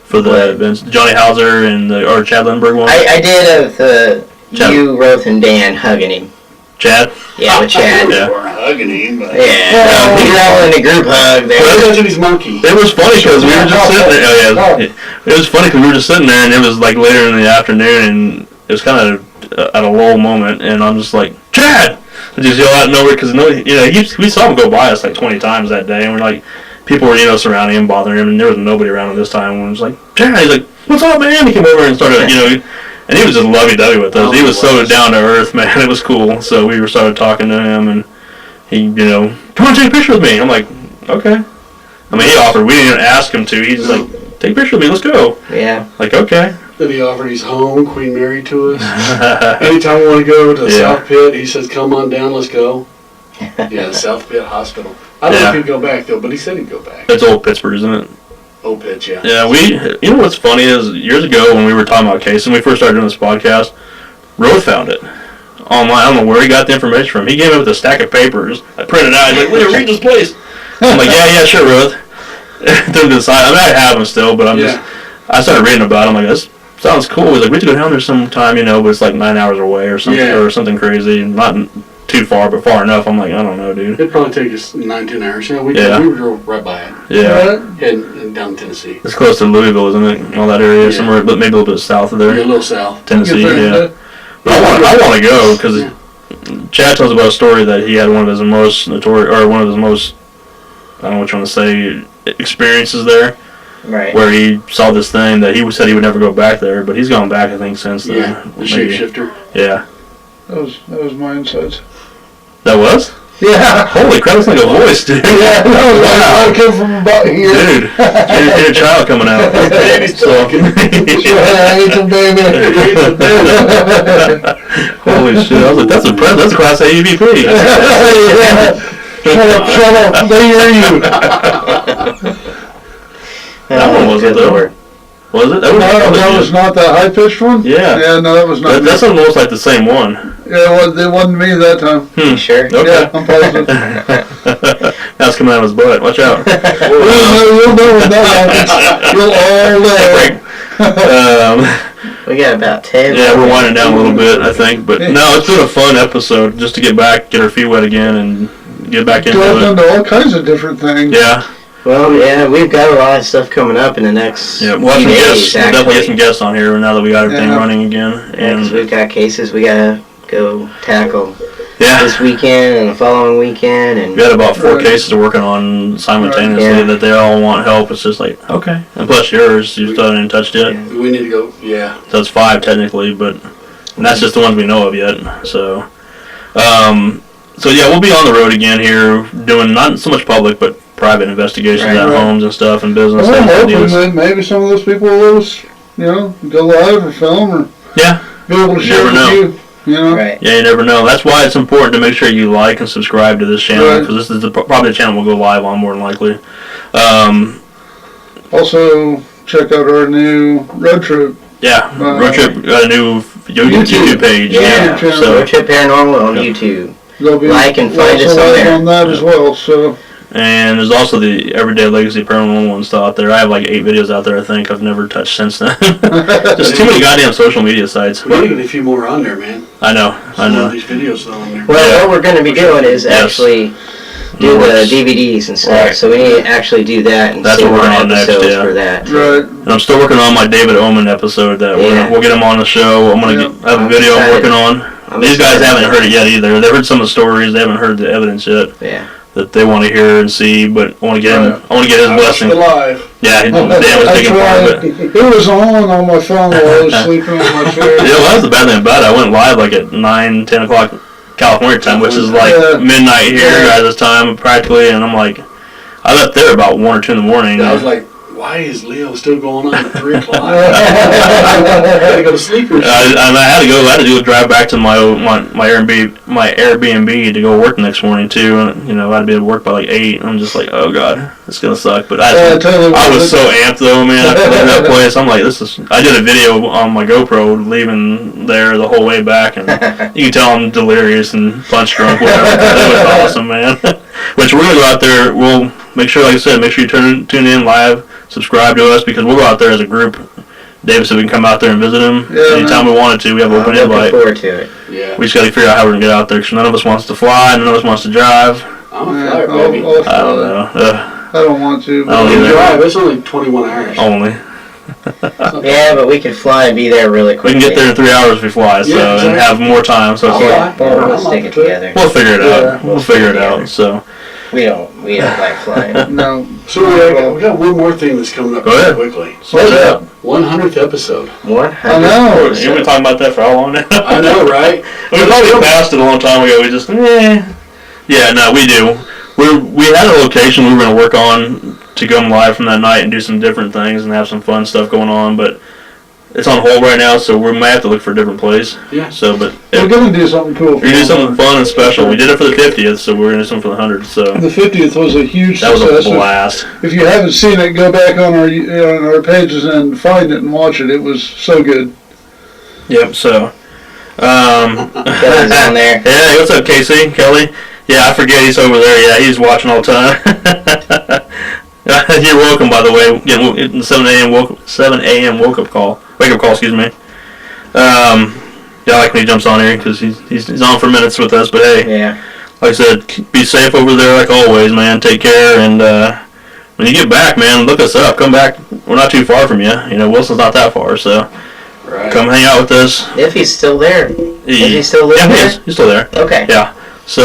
for the What? events? Johnny Hauser and or Chad Lindbergh one. I did of Chad. you, Roth, and Dan hugging him. Chad. Yeah, with Chad. Yeah. We weren't hugging him, but Yeah. We were all in a group hug there. Well, touching his monkey. It was funny because we were just sitting there. Oh yeah, it was funny because we were just sitting there, and it was like later in the afternoon, and it was kind of at a lull moment, and I'm just like, Chad! I just yell out of nowhere because we saw him go by us like 20 times that day, and we're like, people were surrounding him, bothering him, and there was nobody around him this time. And I was like, Chad! He's like, what's up, man? He came over and started, and he was just lovey-dovey with us. Oh, He was so was. down to earth, man. It was cool. So we started talking to him, and he, come on, take a picture with me. I'm like, okay. I mean, he offered. We didn't even ask him to. He's just like, take a picture of me. Let's go. Yeah. Like, okay. Then he offered his home, Queen Mary, to us. Anytime we want to go to the South Pit, he says, come on down, let's go. Yeah, the South Pit Hospital. I don't know if he'd go back, though, but he said he'd go back. It's old Pittsburgh, isn't it? Old Pitch, yeah. Yeah, you know what's funny is, years ago when we were talking about Case, and we first started doing this podcast, Roth found it online. I don't know where he got the information from. He came up with a stack of papers. I printed it out. He's like, Leo, read this place. I'm like, yeah, sure, Roth. Through the side. I mean, I have them still, but I started reading about them. I'm like, this sounds cool. He's like, we have to go down there sometime, but it's like 9 hours away or something crazy. Not too far, but far enough. I'm like, I don't know, dude. It'd probably take us 9-10 hours. We drove right by it. Yeah. Heading down to Tennessee. It's close to Louisville, isn't it? All that area, somewhere, but maybe a little bit south of there. Yeah, a little south. Tennessee, yeah. But I want to go because Chad tells about a story that he had one of his most notorious, or one of his most, I don't know what you want to say, experiences there. Right. Where he saw this thing that he said he would never go back there, but he's gone back, I think, since then. Yeah, the shapeshifter. Yeah. That was my insights. That was? Yeah. Holy crap, it's like a voice, dude. Yeah, no, wow. I came from about here. Dude, your child coming out. Baby's talking. I ate some baby. Holy shit, I was like, that's a Class A EVP. Yeah. Shut up, they hear you. That one wasn't, though. Was it? That was not that high-pitched one? Yeah. Yeah, no, that was not. That's almost like the same one. Yeah, it wasn't me that time. Sure? Okay. Yeah, I'm positive. That's coming out of his butt. Watch out. You'll know when that happens. You'll all know. We got about 10. Yeah, we're winding down a little bit, I think. But no, it's been a fun episode just to get back, get our feet wet again, and get back into Delve it. into all kinds of different things. Yeah. Well, yeah, we've got a lot of stuff coming up in the next Yeah, few we'll have some days, guests. We'll definitely get some guests on here now that we got everything running again. And we've got cases we gotta go tackle Yeah. this weekend and the following weekend. And We got about 4 cases we're working on simultaneously Yeah. that they all want help. It's just like, okay. And plus yours, you still haven't even touched yet. Yeah. We need to go, So it's 5 technically, but and that's just the ones we know of yet. So, yeah, we'll be on the road again here doing not so much public, but private investigations at homes and stuff and business. Well, I'm hoping that maybe some of those people will let us, go live or film or be able to share with you. Right. Yeah, you never know. That's why it's important to make sure you like and subscribe to this channel because this is probably the channel we'll go live on more than likely. Also, check out our new road trip. Yeah, Road Trip got a new YouTube page. Yeah, so Road Trip Paranormal on YouTube. There'll be Like and find us on there. on that as well. So. And there's also the Everyday Legacy Paranormal one still out there. I have like 8 videos out there, I think. I've never touched since then. Just too many goddamn social media sites. We need to get a few more on there, man. I know. Some of these videos on there. Well, what we're going to be doing is actually do the DVDs and stuff. Right. So we need to actually do that and That's see what we're more on next, episodes yeah. for that. Right. And I'm still working on my David Omen episode that we'll get him on the show. I'm gonna I have a video I'm working on. These guys haven't heard it yet either. They've heard some of the stories. They haven't heard the evidence yet. Yeah. That they want to hear and see, but I want to get him. I want to get his blessing. Live. Yeah, Dan was taking part of it. It was on my phone while I was sleeping on my chair. Yeah, well, that's the bad thing about it. I went live like at 9, 10 o'clock California time, which is like midnight here guys' time practically, and I'm like, I left there about 1 or 2 in the morning. I was like, why is Leo still going on at 3 o'clock? I had to go to sleep or something. I had to do a drive back to my Airbnb to go work the next morning too. And, I had to be at work by like 8. I'm just like, oh god, it's gonna suck. But I was so amped though, man. After leaving that place, I'm like, I did a video on my GoPro leaving there the whole way back, and you can tell I'm delirious and punch drunk. Whatever. That was awesome, man. Which we're gonna go out there. We'll make sure, like I said, make sure you tune in live. Subscribe to us because we'll go out there as a group. David said we can come out there and visit him anytime we wanted to. We have open invite. I'm looking forward to it. Yeah. We just got to figure out how we're going to get out there because none of us wants to fly, none of us wants to drive. I'm a flyer, baby. I don't know. I don't want to. I don't either. Drive. It's only 21 hours. Only. Yeah, but we can fly and be there really quickly. We can get there in 3 hours if we fly, and have more time. So we'll stick it together. We'll figure it out. We'll figure it out. So. We don't like flying. No. So we got one more thing that's coming up quickly. What's up? 100th episode. 100th. I know. You've been talking about that for how long now? I know, right? We probably passed it a long time ago. We just, Yeah, no, we do. We had a location we were going to work on to come live from that night and do some different things and have some fun stuff going on, but it's on hold right now, so we might have to look for a different place. Yeah. So, but We're gonna do something cool. we're gonna do something fun and special. We did it for the 50th, so we're gonna do something for the 100th. So The 50th was a huge that was success. a blast. If you haven't seen it, go back on our pages and find it and watch it. It was so good. Yep. So. Kelly's on there. Hey, what's up, Casey? Kelly? Yeah, I forget he's over there. Yeah, he's watching all the time. You're welcome, by the way. Getting 7 a.m. wake up call. Excuse me. Yeah, I like when he jumps on here because he's on for minutes with us. But hey, Yeah. like I said, be safe over there, like always, man. Take care, and when you get back, man, look us up. Come back. We're not too far from you. You know, Wilson's not that far, so Right. come hang out with us. If he's still there. Is he still living Yeah, he there? is. He's still there. Okay. Yeah. So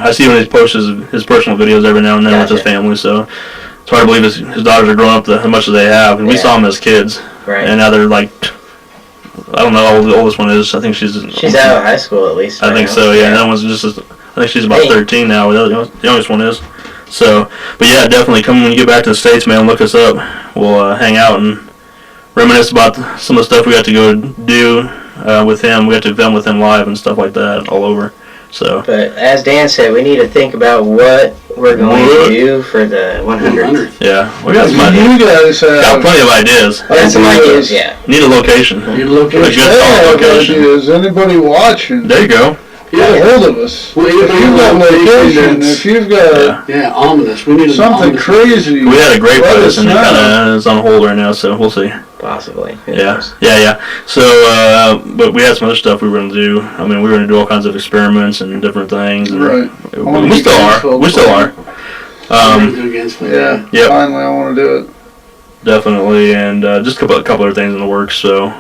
I see when he posts his personal videos every now and then with his Gotcha. family. So it's hard to believe his daughters are growing up as much as they have. And we Yeah. saw them as kids, Right. and now they're like, I don't know how old the oldest one is. I think she's She's out of high school at least. I right think now. so. Yeah. That one's I think she's about Hey. 13 now. The youngest one is. So, but yeah, definitely come when you get back to the States, man. Look us up. We'll hang out and reminisce about some of the stuff we got to go do with him. We got to film with him live and stuff like that all over. So. But as Dan said, we need to think about what we're going to do for the 100th. Yeah, we got some ideas. You guys Got have plenty of ideas. That's some ideas, yeah. Need a location. You look at A good solid location. ideas. Anybody watching? There you go. Get a hold of us. Well, If you've got location, if you've got Yeah. ominous. We need something ominous. crazy, We had a great let place us and it know. kind of is on hold right now, so we'll see. Possibly. Who Yeah, knows? yeah. So, but we had some other stuff we were going to do. I mean, we were going to do all kinds of experiments and different things. And Right. We still are. We still are. Yeah. Yep. Finally, I want to do it. Definitely, and just a couple other things in the works. So,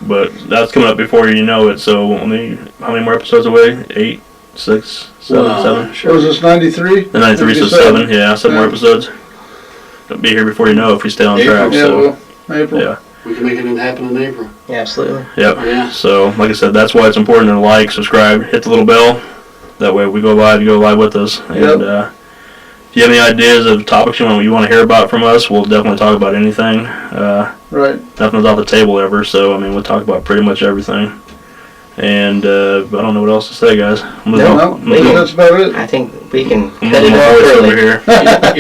but that's coming up before you know it. So, how many more episodes away? 8, 6, 7, 7. What was this, 93? The 93, so 7. Yeah, 7 more episodes. It'll be here before you know if we stay on track. Yeah, So, well, April. yeah. We can make it happen in April. Yeah, absolutely. Yep. Yeah. So, like I said, that's why it's important to like, subscribe, hit the little bell. That way, we go live, you go live with us. And if you have any ideas of topics you want to hear about from us, we'll definitely talk about anything. Right. Nothing's off the table ever. So, I mean, we'll talk about pretty much everything. And I don't know what else to say, guys. No, that's about it. I think we can I'm cut it losing my off voice over early. here.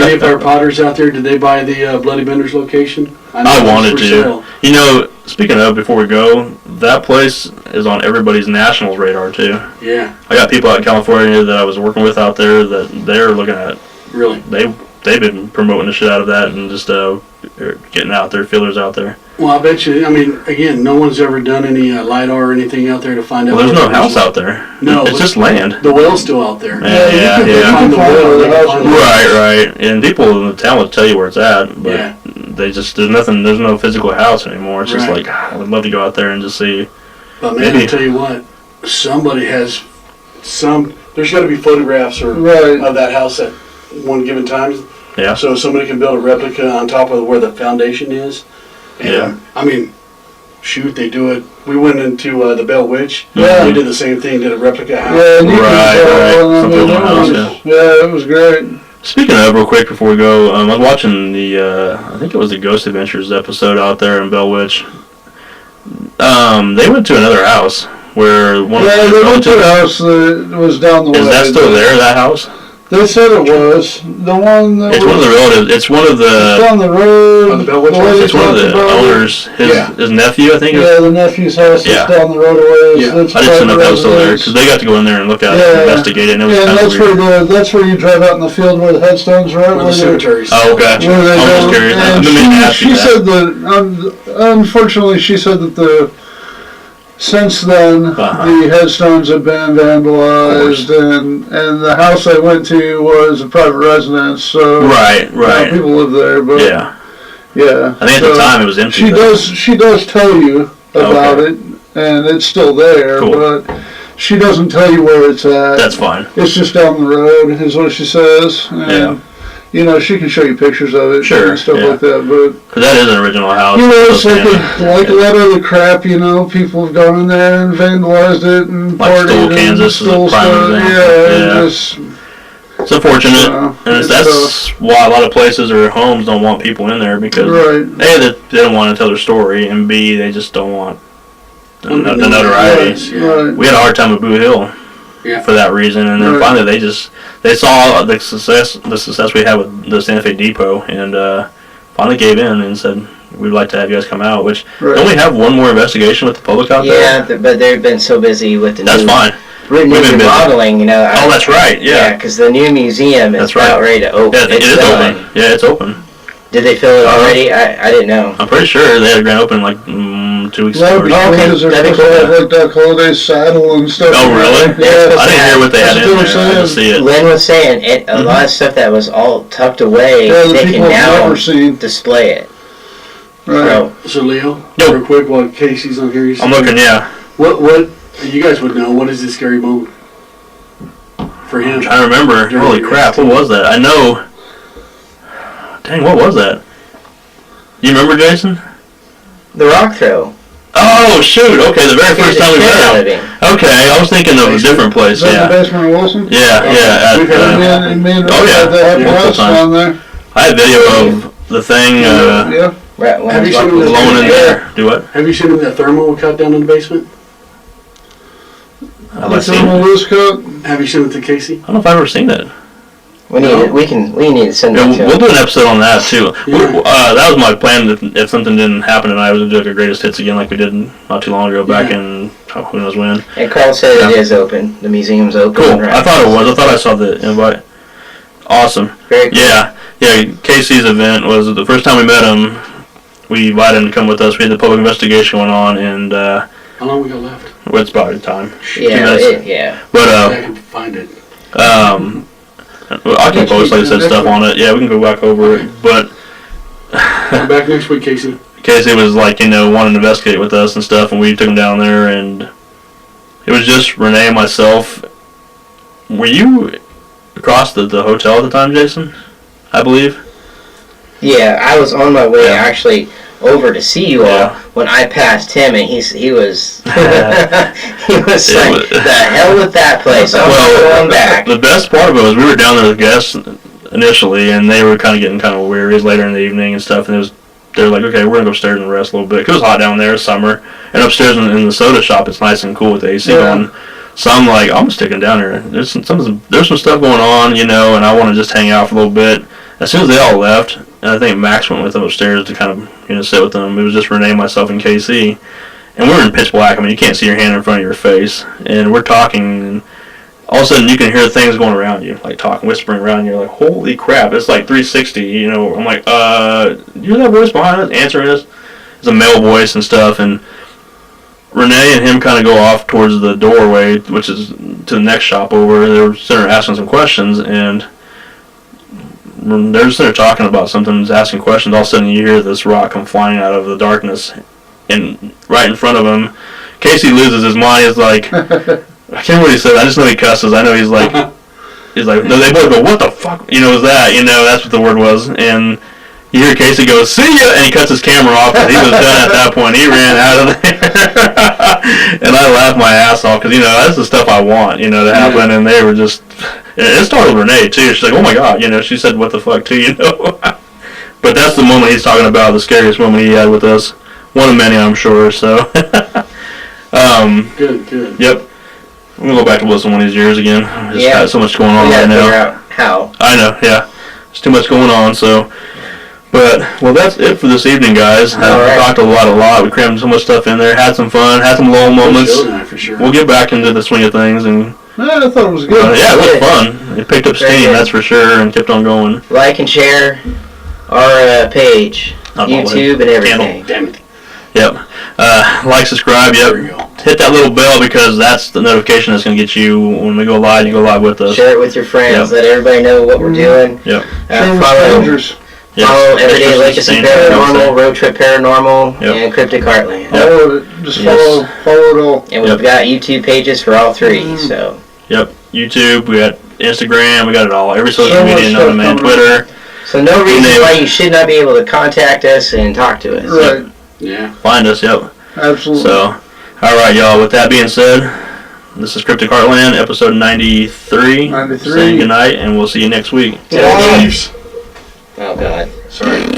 Any of our potters out there, did they buy the Bloody Benders location? know I it's wanted for to. sale. You know, speaking of, before we go, that place is on everybody's nationals radar too. Yeah, I got people out in California that I was working with out there that they're looking at. really. They've been promoting the shit out of that and just getting out there, feelers out there. Well, I bet you, I mean, again, no one's ever done any LiDAR or anything out there to find out. Well, there's what no it house is. out there. No, It's but- just land. The whale's still out there. Yeah, you can yeah. Find the find whale, where they the can house find is. the whale. Right. And people in the town will tell you where it's at, but Yeah. they just, there's no physical house anymore. It's just Right. like, I would love to go out there and just see. But man, Maybe. I'll tell you what, somebody has there's got to be photographs Right. of that house at one given time. Yeah. So somebody can build a replica on top of where the foundation is. And, Yeah. I mean, shoot, they do it. We went into the Bell Witch. Yeah. We did the same thing, did a replica house. Yeah, and you Right, can tell right. when I Something mean, on the house, it was- yeah, it was great. Speaking of, real quick before we go, I was watching the, I think it was the Ghost Adventures episode out there in Bell Witch. They went to another house where one Yeah, of they the went to the relatives. house that was down the way. Is that still there, that house? They said it was. The one that It's was one of the relatives. It's one of the. down the road. On the Bell Witch way house? they It's one of talked the about it. owners. His nephew, I think. Yeah, the nephew's house Yeah. is down the road a ways. Yeah. That's I just didn't know if that was still there residence. because they got to go in there and look at it, Yeah. and investigate it, and it was Yeah, and kind that's of weird. that's where you drive out in the field where the headstones are at. Where the cemeteries. Oh, gotcha. Where they I was go. just curious. I've And been meaning to ask you she that. said that, unfortunately, she said that since then, the headstones have been vandalized, and the house I went to was a private residence, so Right, you know, right. people live there. But Yeah. yeah. I think at the time it was empty. She does tell you about Okay. it, and it's still there, Cool. but she doesn't tell you where it's at. That's fine. It's just down the road, is what she says. And, Yeah. you know, she can show you pictures of it Sure, and stuff yeah. like that, but Because that is an original house. you know, it's So like family. a lot of the crap, you know, people have gone in there and vandalized it and Like partied Stoll, and Kansas is a stole prime stuff. example. Yeah, Yeah. and just, It's unfortunate, and that's why a lot of places or homes don't want people in there because A, they don't want to tell their story, and B, they just don't want the notoriety. Right. We had a hard time with Boo Hill for that reason, and then finally they saw the success we had with the Santa Fe Depot, and finally gave in and said, we'd like to have you guys come out, which don't we have one more investigation with the public out there? Yeah, but they've been so busy with the That's fine. New remodeling, you know. Oh, that's right, yeah. because the new museum is about ready to open. Yeah, it is open. Yeah, it's open. Did they fill it already? I didn't know. I'm pretty sure they had a grand open like 2 weeks ago. Because they're supposed to have like Doc Holliday's saddle and stuff. Oh, really? Yeah. I didn't hear what they had in there. I didn't see it. Lynn was saying a lot of stuff that was all tucked away, they can now display it. Right. So Leo, real quick, while Casey's on here, I'm looking, What you guys would know? What is this scary moment for him? I'm trying to remember. Holy crap! What was that? I know. Dang, what was that? You remember, Jason? The rock throw. Oh shoot! Okay, the very first time we met him. Okay, I was thinking of a different place. Is that the basement of Wilson? Yeah. I had video of the thing. Have you seen him blowing in there? Do what? Have you seen him that thermal we cut down in the basement? Have you shown it to Casey? I don't know if I've ever seen it. We need to send it to We'll do an episode on that too. That was my plan. If something didn't happen tonight, I was gonna do a greatest hits again, like we did not too long ago, back in who knows when. And Carl said it is open. The museum's open. Cool. Right? I thought it was. I thought I saw the invite. Awesome. Very cool. Yeah. Casey's event was the first time we met him. We invited him to come with us. We had the public investigation going on, and how long we got left? Well, it's probably time. Yeah. But I can find it. I can post, like I said, stuff on it. Yeah, we can go back over it. But I'm back next week, Casey. Casey was like, wanting to investigate with us and stuff, and we took him down there, and it was just Renee and myself. Were you across the hotel at the time, Jason? I believe. Yeah, I was on my way actually over to see you all when I passed him, and he was he was like, the hell with that place. I'm going back. The best part of it was we were down there with guests initially, and they were kind of getting kind of weary later in the evening and stuff, and they were like, okay, we're gonna go upstairs and rest a little bit. 'Cause it was hot down there, it's summer, and upstairs in the soda shop, it's nice and cool with the AC going. So I'm like, I'm sticking down there. There's some stuff going on, and I want to just hang out for a little bit. As soon as they all left, and I think Max went with them upstairs to kind of sit with them. It was just Renee, myself, and KC, and we were in pitch black. I mean, you can't see your hand in front of your face, and we're talking, and all of a sudden you can hear things going around you, like talking, whispering around you. You're like, holy crap! It's like 360. I'm like, you hear that voice behind us answering us? It's a male voice and stuff, and Renee and him kind of go off towards the doorway, which is to the next shop over. They were sitting there asking some questions, and they're just there talking about something, asking questions. All of a sudden, you hear this rock come flying out of the darkness, and right in front of him, Casey loses his mind. He's like, I can't remember what he said. I just know he cusses. I know he's like, they both go, what the fuck? Is that? That's what the word was. And you hear Casey go, see ya, and he cuts his camera off because he was done at that point. He ran out of there, and I laughed my ass off because that's the stuff I want to happen, and they were just. It startled Renee too. She's like, "Oh my god!" She said, "What the fuck?" too. But that's the moment he's talking about, the scariest moment he had with us. One of many, I'm sure. So. Good. Yep. I'm gonna go back to listen one of these years again. Just got so much going on right now. Figure out how. I know. Yeah. There's too much going on. So. But that's it for this evening, guys. We talked a lot. We crammed so much stuff in there. Had some fun. Had some low moments. For sure. We'll get back into the swing of things and. I thought it was good. Yeah, it was fun. It picked up steam, that's for sure, and kept on going. Like and share our page, YouTube, and everything. Damn it. Yep. Like, subscribe. Yep. Hit that little bell because that's the notification that's going to get you when we go live. You go live with us. Share it with your friends. Let everybody know what we're doing. Yep. Follow Everyday Legacy Paranormal, Road Trip Paranormal, and Cryptic Heartland. Follow it. Just follow it all. And we've got YouTube pages for all three. So. Yep. YouTube. We got Instagram. We got it all. Every social media known to man. Twitter. So no reason why you should not be able to contact us and talk to us. Right. Yeah. Find us. Yep. Absolutely. So, all right, y'all. With that being said, This is Cryptic Heartland, episode 93. 93. Saying goodnight, and we'll see you next week. Oh, God. Sorry.